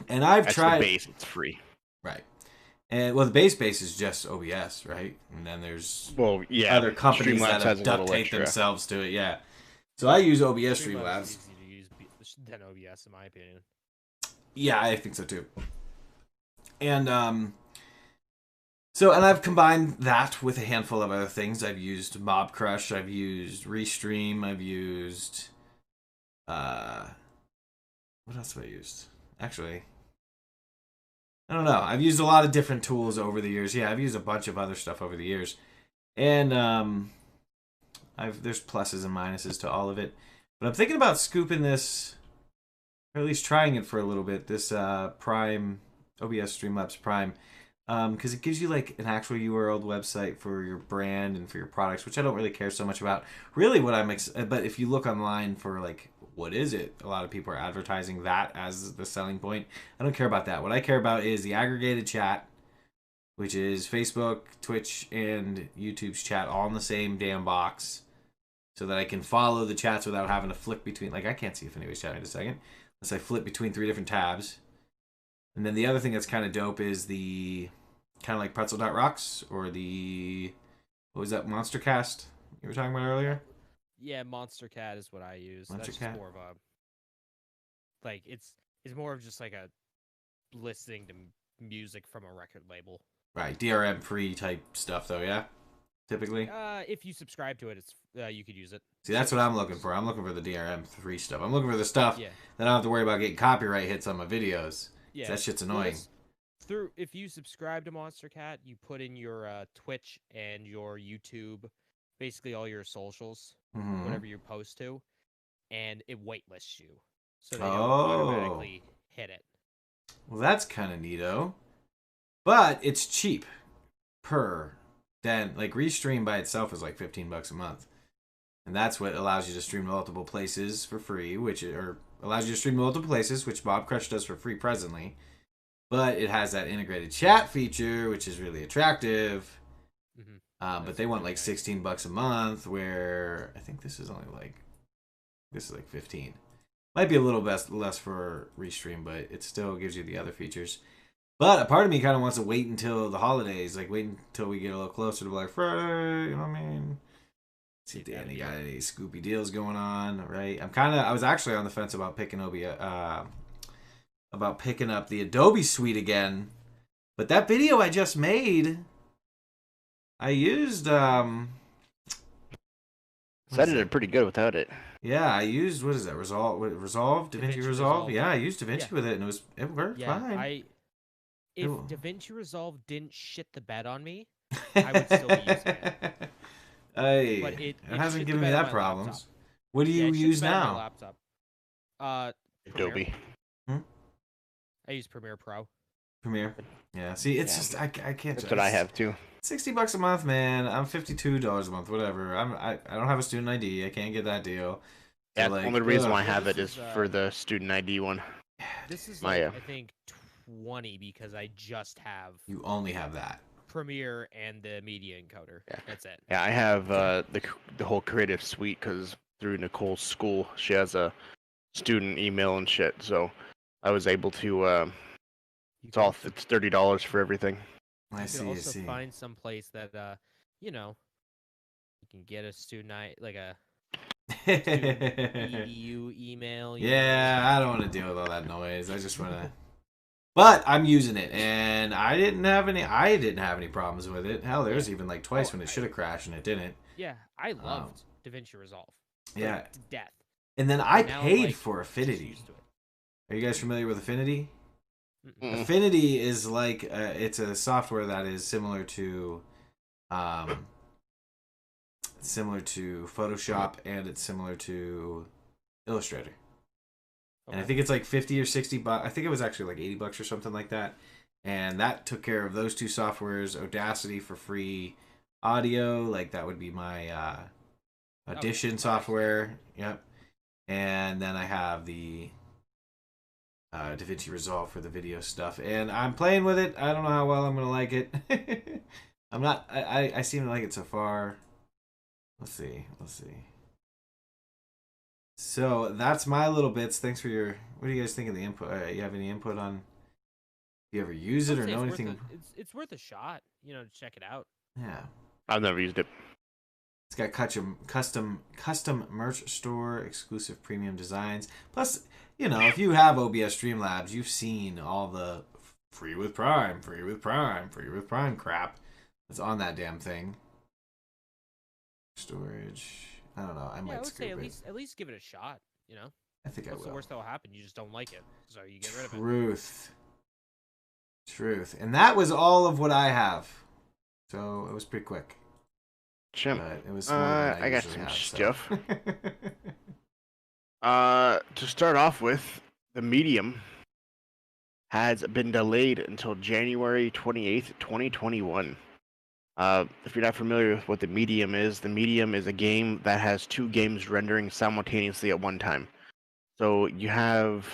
And I've tried. The base. It's free. Right. And well, the base is just OBS, right? And then there's other companies Streamlabs that have duct taped themselves to it. Yeah. So I use OBS Streamlabs. Is easier to use than OBS, in my opinion. Yeah, I think so too. And so I've combined that with a handful of other things. I've used Mob Crush, I've used Restream, I've used what else have I used? Actually, I don't know. I've used a lot of different tools over the years. Yeah, I've used a bunch of other stuff over the years. And there's pluses and minuses to all of it. But I'm thinking about scooping this, or at least trying it for a little bit, this Prime, OBS Streamlabs Prime, because it gives you like an actual URL website for your brand and for your products, which I don't really care so much about. Really what but if you look online for like, what is it? A lot of people are advertising that as the selling point. I don't care about that. What I care about is the aggregated chat, which is Facebook, Twitch, and YouTube's chat all in the same damn box, so that I can follow the chats without having to flick between. Like, I can't see if anybody's chatting in a second. Unless I flip between 3 different tabs. And then the other thing that's kind of dope is the kind of like Pretzel.rocks or the, what was that, Monster Cast you were talking about earlier? Yeah, Monster Cat is what I use. Monster That's Cat? just more of a, like, it's more of just like a listening to music from a record label. Right, DRM free type stuff though, yeah? Typically? If you subscribe to it, it's you could use it. See, that's what I'm looking for. I'm looking for the DRM free stuff. I'm looking for the stuff that I don't have to worry about getting copyright hits on my videos. Yeah, that shit's annoying. If you subscribe to Monster Cat, you put in your Twitch and your YouTube, basically all your socials, whatever you post to, and it waitlists you, so they don't automatically hit it. Well, that's kind of neato, but it's cheap per. Then, like, Restream by itself is like $15 a month. And that's what allows you to stream multiple places for free, which Bob Crush does for free presently. But it has that integrated chat feature, which is really attractive. But they want like $16 a month, where I think this is only like, 15. Might be a little less for Restream, but it still gives you the other features. But a part of me kind of wants to wait until the holidays, like wait until we get a little closer to Black Friday, you know what I mean? See if Danny got any Scoopy deals going on, right? I was actually on the fence about picking up the Adobe Suite again. But that video I just made, I used Sounded it pretty good without it. Yeah, I used, what is that? Resolve, DaVinci Resolve? Yeah, I used DaVinci with it, and it worked fine. If DaVinci Resolve didn't shit the bed on me, I would still be using it. Hey, but it hasn't given me that problems. Laptop. What do you use now? Laptop. Adobe. I use Premiere Pro. Premiere. Yeah. See, it's just I can't. That's what I have too. $60 a month, man. I'm $52 a month. Whatever. I don't have a student ID. I can't get that deal. So yeah, the only reason why I have it is for the student ID one. This is I think 20 because I just have. You only have that. Premiere and the media encoder. Yeah. That's it. Yeah, I have the whole creative suite because through Nicole's school, she has a student email and shit. So I was able to. It's $30 for everything. I see. You can also find some place that you can get a student like a EDU email. Yeah, I don't want to deal with all that noise. I just want to. But I'm using it, and I didn't have any problems with it. Hell, there's even like twice when it should have crashed and it didn't. Yeah, I loved DaVinci Resolve. Yeah, to death. And then I paid for Affinity. Are you guys familiar with Affinity? Affinity is like it's a software that is similar to Photoshop, and it's similar to Illustrator. And I think it's like 50 or 60 bucks. I think it was actually like 80 bucks or something like that. And that took care of those two softwares. Audacity for free audio, like that would be my Audition software. Yep. And then I have the DaVinci Resolve for the video stuff. And I'm playing with it. I don't know how well I'm gonna like it. I'm not. I seem to like it so far. Let's see. So that's my little bits. Thanks for your. What do you guys think of the input? You have any input on? Do you ever use it or know anything? It's worth a shot. You know, to check it out. Yeah. I've never used it. It's got custom merch store, exclusive premium designs. Plus, you know, if you have OBS Streamlabs, you've seen all the free with Prime crap that's on that damn thing. Storage. I don't know. I would say at least give it a shot. You know. I think What's I will. the worst that will happen? You just don't like it, so you get rid of it. Truth. And that was all of what I have. So it was pretty quick. Chimp. But it was more than I got some have, stuff. So. To start off with, the Medium has been delayed until January 28th, 2021. If you're not familiar with what the Medium is a game that has two games rendering simultaneously at one time. So you have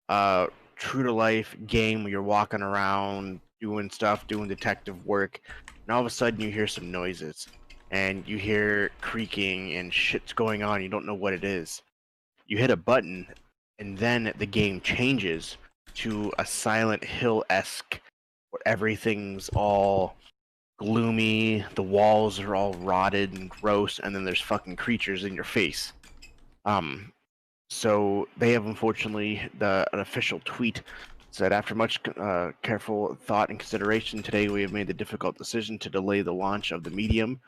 a true-to-life game where you're walking around, doing stuff, doing detective work, and all of a sudden you hear some noises. And you hear creaking and shit's going on. You don't know what it is. You hit a button, and then the game changes to a Silent Hill-esque, where everything's all gloomy, the walls are all rotted and gross, and then there's fucking creatures in your face. So they have, unfortunately, an official tweet said, after much careful thought and consideration, today we have made the difficult decision to delay the launch of the Medium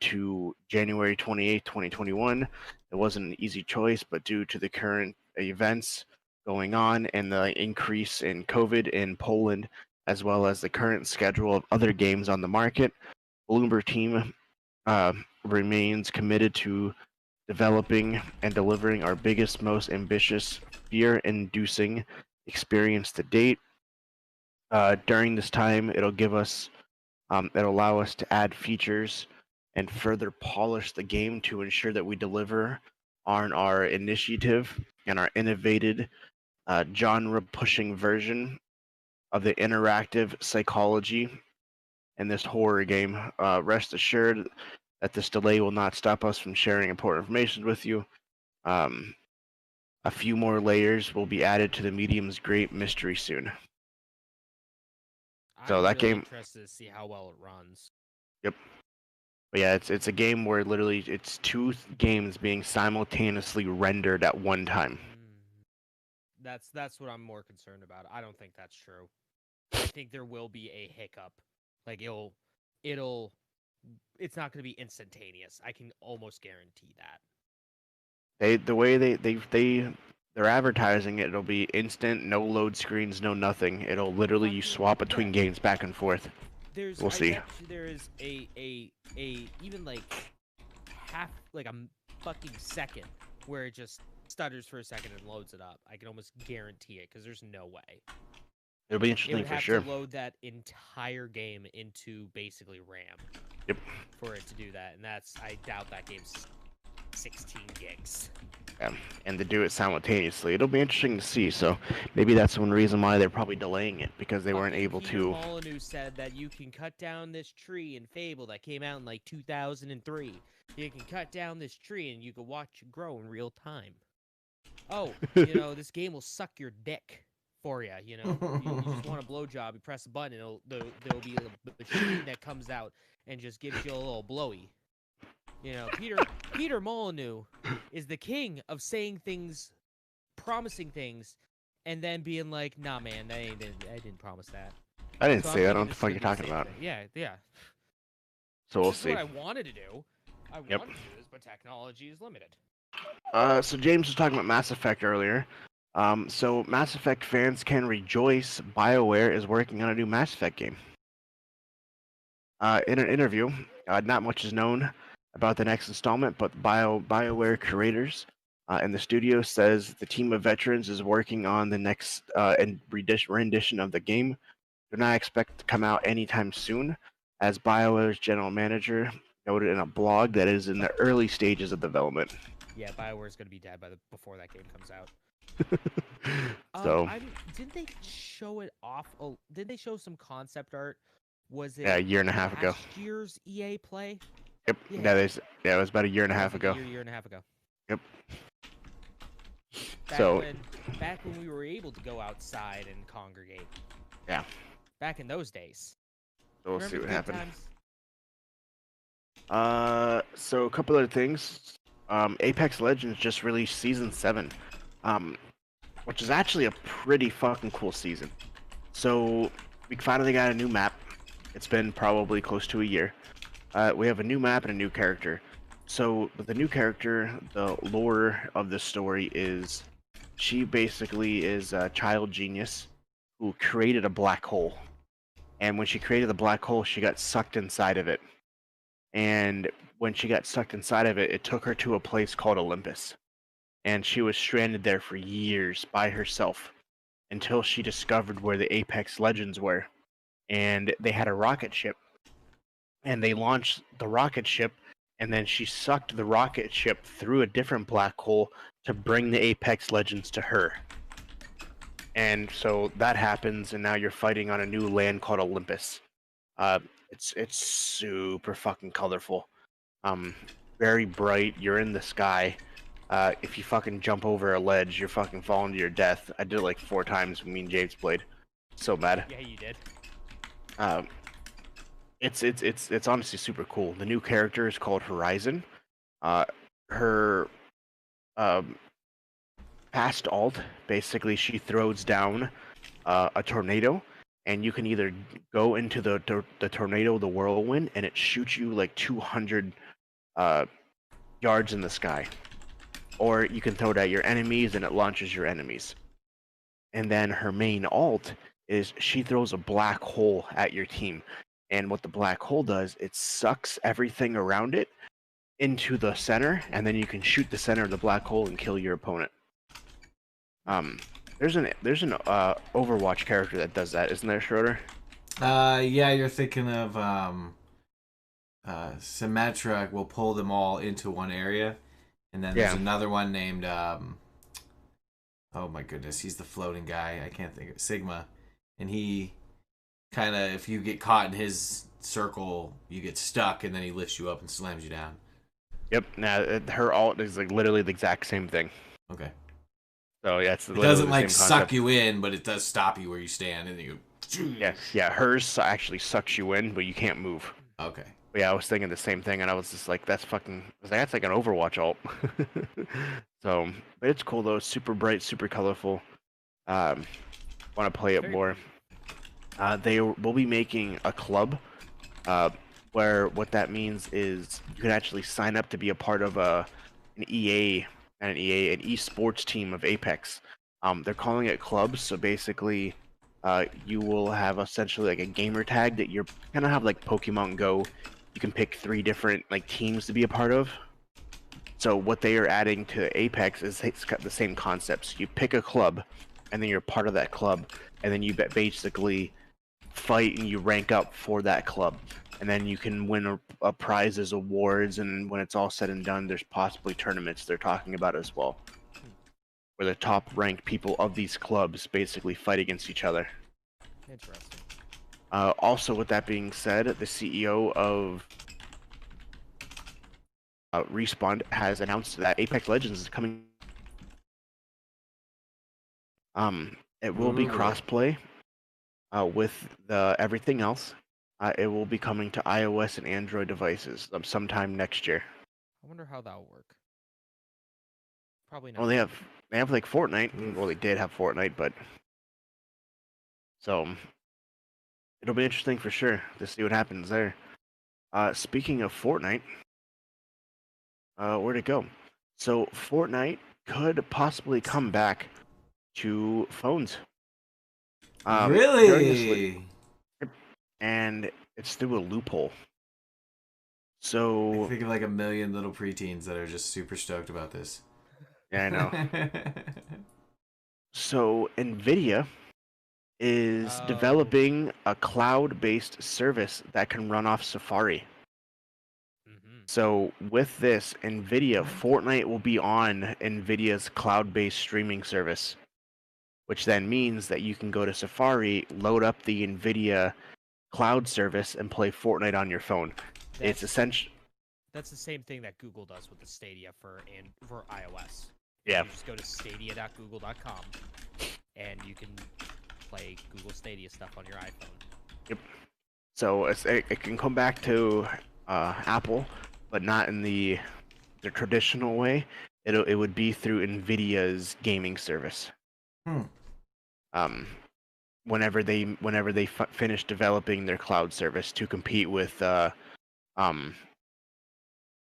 to January 28th, 2021. It wasn't an easy choice, but due to the current events going on and the increase in COVID in Poland, as well as the current schedule of other games on the market, Bloomberg team remains committed to developing and delivering our biggest, most ambitious, fear-inducing experience to date. During this time, it'll allow us to add features and further polish the game to ensure that we deliver on our initiative and our innovative genre-pushing version of the interactive psychology in this horror game. Rest assured that this delay will not stop us from sharing important information with you. A few more layers will be added to the Medium's great mystery soon. So that game, interested to see how well it runs. Yep. But yeah, it's a game where literally it's two games being simultaneously rendered at one time. That's what I'm more concerned about. I don't think that's true. I think there will be a hiccup. Like it's not going to be instantaneous. I can almost guarantee that. The way they're advertising it, it'll be instant, no load screens, no nothing. It'll literally you swap between games back and forth. We'll see. There is a even like a fucking second where it just stutters for a second and loads it up. I can almost guarantee it because there's no way. It'll be interesting for sure. It would have to load that entire game into basically RAM. Yep. For it to do that, and I doubt that game's 16 gigs. Yeah, and to do it simultaneously, it'll be interesting to see. So maybe that's one reason why they're probably delaying it, because they weren't able to. Molyneux said that you can cut down this tree in Fable that came out in like 2003. You can cut down this tree and you can watch it grow in real time. Oh, this game will suck your dick for you. You just want a blowjob. You press a button, there'll be a machine that comes out and just gives you a little blowy. Peter Molyneux is the king of saying things, promising things, and then being like, "Nah, man, I didn't promise that." I didn't say that. I don't know what the fuck you're talking about. Yeah. So we'll see. What I wanted to do. I wanted to do this, but technology is limited. So James was talking about Mass Effect earlier. So Mass Effect fans can rejoice. Bioware is working on a new Mass Effect game. In an interview, not much is known about the next installment, but Bioware creators And the studio says the team of veterans is working on the next rendition of the game. Do not expect to come out anytime soon, as BioWare's general manager noted in a blog that it is in the early stages of development. Yeah, Bioware is going to be dead before that game comes out. So didn't they show it off? Oh, did they show some concept art? Was it yeah, a year and a half ago. last year's EA Play? Yep. Yeah. It was about a year and a Yeah, it half was ago. like a year and a half ago. Yep. Back when we were able to go outside and congregate. Yeah. Back in those days. We'll Remember see what the good happens. times? So a couple other things. Apex Legends just released Season 7, which is actually a pretty fucking cool season. So we finally got a new map. It's been probably close to a year. We have a new map and a new character. So with the new character, the lore of the story is she basically is a child genius who created a black hole. And when she created the black hole, she got sucked inside of it. And when she got sucked inside of it, it took her to a place called Olympus. And she was stranded there for years by herself until she discovered where the Apex Legends were. And they had a rocket ship. And they launched the rocket ship, and then she sucked the rocket ship through a different black hole to bring the Apex Legends to her. And so that happens, and now you're fighting on a new land called Olympus. It's super fucking colorful. Very bright. You're in the sky. If you fucking jump over a ledge, you're fucking falling to your death. I did it like 4 times when me and James played. So mad. Yeah, you did. It's honestly super cool. The new character is called Horizon. Her past alt, basically, she throws down a tornado, and you can either go into the tornado, the whirlwind, and it shoots you like 200 yards in the sky, or you can throw it at your enemies, and it launches your enemies. And then her main alt is she throws a black hole at your team. And what the black hole does, it sucks everything around it into the center, and then you can shoot the center of the black hole and kill your opponent. There's an Overwatch character that does that, isn't there, Schroeder? Yeah, you're thinking of Symmetra will pull them all into one area, and then there's another one named oh my goodness, he's the floating guy. I can't think of Sigma, and he kind of, if you get caught in his circle, you get stuck, and then he lifts you up and slams you down. Yep. Now her alt is like literally the exact same thing. Okay. So yeah, it doesn't like suck you in, but it does stop you where you stand, and then you. Yes. Yeah. Hers actually sucks you in, but you can't move. Okay. But yeah, I was thinking the same thing, and I was just like, "That's fucking." I was like, "That's like an Overwatch alt." So, but it's cool though. It's super bright, super colorful. Want to play it more. They will be making a club, where what that means is you can actually sign up to be a part of an esports team of Apex. They're calling it clubs, so basically, you will have essentially like a gamer tag that you're kind of have like Pokemon Go. You can pick 3 different like teams to be a part of. So what they are adding to Apex is it's got the same concepts. You pick a club, and then you're part of that club, and then you basically fight and you rank up for that club, and then you can win prizes, awards, and when it's all said and done, there's possibly tournaments they're talking about as well, where the top ranked people of these clubs basically fight against each other. Interesting. Also, with that being said, the CEO of Respawn has announced that Apex Legends is coming. It will be crossplay with everything else. It will be coming to iOS and Android devices sometime next year. I wonder how that'll work. Probably not. Well, they have like Fortnite. Well, they did have Fortnite, but so it'll be interesting for sure to see what happens there. Speaking of Fortnite, where'd it go? So Fortnite could possibly come back to phones. Really? And it's through a loophole. So I think of like a million little preteens that are just super stoked about this. Yeah, I know. So Nvidia is Oh. developing a cloud-based service that can run off Safari. So with this, Nvidia Fortnite will be on Nvidia's cloud-based streaming service, which then means that you can go to Safari, load up the Nvidia cloud service, and play Fortnite on your phone. It's essential. That's the same thing that Google does with the Stadia for iOS. Yeah. You just go to stadia.google.com and you can play Google Stadia stuff on your iPhone. Yep. So it can come back to Apple, but not in the traditional way. It would be through Nvidia's gaming service. Whenever they finish developing their cloud service to compete with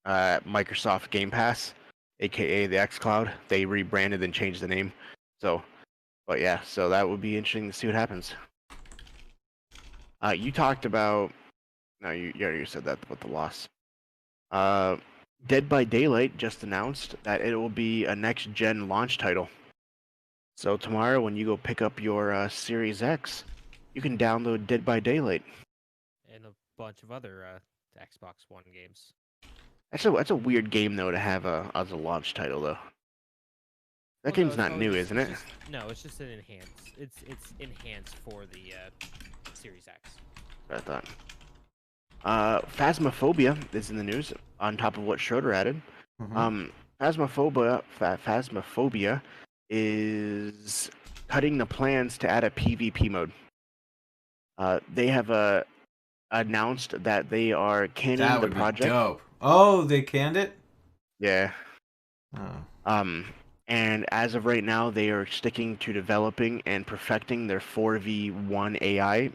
Microsoft Game Pass, aka the xCloud. They rebranded and changed the name. So, but yeah, so that would be interesting to see what happens. You talked about. No, you already said that about the loss. Dead by Daylight just announced that it will be a next-gen launch title. So tomorrow, when you go pick up your Series X, you can download Dead by Daylight. And a bunch of other Xbox One games. That's a weird game though to have as a launch title though. That game's not new, isn't it? No, it's just an enhanced. It's enhanced for the Series X. I thought. Phasmophobia is in the news on top of what Schroeder added. Phasmophobia is cutting the plans to add a PvP mode. They have announced that they are canning the project. Be dope. Oh, they canned it? Yeah. Oh. And as of right now, they are sticking to developing and perfecting their 4v1 AI,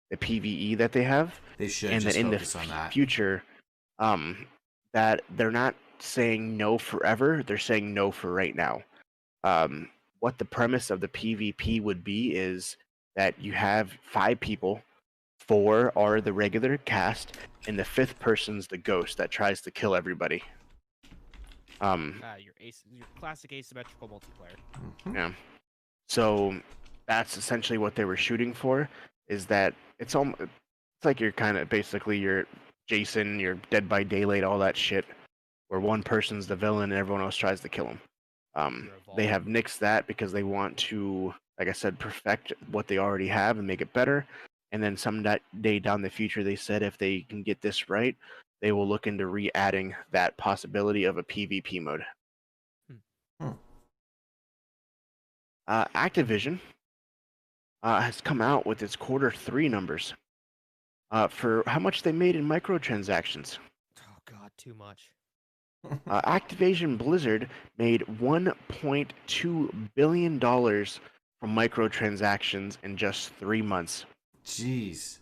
the PvE that they have. They should and just that in focus the on that. future, that they're not saying no forever. They're saying no for right now. What the premise of the PvP would be is that you have 5 people. 4 are the regular cast, and the 5th person's the ghost that tries to kill everybody. Your classic asymmetrical multiplayer. Yeah. So that's essentially what they were shooting for. Is that it's like you're kind of basically your Jason, your Dead by Daylight, all that shit, where one person's the villain and everyone else tries to kill him. They have nixed that because they want to, like I said, perfect what they already have and make it better. And then some day down the future, they said if they can get this right, they will look into re-adding that possibility of a PvP mode. Activision has come out with its Q3 numbers for how much they made in microtransactions. Oh God, too much. Activision Blizzard made $1.2 billion from microtransactions in just 3 months. Jeez.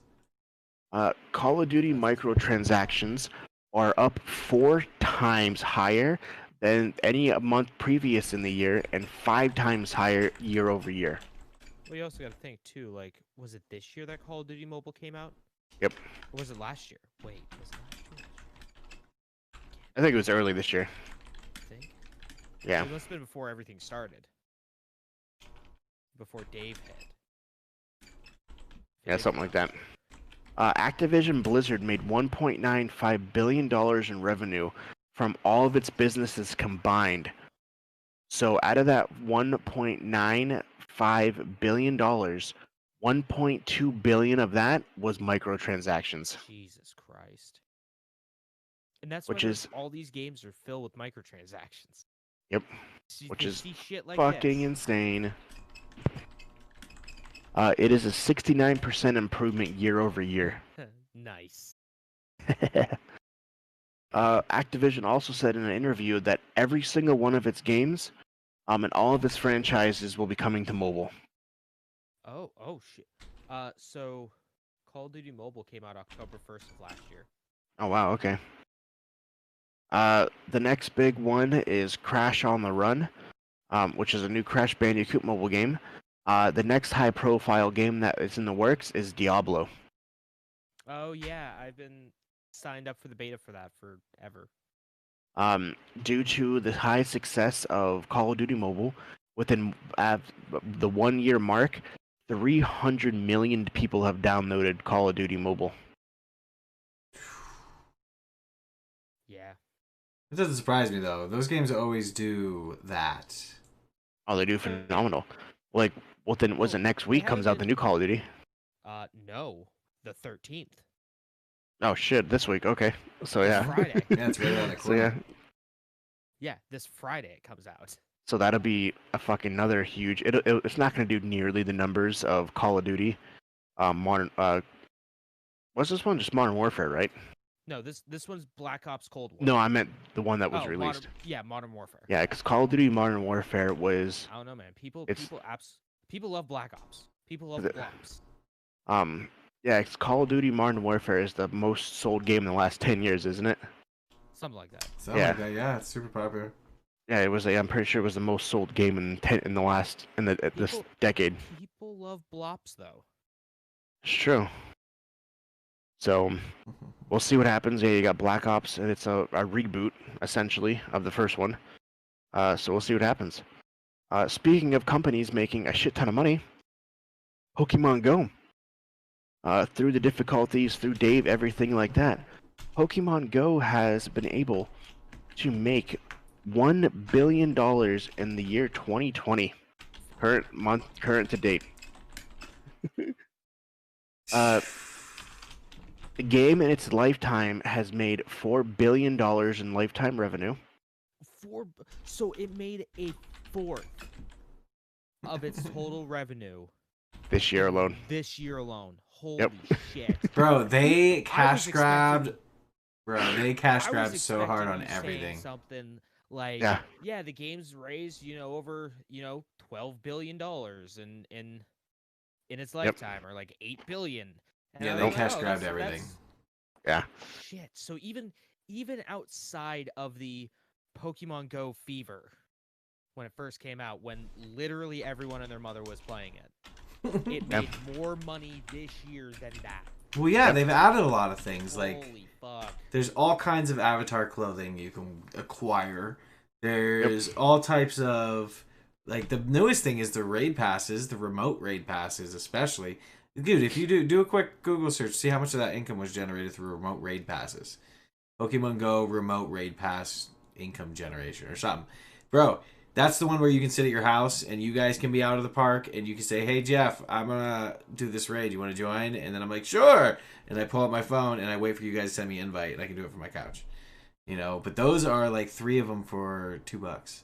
Call of Duty microtransactions are up 4 times higher than any month previous in the year and 5 times higher year over year. Well, you also got to think too. Like, was it this year that Call of Duty Mobile came out? Yep. Or was it last year? Wait, was it last year? I think it was early this year. I think. Yeah. It must have been before everything started. Before Dave hit. Yeah, something like that. Activision Blizzard made $1.95 billion in revenue from all of its businesses combined. So out of that $1.95 billion, $1.2 billion of that was microtransactions. Jesus Christ. And that's which why is all these games are filled with microtransactions. Yep. Which is fucking insane. It is a 69% improvement year over year. Nice. Activision also said in an interview that every single one of its games and all of its franchises will be coming to mobile. Oh shit. So Call of Duty Mobile came out October 1st of last year. Oh wow, okay. The next big one is Crash on the Run, which is a new Crash Bandicoot mobile game. The next high-profile game that is in the works is Diablo. Oh yeah, I've been signed up for the beta for that forever. Due to the high success of Call of Duty Mobile, within the 1 year mark, 300 million people have downloaded Call of Duty Mobile. Yeah. It doesn't surprise me though. Those games always do that. Oh, they do phenomenal. Like, within was it next they week comes out haven't the new Call of Duty? No, the 13th. Oh shit, this week. Okay, so This yeah, Friday. Yeah, it's right around the so corner. yeah, Yeah, this Friday it comes out. so that'll be a fucking another huge. It's not going to do nearly the numbers of Call of Duty, modern. What's this one? Just Modern Warfare, right? No, this one's Black Ops Cold War. No, I meant the one that was Oh, released. Modern Warfare. Yeah, because Call of Duty Modern Warfare was I don't know, man. People It's- love Black Ops. People love Is it- Blops. yeah, it's Call of Duty Modern Warfare is the most sold game in the last 10 years, isn't it? Something like that. Something like that, yeah, it's super popular. Yeah, it was. I'm pretty sure it was the most sold game in this decade. People love Blops though. It's true. So we'll see what happens. Yeah, you got Black Ops, and it's a reboot essentially of the first one. So we'll see what happens. Speaking of companies making a shit ton of money, Pokemon Go. Through the difficulties, through Dave, everything like that, Pokemon Go has been able to make $1 billion in the year 2020, current to date. The game in its lifetime has made $4 billion in lifetime revenue. So it made a fourth of its total revenue This year alone. This year alone. Holy shit. Bro, they cash expecting- grabbed. Bro, they cash I was grabbed so hard expecting on you saying everything. Something like, Yeah. the game's raised, over, $12 billion in its lifetime, or like $8 billion. And Yeah, I they was like, cash oh, grabbed that's- everything. Yeah. Shit. So even outside of the Pokemon Go fever, when it first came out, when literally everyone and their mother was playing it, it made more money this year than that. Well, yeah, they've added a lot of things. Like, Holy fuck. there's all kinds of avatar clothing you can acquire. There's all types of, like, the newest thing is the raid passes, the remote raid passes, especially. Dude, if you do a quick Google search, see how much of that income was generated through remote raid passes. Pokemon Go remote raid pass income generation or something. Bro, that's the one where you can sit at your house and you guys can be out of the park and you can say, hey, Jeff, I'm going to do this raid. You want to join? And then I'm like, sure. And I pull up my phone and I wait for you guys to send me an invite and I can do it from my couch. But those are like 3 of them for $2.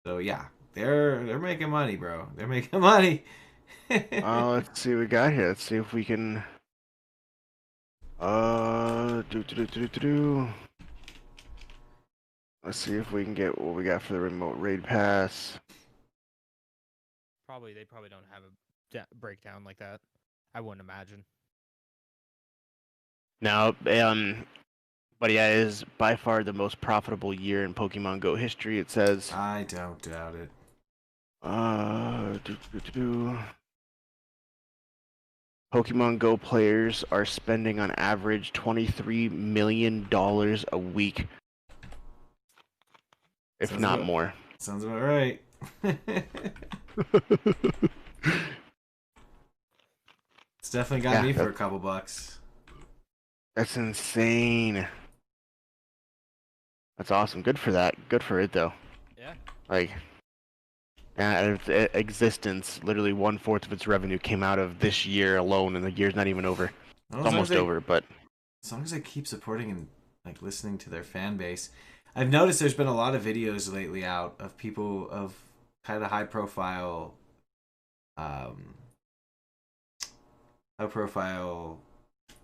So yeah, they're making money, bro. They're making money. Let's see what we got here. Let's see if we can. Let's see if we can get what we got for the remote raid pass. They probably don't have a breakdown like that. I wouldn't imagine. No, but yeah, it is by far the most profitable year in Pokemon Go history. It says. I don't doubt it. Pokemon Go players are spending on average $23 million a week, if Sounds not about- more. Sounds about right. It's definitely got me for a couple bucks. That's insane. That's awesome. Good for that. Good for it, though. Yeah. Like, out of existence, literally 1/4 of its revenue came out of this year alone, and the year's not even over. Well, It's almost over, but as long as I keep supporting and like listening to their fan base, I've noticed there's been a lot of videos lately out of people of kind of high profile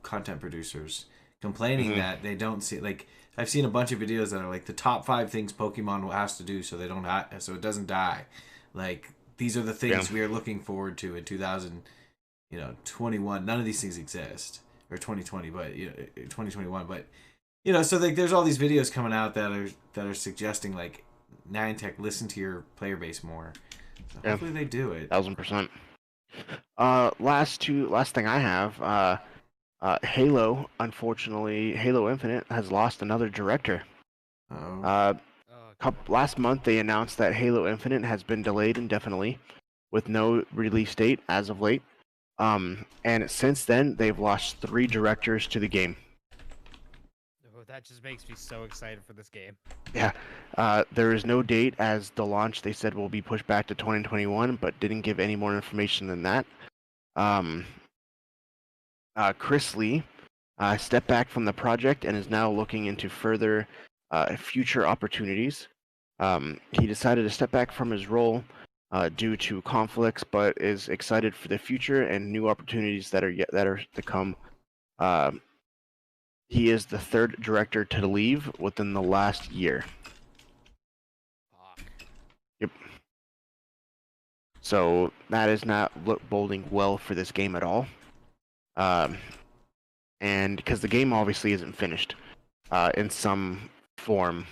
content producers complaining that they don't see, like, I've seen a bunch of videos that are like the top 5 things Pokemon has to do so it doesn't die. Like, these are the things we are looking forward to in 2021. None of these things exist, or 2020, but 2021. But so like there's all these videos coming out that are suggesting like Niantic, listen to your player base more. So hopefully they do it. 1000%. Last thing I have. Halo, unfortunately, Halo Infinite has lost another director. Oh. Last month, they announced that Halo Infinite has been delayed indefinitely, with no release date as of late. And since then, they've lost 3 directors to the game. Oh, that just makes me so excited for this game. Yeah, there is no date as the launch. They said will be pushed back to 2021, but didn't give any more information than that. Chris Lee stepped back from the project and is now looking into further future opportunities. He decided to step back from his role due to conflicts, but is excited for the future and new opportunities that are to come. He is the 3rd director to leave within the last year. Fuck. Yep. So that is not boding well for this game at all. And because the game obviously isn't finished in some form.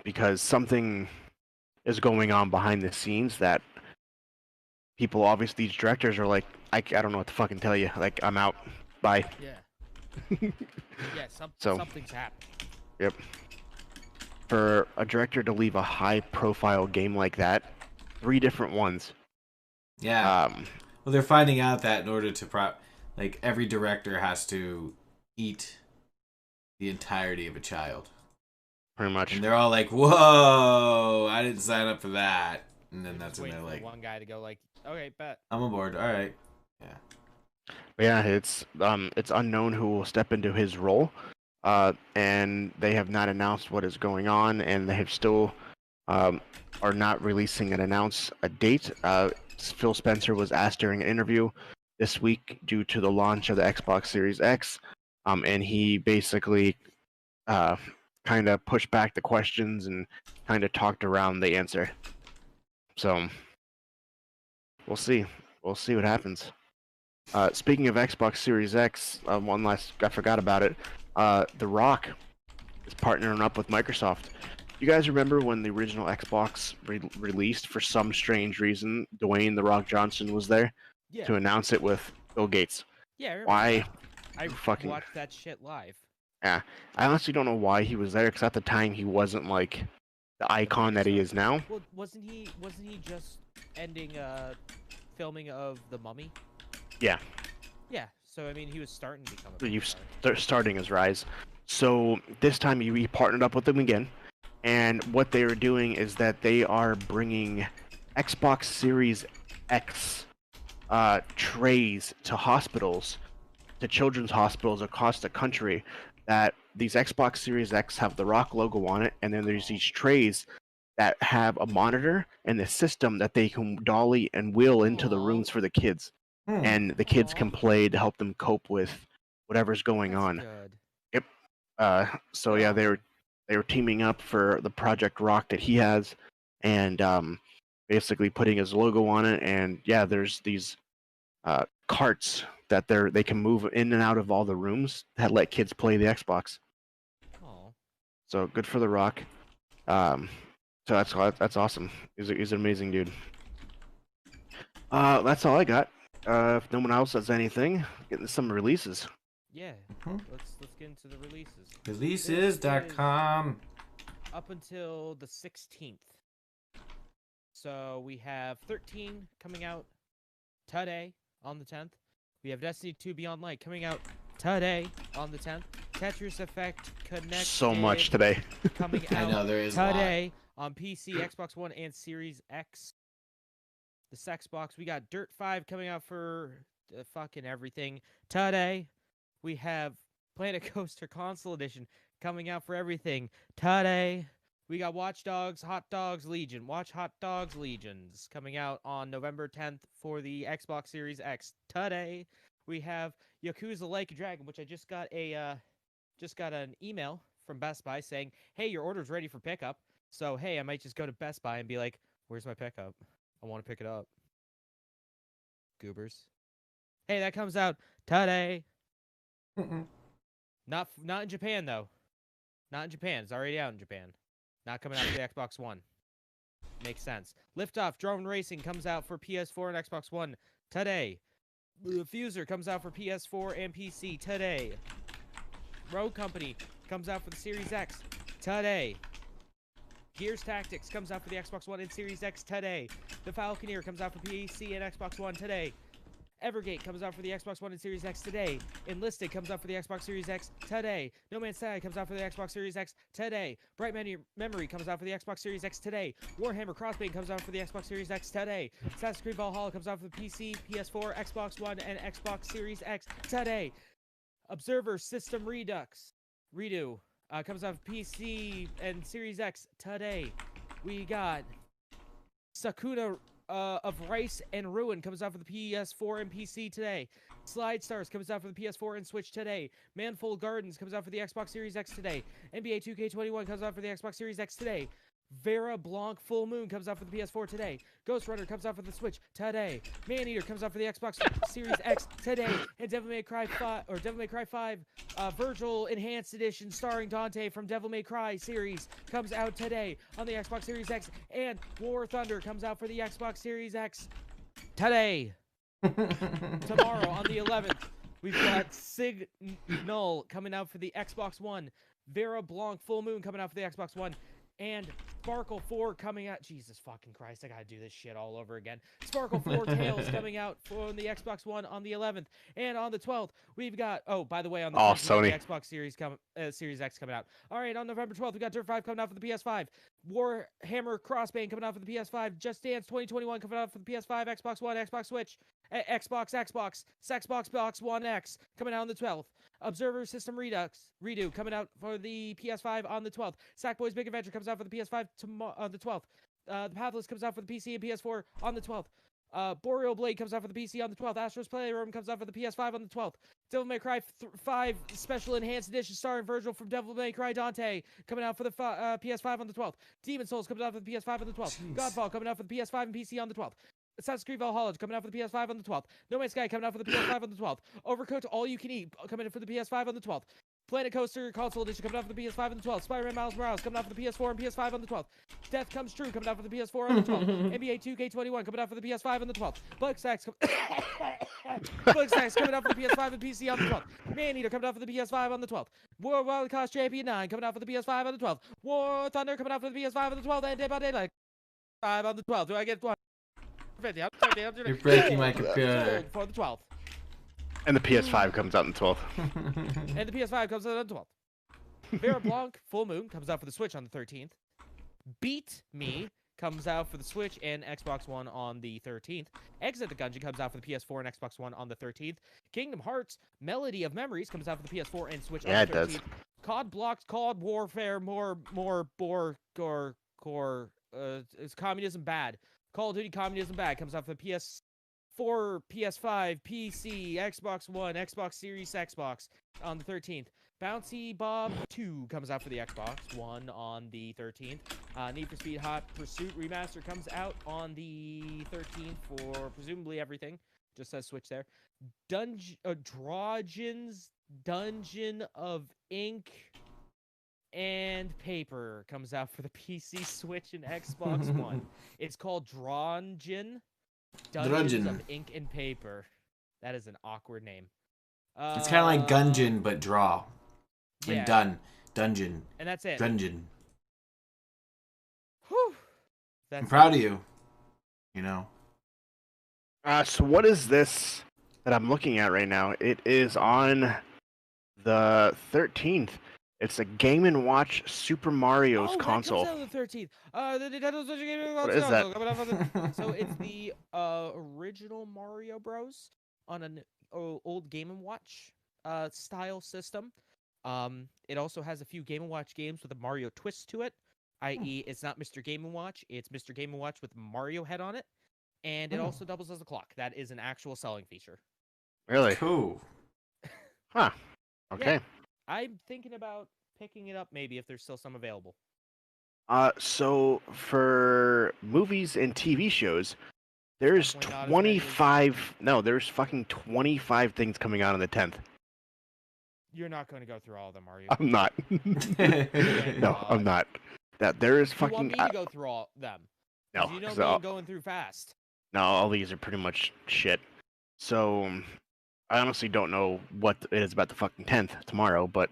Because something is going on behind the scenes that people, obviously, these directors are like, I don't know what to fucking tell you. Like, I'm out. Bye. Yeah. Yeah, something's happened. Yep. For a director to leave a high-profile game like that, 3 different ones. Yeah. Well, they're finding out that in order to like every director has to eat the entirety of a child. Pretty much. And they're all like, "Whoa, I didn't sign up for that." And then that's when they're like, one guy to go like, "Okay, bet. I'm aboard. All right." Yeah. But yeah, it's unknown who will step into his role. And they have not announced what is going on, and they have still are not releasing a date. Phil Spencer was asked during an interview this week due to the launch of the Xbox Series X, and he basically kind of pushed back the questions and kind of talked around the answer. So we'll see. We'll see what happens. Speaking of Xbox Series X, I forgot about it. The Rock is partnering up with Microsoft. You guys remember when the original Xbox released? For some strange reason, Dwayne "The Rock" Johnson was there to announce it with Bill Gates. Yeah, I remember Why? that. I watched that shit live. Yeah, I honestly don't know why he was there, because at the time he wasn't like the icon that he is now. Well, wasn't he just ending filming of The Mummy? Yeah. Yeah. So I mean, he was starting to become starting his rise. So this time he partnered up with them again, and what they are doing is that they are bringing Xbox Series X trays to hospitals, to children's hospitals across the country. That these Xbox Series X have the Rock logo on it, and then there's these trays that have a monitor and the system that they can dolly and wheel into the rooms for the kids. And the kids can play to help them cope with whatever's going on. Good. Yep. So yeah, they were teaming up for the Project Rock that he has, and basically putting his logo on it. And yeah, there's these carts that they can move in and out of all the rooms that let kids play the Xbox. So good for the Rock. So that's awesome. He's an amazing dude. That's all I got. If no one else has anything, get into some releases. Yeah. Let's get into the releases. Releases.com. Up until the 16th. So we have 13 coming out today on the 10th. We have Destiny 2 Beyond Light coming out today on the 10th. Tetris Effect Connected. So much today. Coming out I know, there is today on PC, Xbox One, and Series X. The Xbox. We got Dirt 5 coming out for fucking everything today. We have Planet Coaster Console Edition coming out for everything today. We got Watchdogs Watchdogs Legions coming out on November 10th for the Xbox Series X today. We have Yakuza Like a Dragon, which I just got an email from Best Buy saying, "Hey, your order's ready for pickup." So, hey, I might just go to Best Buy and be like, "Where's my pickup? I want to pick it up." Goobers. Hey, that comes out today. Not in Japan though. Not in Japan. It's already out in Japan. Not coming out for the Xbox One. Makes sense. Liftoff Drone Racing comes out for PS4 and Xbox One today. The Fuser comes out for PS4 and PC today. Rogue Company comes out for the Series X today. Gears Tactics comes out for the Xbox One and Series X today. The Falconeer comes out for PC and Xbox One today. Evergate comes out for the Xbox One and Series X today. Enlisted comes out for the Xbox Series X today. No Man's Sky comes out for the Xbox Series X today. Bright Memory comes out for the Xbox Series X today. Warhammer Crossbane comes out for the Xbox Series X today. Assassin's Creed Valhalla comes out for the PC, PS4, Xbox One, and Xbox Series X today. Observer System Redo comes out for PC and Series X today. We got Sakuna of Rice and Ruin comes out for the PS4 and PC today. Slide Stars comes out for the PS4 and Switch today. Manfold Gardens comes out for the Xbox Series X today. NBA 2K21 comes out for the Xbox Series X today. Vera Blanc Full Moon comes out for the PS4 today. Ghost Runner comes out for the Switch today. Maneater comes out for the Xbox Series X today. And Devil May Cry 5 Virtual Enhanced Edition starring Dante from Devil May Cry series comes out today on the Xbox Series X. And War Thunder comes out for the Xbox Series X today. Tomorrow on the 11th, we've got Signal coming out for the Xbox One. Vera Blanc Full Moon coming out for the Xbox One. And Sparkle 4 coming out. Jesus fucking Christ, I gotta do this shit all over again. Sparkle 4 Tales coming out for the Xbox One on the 11th. And on the 12th, we've got, oh, by the way, on the 13th, Sony. the Xbox Series X coming out. All right, on November 12th, we got Dirt 5 coming out for the PS5. Warhammer Crossbane coming out for the PS5. Just Dance 2021 coming out for the PS5, Xbox One, Xbox Switch, Xbox, Xbox Box One X coming out on the 12th. Observer System Redo coming out for the PS5 on the 12th. Sackboy's Big Adventure comes out for the PS5 on the 12th. The Pathless comes out for the PC and PS4 on the 12th. Boreal Blade comes out for the PC on the 12th. Astro's Playroom comes out for the PS5 on the 12th. Devil May Cry 5 Special Enhanced Edition starring Virgil from Devil May Cry Dante coming out for the PS5 on the 12th. Demon Souls comes out for the PS5 on the 12th. Jeez. Godfall coming out for the PS5 and PC on the 12th. Assassin's Creed Valhalla coming out for the PS5 on the 12th. No Man's Sky coming out for the PS5 on the 12th. Overcooked All You Can Eat coming out for the PS5 on the 12th. Planet Coaster Console Edition coming out for the PS5 on the 12th. Spider-Man Miles Morales coming out for the PS4 and PS5 on the 12th. Death Comes True coming out for the PS4 on the 12th. NBA 2K21 coming out for the PS5 on the 12th. Bug Stacks coming out for the PS5 and PC on the 12th. Maneater coming out for the PS5 on the 12th. World Wildcast Champion 9 coming out for the PS5 on the 12th. War Thunder coming out for the PS5 on the 12th. And Dead by Daylight 5 on the 12th. Do I get one? You're breaking my computer. For the 12th. And the PS5 comes out on the 12th. And the PS5 comes out on the 12th. Vera Blanc Full Moon comes out for the Switch on the 13th. Beat Me comes out for the Switch and Xbox One on the 13th. Exit the Gungeon comes out for the PS4 and Xbox One on the 13th. Kingdom Hearts Melody of Memories comes out for the PS4 and Switch on the 13th. Yeah, it does. COD Blocks, COD Warfare, it's Communism Bad. Call of Duty Communism Bad comes out for the PS4, PS5, PC, Xbox One, Xbox Series Xbox on the 13th. Bouncy Bob 2 comes out for the Xbox One on the 13th. Need for Speed Hot Pursuit Remaster comes out on the 13th for presumably everything. Just says Switch there. Drogens Dungeon of Ink and Paper comes out for the PC, Switch, and Xbox One. It's called Dungeons of Ink and Paper. That is an awkward name. It's kind of like Gungeon, but draw. And yeah. Dungeon. And that's it. Dungeon. Whew. I'm proud of you. You know. So what is this that I'm looking at right now? It is on the 13th. It's a Game & Watch Super Mario's console. That comes out on the 13th. What is that? So it's the original Mario Bros. On an old Game & Watch style system. It also has a few Game & Watch games with a Mario twist to it, i.e. it's not Mr. Game & Watch, it's Mr. Game & Watch with Mario head on it, and it also doubles as a clock. That is an actual selling feature. Really? Cool. Huh. Okay. Yeah, I'm thinking about picking it up maybe if there's still some available. So for movies and TV shows, there's 25. No, there's fucking 25 things coming out on the 10th. You're not going to go through all of them, are you? I'm not. No, I'm not. That there is fucking. You want me to go through all them? No, you know me going through fast. No, all these are pretty much shit. So, I honestly don't know what it is about the fucking 10th tomorrow, but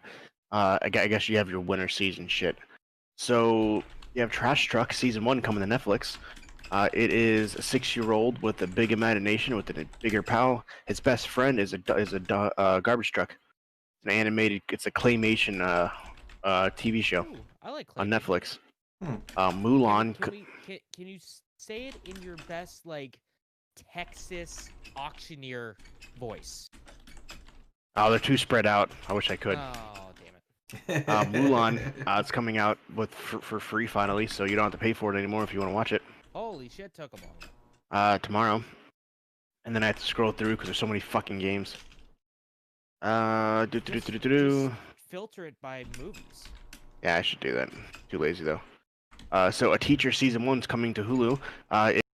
I guess you have your winter season shit. So you have Trash Truck Season 1 coming to Netflix. It is a 6-year-old with a big imagination, with a bigger pal. His best friend is a garbage truck. It's an animated, it's a claymation TV show Ooh, I like on claymation. Netflix. Hmm. Mulan. Can you say it in your best like Texas auctioneer voice? Oh, they're too spread out. I wish I could. Oh, damn it. Mulan, it's coming out for free finally, so you don't have to pay for it anymore if you want to watch it. Holy shit, took a long. Tomorrow. And then I have to scroll through because there's so many fucking games. Just filter it by movies. Yeah, I should do that. Too lazy though. So A Teacher Season 1's coming to Hulu.